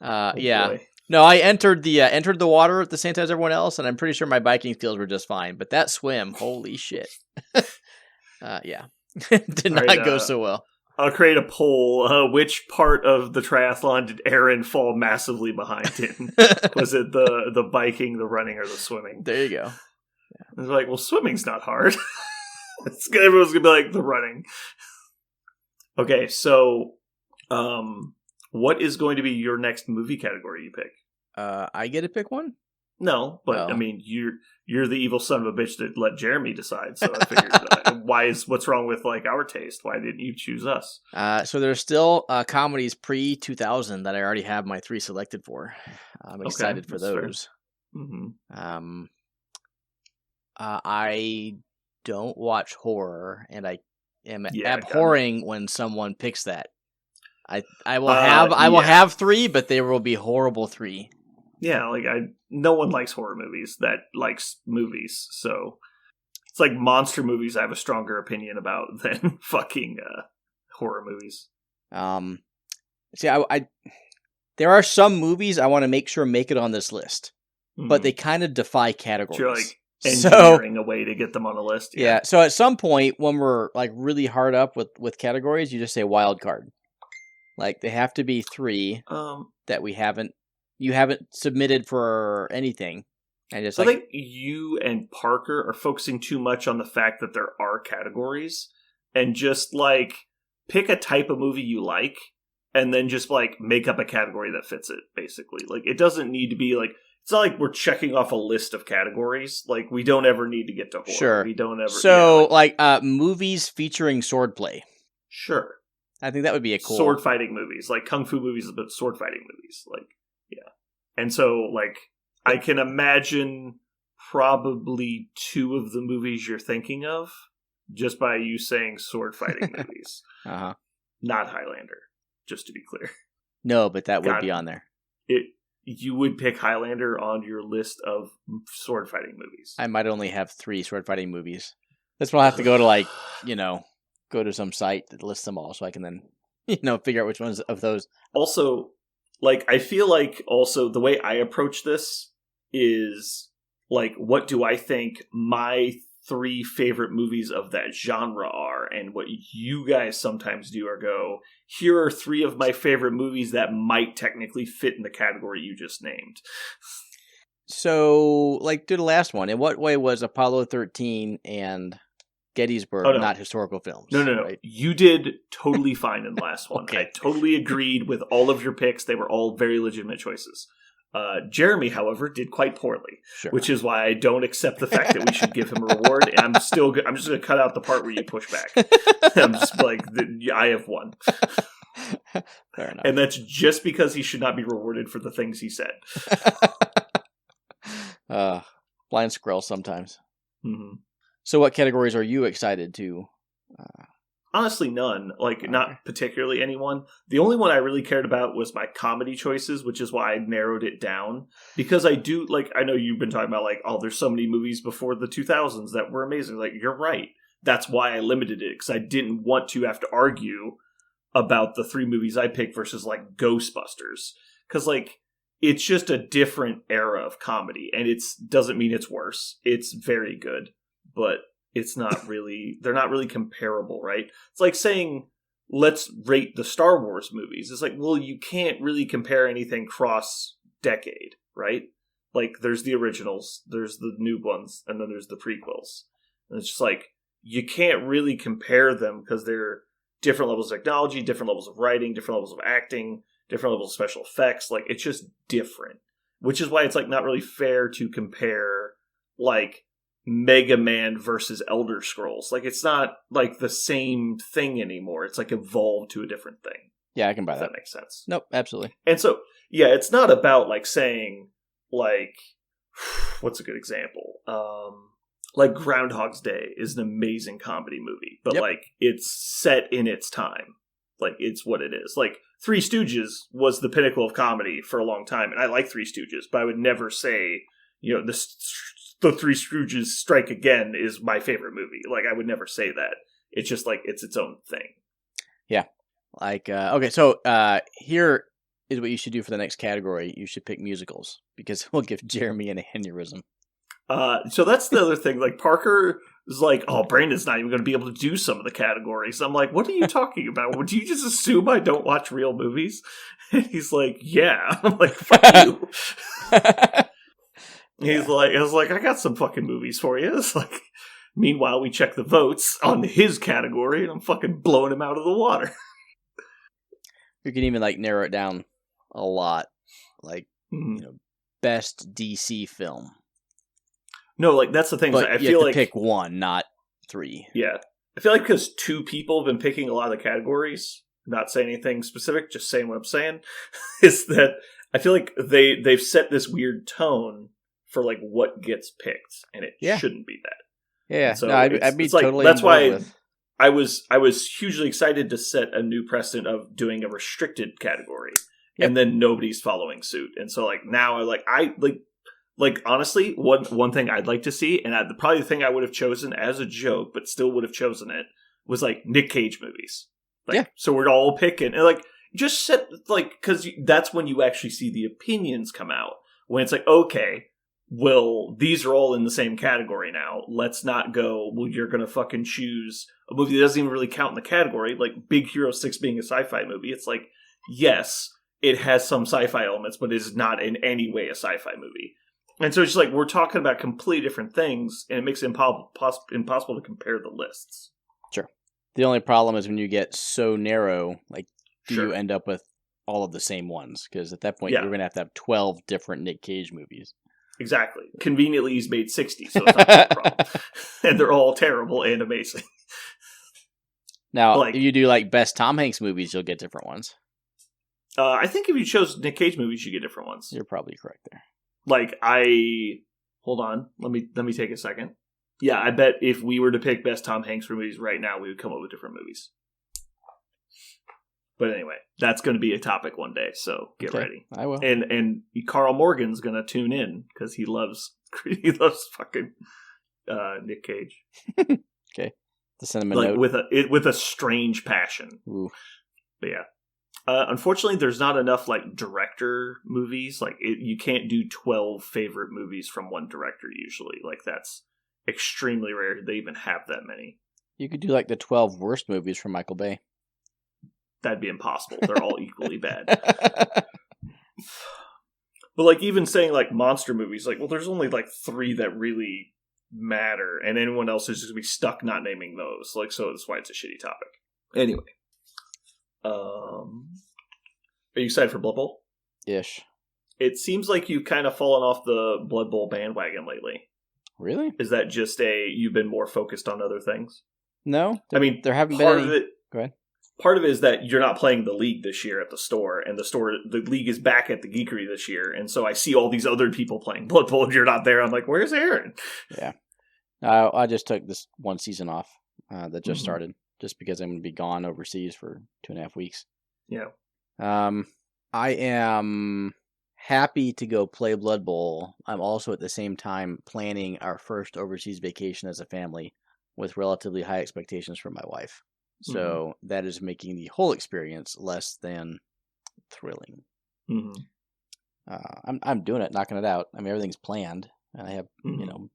yeah. Boy. No, I entered the water at the same time as everyone else, and I'm pretty sure my biking skills were just fine. But that swim, holy shit. Yeah. Did not go so well. I'll create a poll. Which part of the triathlon did Aaron fall massively behind in? Was it the biking, the running, or the swimming? There you go. Yeah. It's like, well, swimming's not hard. Everyone's gonna be like the running. Okay, so, what is going to be your next movie category you pick? I get to pick one? No, but Oh. I mean, you're the evil son of a bitch that let Jeremy decide. So I figured, what's wrong with like our taste? Why didn't you choose us? So there's still comedies pre-2000 that I already have my 3 selected for. I'm excited for those. Mm-hmm. I don't watch horror, and I am Yeah, abhorring when someone picks that. I will have 3, but they will be horrible 3. Yeah, like no one likes horror movies that likes movies, so it's like monster movies I have a stronger opinion about than fucking horror movies. See, I there are some movies I want to make sure make it on this list, but they kind of defy categories. You're like engineering a way to get them on a list. Yeah. So at some point when we're like really hard up with categories, you just say wild card. Like they have to be 3 that you haven't submitted for anything. And just I think you and Parker are focusing too much on the fact that there are categories, and just like pick a type of movie you like and then just like make up a category that fits it, basically. Like it doesn't need to be like, it's not like we're checking off a list of categories. Like we don't ever need to get to horror. Sure. We don't ever. So movies featuring swordplay. Sure. I think that would be a cool sword fighting movies, like kung fu movies, but sword fighting movies. Like, yeah. And so like I can imagine probably 2 of the movies you're thinking of, just by you saying sword fighting movies. Uh-huh. Not Highlander, just to be clear. No, but that would be on there. You would pick Highlander on your list of sword fighting movies. I might only have 3 sword fighting movies. That's why I'll have to go to go to some site that lists them all so I can then, figure out which ones of those. Also, I feel like also the way I approach this is what do I think my 3 favorite movies of that genre are, and what you guys sometimes do are go, here are 3 of my favorite movies that might technically fit in the category you just named. So, do the last one. In what way was Apollo 13 and Gettysburg not historical films? No. Right? You did totally fine in the last one. Okay. I totally agreed with all of your picks. They were all very legitimate choices. Jeremy, however, did quite poorly, which is why I don't accept the fact that we should give him a reward. And I'm just going to cut out the part where you push back. I'm just I have won. Fair enough. And that's just because he should not be rewarded for the things he said. Blind squirrel sometimes. Mm-hmm. So what categories are you excited to? Honestly, none. Not particularly anyone. The only one I really cared about was my comedy choices, which is why I narrowed it down. Because I do, I know you've been talking about, there's so many movies before the 2000s that were amazing. You're right. That's why I limited it, because I didn't want to have to argue about the 3 movies I picked versus, Ghostbusters. Because, it's just a different era of comedy, and it doesn't mean it's worse. It's very good, but it's not really, they're not really comparable, right? It's like saying, let's rate the Star Wars movies. It's well, you can't really compare anything cross-decade, right? There's the originals, there's the new ones, and then there's the prequels. And it's just you can't really compare them because they're different levels of technology, different levels of writing, different levels of acting, different levels of special effects. It's just different. Which is why it's not really fair to compare Mega Man versus Elder Scrolls. It's not the same thing anymore. It's evolved to a different thing. Yeah, I can buy that. If that makes sense. Nope, absolutely. And so, yeah, it's not about saying what's a good example? Groundhog's Day is an amazing comedy movie, but it's set in its time. It's what it is. Three Stooges was the pinnacle of comedy for a long time, and I like Three Stooges, but I would never say, the Three Stooges Strike Again is my favorite movie. I would never say that. It's just it's its own thing. Yeah. Okay, so here is what you should do for the next category. You should pick musicals, because we'll give Jeremy an aneurysm. So that's the other thing. Parker is oh, Brandon's not even going to be able to do some of the categories. I'm what are you talking about? Would you just assume I don't watch real movies? And he's yeah. I'm fuck you. He's I was I got some fucking movies for you. It's meanwhile, we check the votes on his category, and I'm fucking blowing him out of the water. You can even narrow it down a lot. Best DC film. No, that's the thing. But I you feel have to pick 1, not 3. Yeah. I feel because 2 people have been picking a lot of the categories, not saying anything specific, just saying what I'm saying, is that I feel they've set this weird tone for what gets picked, and it shouldn't be that. Yeah, so no, I'd be totally. That's why I was hugely excited to set a new precedent of doing a restricted category, and then nobody's following suit, and so now honestly, one thing I'd like to see, and probably the thing I would have chosen as a joke, but still would have chosen it, was Nick Cage movies. So we're all picking, and just set because that's when you actually see the opinions come out. When it's okay, well, these are all in the same category now. Let's not go, well, you're going to fucking choose a movie that doesn't even really count in the category, Big Hero 6 being a sci-fi movie. It's yes, it has some sci-fi elements, but it is not in any way a sci-fi movie. And so it's just we're talking about completely different things, and it makes it impossible to compare the lists. Sure. The only problem is when you get so narrow, you end up with all of the same ones? Because at that point, you're going to have 12 different Nick Cage movies. Exactly. Conveniently, he's made 60, so it's not a problem. And they're all terrible and amazing. Now, if you do best Tom Hanks movies, you'll get different ones. I think if you chose Nick Cage movies, you get different ones. You're probably correct there. Hold on. Let me take a second. Yeah, I bet if we were to pick best Tom Hanks movies right now, we would come up with different movies. But anyway, that's going to be a topic one day, so get ready. I will. And Carl Morgan's going to tune in because he loves fucking Nick Cage. Okay, to send him a note with a strange passion. Ooh. But yeah, unfortunately, there's not enough like director movies. Like you can't do 12 favorite movies from one director usually. Like that's extremely rare. They even have that many. You could do like the 12 worst movies from Michael Bay. That'd be impossible. They're all equally bad. But like even saying like monster movies, like, well, there's only like 3 that really matter, and anyone else is just gonna be stuck not naming those. Like, so that's why it's a shitty topic. Anyway, are you excited for Blood Bowl? Ish. It seems like you've kind of fallen off the Blood Bowl bandwagon lately. Really? Is that just you've been more focused on other things? No, I mean, there haven't been any. Go ahead. Part of it is that you're not playing the league this year at the store, and the league is back at the Geekery this year, and so I see all these other people playing Blood Bowl, and you're not there. I'm like, where's Aaron? Yeah. I just took this one season off that just started, just because I'm going to be gone overseas for 2.5 weeks. Yeah. I am happy to go play Blood Bowl. I'm also at the same time planning our first overseas vacation as a family with relatively high expectations from my wife. So that is making the whole experience less than thrilling. I'm doing it, knocking it out. I mean, everything's planned, and I have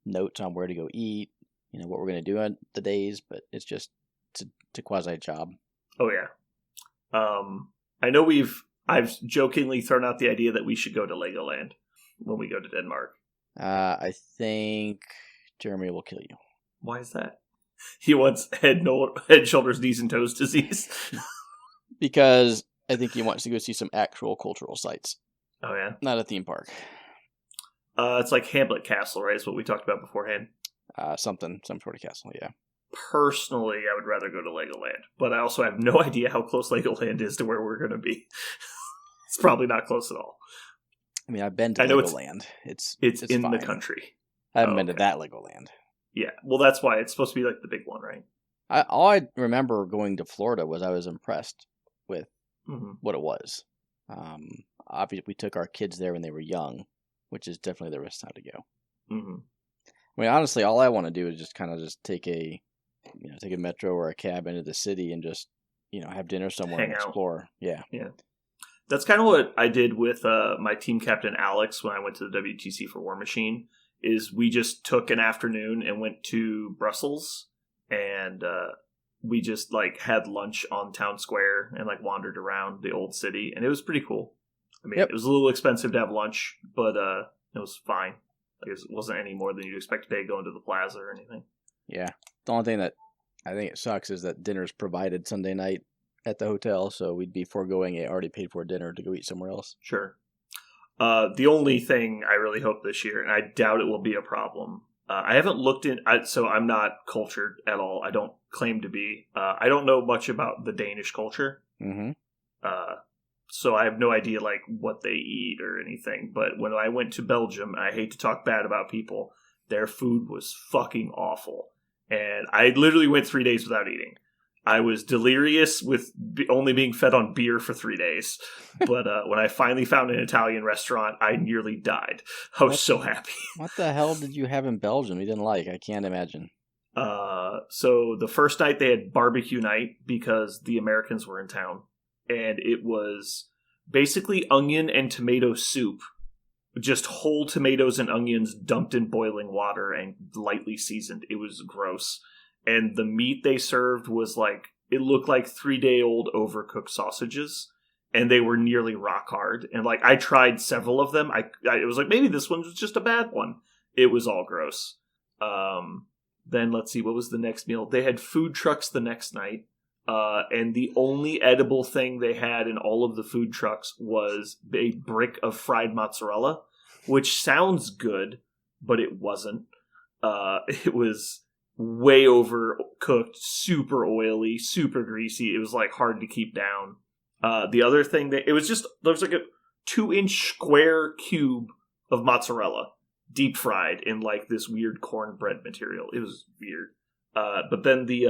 notes on where to go eat, what we're going to do on the days, but it's just a quasi job. Oh yeah. I know I've jokingly thrown out the idea that we should go to Legoland when we go to Denmark. I think Jeremy will kill you. Why is that? He wants head, shoulders, knees, and toes disease. Because I think he wants to go see some actual cultural sites. Oh, yeah? Not a theme park. It's like Hamlet Castle, right? It's what we talked about beforehand. Some sort of castle, yeah. Personally, I would rather go to Legoland. But I also have no idea how close Legoland is to where we're going to be. It's probably not close at all. I mean, I've been to Legoland. It's in fine. The country. I haven't been to that Legoland. Yeah, well, that's why it's supposed to be like the big one, right? All I remember going to Florida was I was impressed with what it was. Obviously, we took our kids there when they were young, which is definitely the best time to go. I mean, honestly, all I want to do is just take a metro or a cab into the city and just have dinner somewhere and explore. Yeah. That's kind of what I did with my team captain Alex when I went to the WTC for War Machine. Is we just took an afternoon and went to Brussels, and we just had lunch on Town Square and wandered around the old city, and it was pretty cool. I mean, It was a little expensive to have lunch, but it was fine. I guess it wasn't any more than you'd expect to pay going to the plaza or anything. Yeah, the only thing that I think it sucks is that dinner's provided Sunday night at the hotel, so we'd be foregoing a already paid for dinner to go eat somewhere else. Sure. The only thing I really hope this year, and I doubt it will be a problem, I haven't looked so I'm not cultured at all. I don't claim to be. I don't know much about the Danish culture. So I have no idea what they eat or anything. But when I went to Belgium, I hate to talk bad about people, their food was fucking awful. And I literally went 3 days without eating. I was delirious with only being fed on beer for 3 days. But when I finally found an Italian restaurant, I nearly died. I was so happy. What the hell did you have in Belgium you didn't like? I can't imagine. So the first night they had barbecue night because the Americans were in town. And it was basically onion and tomato soup. Just whole tomatoes and onions dumped in boiling water and lightly seasoned. It was gross. And the meat they served was it looked like 3-day-old overcooked sausages, and they were nearly rock hard. And I tried several of them. I was maybe this one was just a bad one. It was all gross. Then let's see, what was the next meal? They had food trucks the next night, and the only edible thing they had in all of the food trucks was a brick of fried mozzarella, which sounds good, but it wasn't. It was way overcooked, super oily, super greasy. It was hard to keep down. The other thing there was a 2-inch square cube of mozzarella deep fried in like this weird cornbread material. It was weird. But then the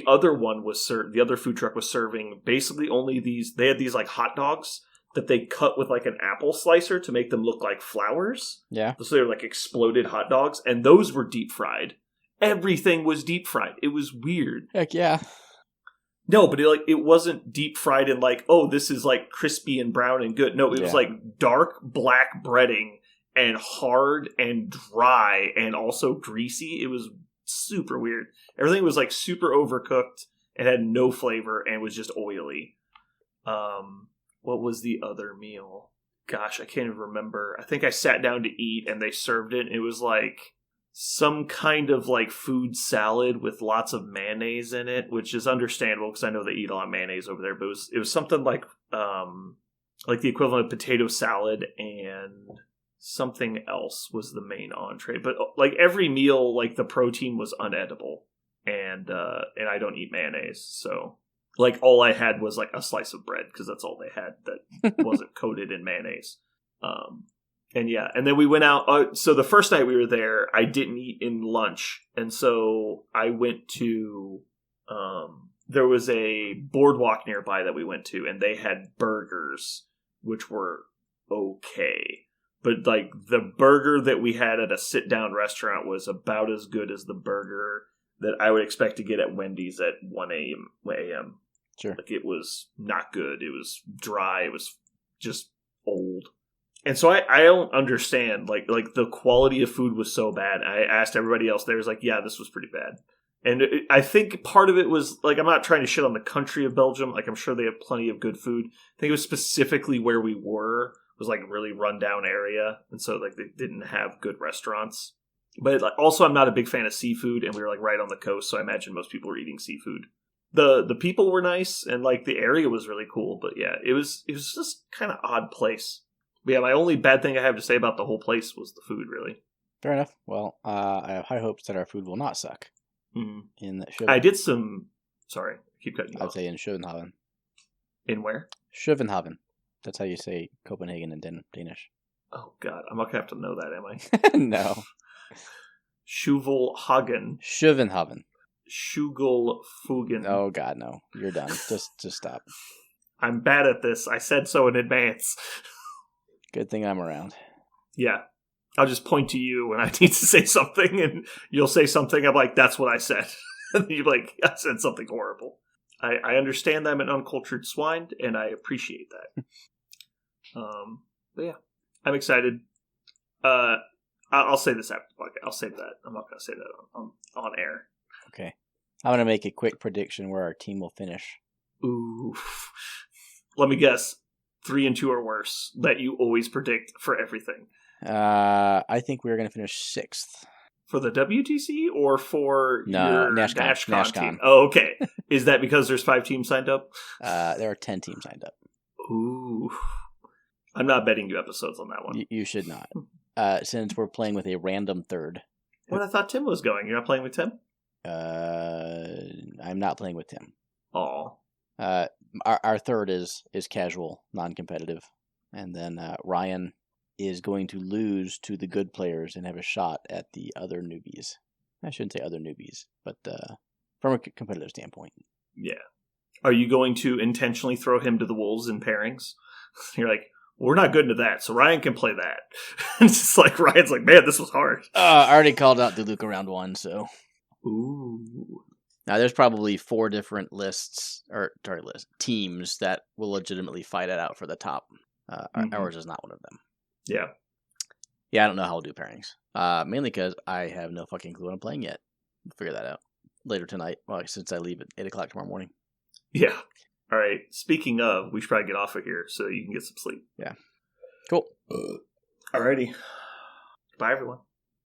other one was the other food truck was serving basically only these. They had these like hot dogs that they cut with like an apple slicer to make them look like flowers. Yeah. So they were like exploded hot dogs, and those were deep fried. Everything was deep fried. It was weird. Heck yeah. No, but it wasn't deep fried in like, oh, this is like crispy and brown and good. No, it was like dark black breading and hard and dry and also greasy. It was super weird. Everything was like super overcooked and had no flavor and was just oily. What was the other meal? Gosh, I can't even remember. I think I sat down to eat and they served it. And it was like some kind of like food salad with lots of mayonnaise in it, which is understandable because I know they eat a lot of mayonnaise over there. But it was something like the equivalent of potato salad, and something else was the main entree. But like every meal, like the protein was unedible, and I don't eat mayonnaise, so like all I had was like a slice of bread because that's all they had that wasn't coated in mayonnaise. And then we went out. So the first night we were there, I didn't eat in lunch. And so I went to, there was a boardwalk nearby that we went to, and they had burgers, which were okay. But like the burger that we had at a sit down restaurant was about as good as the burger that I would expect to get at Wendy's at 1 a.m. Sure. Like it was not good. It was dry. It was just old. And so I don't understand, like the quality of food was so bad. I asked everybody else there, was like, yeah, this was pretty bad. And I think part of it was, like, I'm not trying to shit on the country of Belgium. Like, I'm sure they have plenty of good food. I think it was specifically where we were, was like a really rundown area. And so like they didn't have good restaurants. But also I'm not a big fan of seafood, and we were like right on the coast. So I imagine most people were eating seafood. The people were nice, and like the area was really cool. But yeah, it was just kind of odd place. But yeah, my only bad thing I have to say about the whole place was the food, really. Fair enough. Well, I have high hopes that our food will not suck. Mm-hmm. I did some... Sorry, keep cutting you off. I'd say in Schovenhaven. In where? Schovenhaven. That's how you say Copenhagen in Danish. Oh, God. I'm not going to have to know that, am I? No. Schuvelhagen. Schovenhaven. Schugelfugen. Oh, God, no. You're done. Just stop. I'm bad at this. I said so in advance. Good thing I'm around. Yeah. I'll just point to you when I need to say something, and you'll say something. I'm like, that's what I said. And you're like, I said something horrible. I understand that I'm an uncultured swine, and I appreciate that. But yeah, I'm excited. I'll say this after the podcast. I'll save that. I'm not going to say that on air. Okay. I'm going to make a quick prediction where our team will finish. Ooh. Let me guess. 3-2 or worse that you always predict for everything. I think we're going to finish 6th. For the WTC or for your Nashcon team? Oh, okay. Is that because there's 5 teams signed up? There are 10 teams signed up. Ooh. I'm not betting you episodes on that one. You should not. Since we're playing with a random third. Well, I thought Tim was going. You're not playing with Tim? I'm not playing with Tim. Aw. Our third is casual, non-competitive. And then Ryan is going to lose to the good players and have a shot at the other newbies. I shouldn't say other newbies, but from a competitive standpoint. Yeah. Are you going to intentionally throw him to the wolves in pairings? You're like, we're not good into that, so Ryan can play that. It's just like, Ryan's like, man, this was hard. I already called out Duluca round 1, so. Ooh. Now, there's probably 4 different teams that will legitimately fight it out for the top. Ours is not one of them. Yeah. Yeah, I don't know how we'll do pairings. Mainly because I have no fucking clue what I'm playing yet. We'll figure that out later tonight, since I leave at 8 o'clock tomorrow morning. Yeah. All right. Speaking of, we should probably get off of here so you can get some sleep. Yeah. Cool. Alrighty. Bye, everyone.